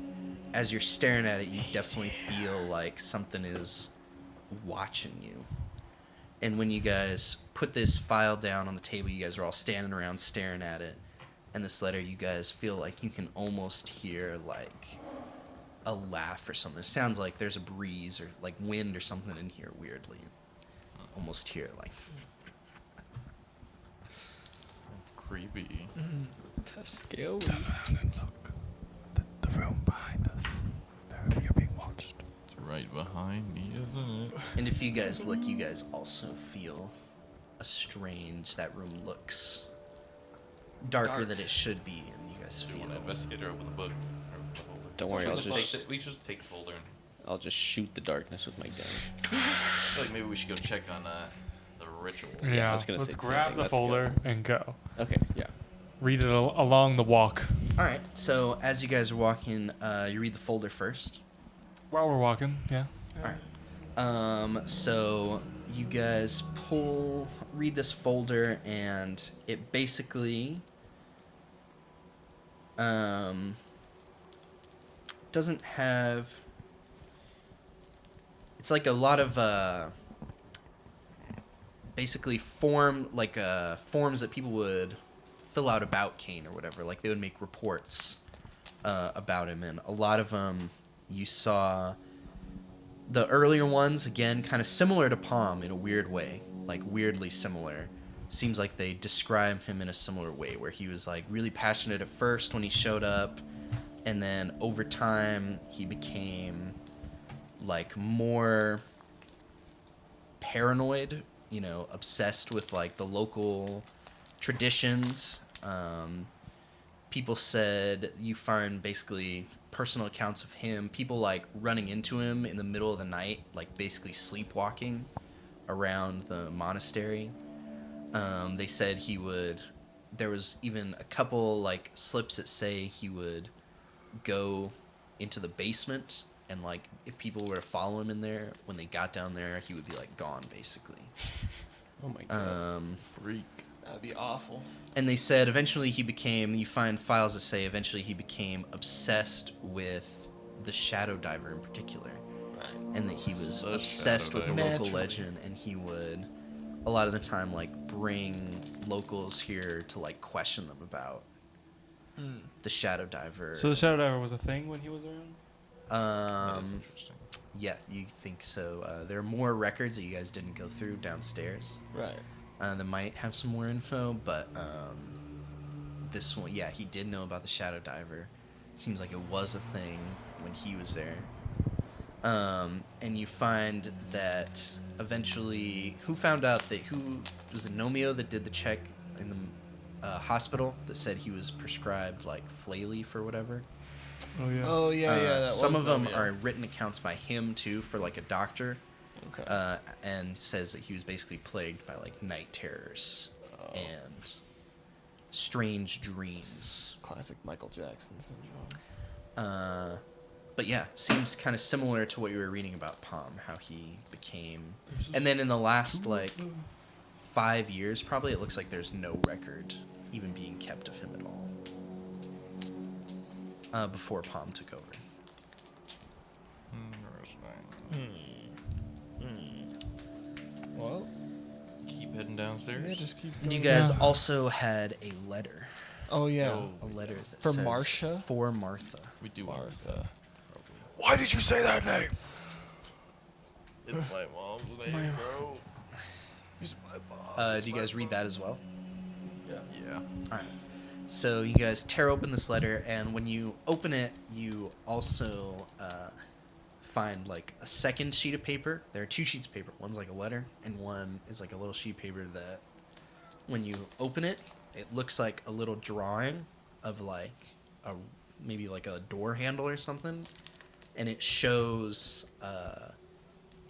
as you're staring at it, you definitely feel like something is watching you. And when you guys put this file down on the table, you guys are all standing around staring at it. And this letter, you guys feel like you can almost hear like a laugh or something. It sounds like there's a breeze or like wind or something in here weirdly. Almost hear it like.
Creepy.
That's scary.
Look, the room behind us. You're being watched.
It's right behind me, isn't it?
And if you guys look, you guys also feel that room looks darker than it should be, and you guys
Do you
feel.
want to investigate or open the book? Or the folder?
Don't worry, I'll
We just take the folder. And
I'll just shoot the darkness with my gun.
I feel like maybe we should go check on the ritual.
I was gonna
let's
say
grab
something.
the
Let's
folder and go.
Okay, yeah.
Read it along the walk.
All right. So as you guys are walking, you read the folder first.
While we're walking, yeah.
All right. So you guys read this folder, and it basically doesn't have. It's like a lot of basically forms that people would fill out about Kane or whatever. Like they would make reports about him, and a lot of them you saw. The earlier ones, again, kind of similar to Palm in a weird way, like weirdly similar. Seems like they describe him in a similar way, where he was like really passionate at first when he showed up, and then over time he became like more paranoid, obsessed with like the local traditions. People said you find basically personal accounts of him, people like running into him in the middle of the night, like basically sleepwalking around the monastery. They said there was even a couple like slips that say he would go into the basement, and like if people were to follow him in there, when they got down there, he would be like gone basically.
Oh my god.
Freak.
That'd be awful.
And they said eventually you find files that say eventually he became obsessed with the Shadow Diver in particular.
Right.
And that he was
The
obsessed
Shadow
with the
Diver.
local
Naturally.
legend, and he would, a lot of the time, like, bring locals here to, like, question them about the Shadow Diver.
So the Shadow Diver was a thing when he was around?
That's interesting.
Yeah, you think so. There are more records that you guys didn't go through downstairs.
Right.
That might have some more info, but this one, yeah, he did know about the Shadow Diver. Seems like it was a thing when he was there. And you find that eventually, who found out that was it Nomeo that did the check in the hospital that said he was prescribed like Flayleaf or whatever?
Oh, yeah.
Oh yeah, that
Some
was
of them
Nomeo.
are written accounts by him too for like a doctor.
Okay.
And says that he was basically plagued by like night terrors and strange dreams.
Classic Michael Jackson syndrome.
But yeah, seems kind of similar to what you were reading about Palm, how he became. And then in the last like 5 years, probably, it looks like there's no record even being kept of him at all. Before Palm took over.
Well,
heading downstairs.
Yeah, just keep.
And you
going.
guys also had a letter.
Oh yeah.
A letter that
For
says,
Marcia?
For Martha.
We do want
Martha.
Why did you say that name?
It's my mom's name, bro.
He's my mom.
Do you guys read that as well?
Yeah.
All right. So you guys tear open this letter, and when you open it, you also find like a second sheet of paper. There are two sheets of paper. One's like a letter, and one is like a little sheet of paper that, when you open it, it looks like a little drawing of like maybe like a door handle or something, and it shows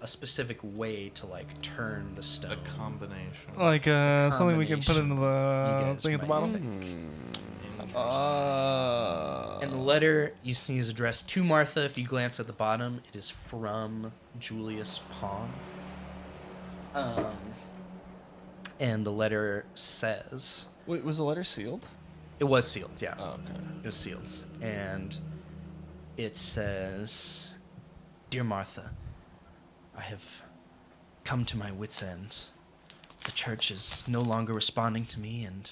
a specific way to like turn the stone.
A combination.
Like something we can put into
You
the
guys
thing at the
might
bottom.
think.
Uh,
And the letter you see is addressed to Martha. If you glance at the bottom, it is from Julius Pong. And the letter says,
Wait, was the letter sealed?
it was sealed, yeah.
Oh, okay.
It was sealed. And it says, Dear Martha, I have come to my wit's end. The church is no longer responding to me, and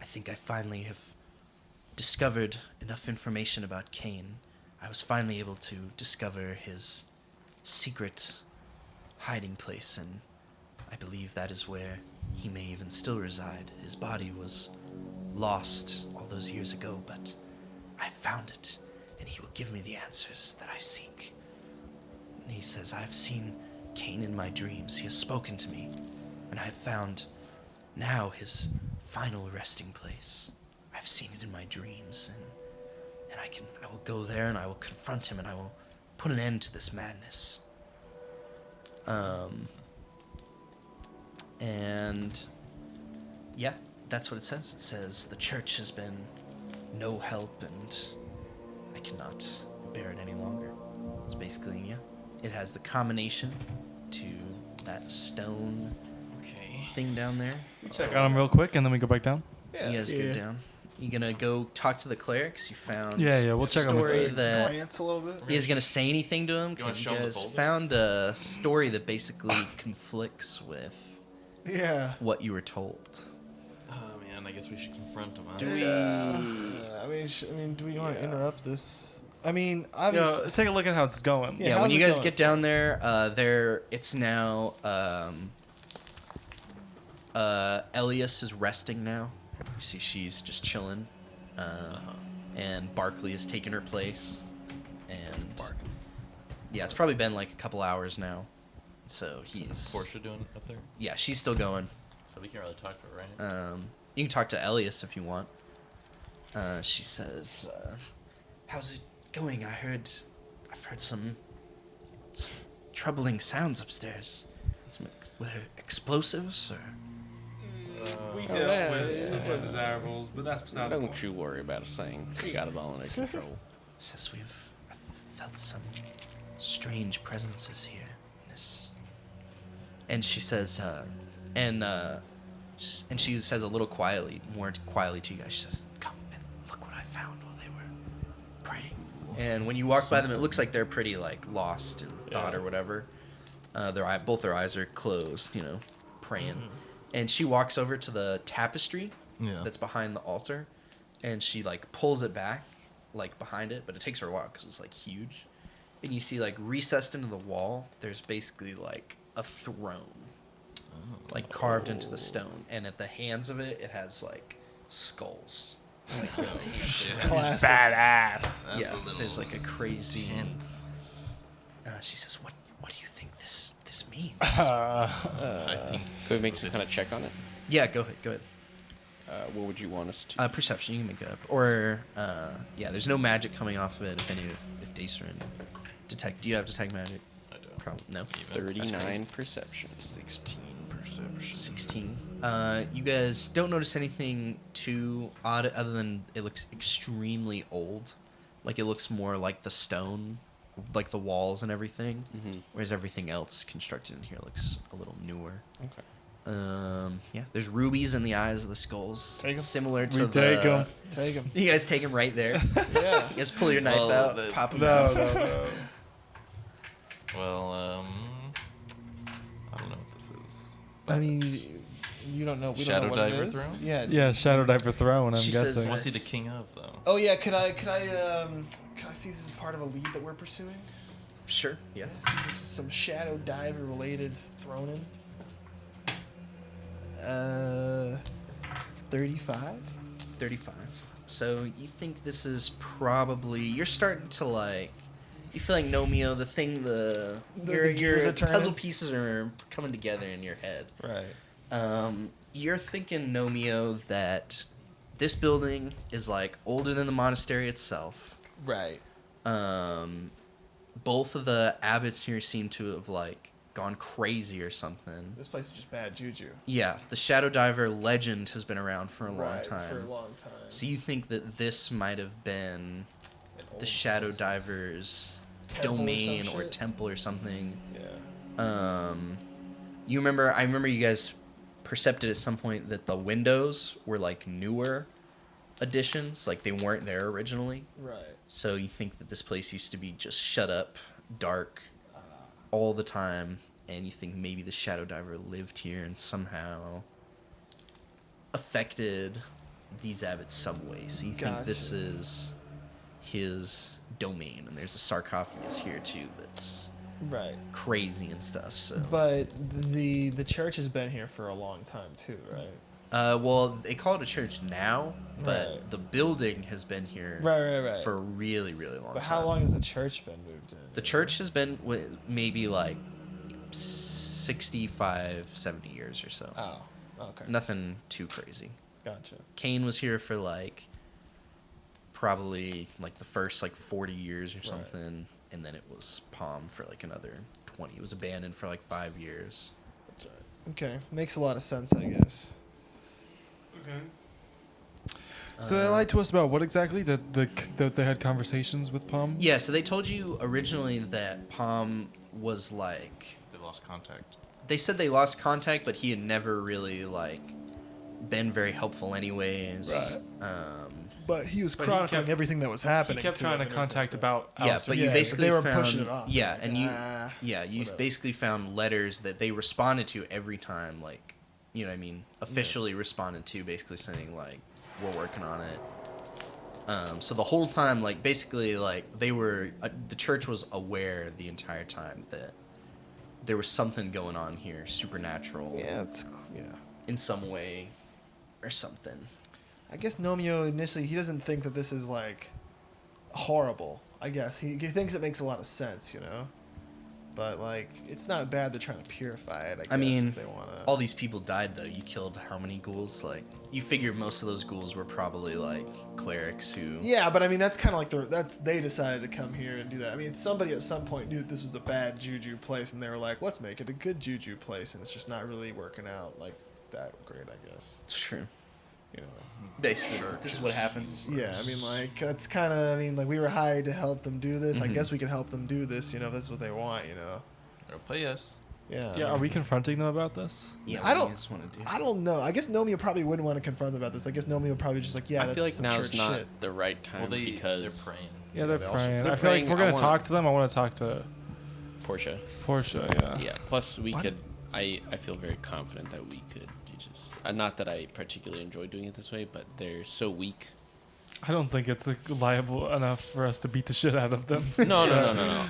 I think I finally have discovered enough information about Cain. I was finally able to discover his secret hiding place, and I believe that is where he may even still reside. His body was lost all those years ago, but I found it, and he will give me the answers that I seek. And he says, I have seen Cain in my dreams. He has spoken to me, and I have found now his final resting place. I've seen it in my dreams, and I will go there, and I will confront him, and I will put an end to this madness. And yeah, that's what it says. It says the church has been no help, and I cannot bear it any longer. It's basically, yeah, it has the combination to that stone
Okay.
thing down there.
Check on them real quick, and then we go back down.
You guys go down. You gonna go talk to the clerics? You found
Yeah, we'll check on the
story
clerics.
that
Glance a little bit.
you guys gonna say anything to him?
You wanna
Because you
show him the
guys
folder?
found a story that basically conflicts with
Yeah.
what you were told.
Oh man, I guess we should confront him. Huh?
Do we? I mean, do we want to interrupt this? I mean, obviously.
Yeah, take a look at how it's going.
Yeah,
Yeah, when
how's
you
it
guys
going?
get down there, it's now Elias is resting now. You see, she's just chilling, and Barkley has taken her place. And yeah, it's probably been like a couple hours now. So he's
Portia doing it up there?
yeah, she's still going.
So we can't really talk to her, right?
You can talk to Elias if you want. She says, "How's it going? I've heard some troubling sounds upstairs. Were there explosives or?"
We
dealt Yeah, with
with
some
some undesirables, but that's beside the
Don't you worry about a thing. We got it all under control.
Says I felt some strange presences here in this. And she says, and she says a little quietly, more quietly to you guys. She says, "Come and look what I found while they were praying." And when you walk by them, it looks like they're pretty like lost in thought or whatever. Both their eyes are closed, praying. And she walks over to the tapestry that's behind the altar, and she like pulls it back, like behind it, but it takes her a while because it's like huge. And you see like recessed into the wall, there's basically like a throne, like carved into the stone, and at the hands of it, it has like skulls. Like really ancient.
badass.
Yeah, there's like a crazy. She says, "What do you think this means?"
I think
Could we make some kind of check on it?
Yeah, go ahead.
What would you want us to?
Perception, you can make it up. Or, there's no magic coming off of it if Dacerin detect. Do you have detect magic?
I do.
Probably no.
39 perception.
16 perception.
16. You guys don't notice anything too odd other than it looks extremely old. Like it looks more like the stone, like the walls and everything. Whereas everything else constructed in here looks a little newer.
Okay.
There's rubies in the eyes of the skulls.
Take 'em.
Similar to
We take them.
Take him.
You guys take him right there.
Yeah.
You guys pull your knife
Well,
out,
the-
pop him
No,
out.
no.
Well, I don't know what this is.
I mean, You don't know. We
Shadow
don't know what
Diver
it is.
Throne?
Yeah.
Yeah, Shadow Diver Throne, I'm
She says
guessing.
that-
What's he the king of, though?
Oh yeah. Could I see this is part of a lead that we're pursuing?
Sure. Yeah.
See this is some Shadow Diver related thrown in. 35.
35. So you think this is probably you're starting to like you feel like Nomeo, the thing your
gears are turning?
puzzle pieces are coming together in your head.
Right.
You're thinking Nomeo that this building is like older than the monastery itself.
Right.
Both of the abbots here seem to have like gone crazy or something.
This place is just bad juju.
Yeah, the Shadow Diver legend has been around for a long
Right,
time.
for a long time.
So you think that this might have been
An old
the Shadow
place.
Diver's
Temple or
domain
some
or
shit?
temple or something.
Yeah.
I remember you guys percepted at some point that the windows were like newer additions, like they weren't there originally.
Right.
So you think that this place used to be just shut up, dark, all the time, and you think maybe the Shadow Diver lived here and somehow affected these abbots some way. So you think this
Gotcha.
is his domain, and there's a sarcophagus here too that's
Right.
crazy and stuff. So,
But the church has been here for a long time too, right?
well, they call it a church now, but
Right.
the building has been here
Right.
for a really, really long
But
time.
how long has the church been moved in?
The church has been maybe like 65, 70 years or so.
Oh. Okay.
Nothing too crazy.
Gotcha.
Kane was here for like probably like the first like 40 years or
Right.
something, and then it was Palm for like another 20. It was abandoned for like 5 years.
That's right. Okay. Makes a lot of sense, I guess.
Okay. So they lied to us about what exactly? That they had conversations with Palm?
Yeah, so they told you originally that Palm was like,
They lost contact.
they said they lost contact, but he had never really like been very helpful anyways.
Right.
But he was
But he
chronicling
kept-
everything that was happening.
He kept
to
trying
him
to
and
contact
everything like
about
Yeah,
Alistair.
but you
Yeah, but
basically
they were
found,
pushing it off.
Yeah,
Like,
and you
whatever.
basically found letters that they responded to every time, like, you know what I mean, officially responded to, basically saying like, we're working on it. So the whole time, like, basically, like, they were the church was aware the entire time that there was something going on here, supernatural,
Yeah.
in some way, or something.
I guess Nomeo initially he doesn't think that this is like horrible. I guess he thinks it makes a lot of sense, you know. But like, it's not bad they're trying to purify it. I guess
mean,
if they wanna.
All these people died though. You killed how many ghouls? Like, you figure most of those ghouls were probably like clerics who.
Yeah, but I mean that's kind of like they decided to come here and do that. I mean, somebody at some point knew that this was a bad juju place, and they were like, let's make it a good juju place, and it's just not really working out like that great, I guess.
It's true.
You know.
Basically, this is what happens.
Yeah, I mean, like that's kind of. I mean, like we were hired to help them do this. I
Mhm.
guess we can help them do this. You know, if that's what they want. You know.
They'll pay us.
Yeah.
Yeah, are we confronting them about this?
Yeah,
I
what do
don't-
you guys want to do?
I don't know. I guess Nomeo probably wouldn't want to confront them about this. I guess Nomeo probably just like, yeah,
I
that's
feel like
some
now's
church
not
shit.
the right time
Well, they're
because
praying.
Yeah, they're
they also-
praying.
they're
I feel like if
praying,
we're
I
gonna
want-
talk to them, I want to talk to
Portia.
Portia. Yeah.
Yeah. Plus, we
Why
could. I feel very confident that we could. Just not that I particularly enjoy doing it this way, but they're so weak.
I don't think it's liable enough for us to beat the shit out of them.
No.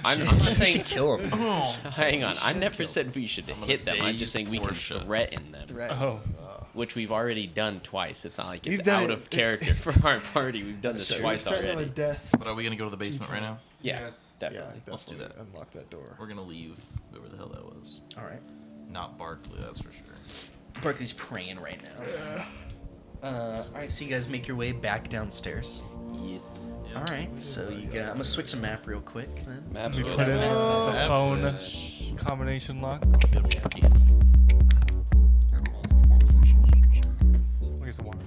I'm just
You
saying.
should kill him.
Hang on. I
should
never
kill
said we should
I'm gonna
hit them. I'm
daze
just saying we
Portia.
can threaten them,
Threat.
Oh.
which we've already done twice. It's not like
You've
it's
done
out
it-
of character for our party. We've done this
Sure.
twice
Threaten them
already.
with death.
But are we gonna go to the basement right now?
times.
Yeah,
Yes.
definitely.
Yeah,
Let's do
definitely
that.
Unlock that door.
We're gonna leave whoever the hell that was.
All right.
Not Barkley, that's for sure.
Barkley's praying right now. All right, so you guys make your way back downstairs.
Yes.
All right, so you got. I'm gonna switch the map real quick then.
Maps
We
are
put in
good.
the phone combination lock.
Gonna be skinny.
I'll get some water.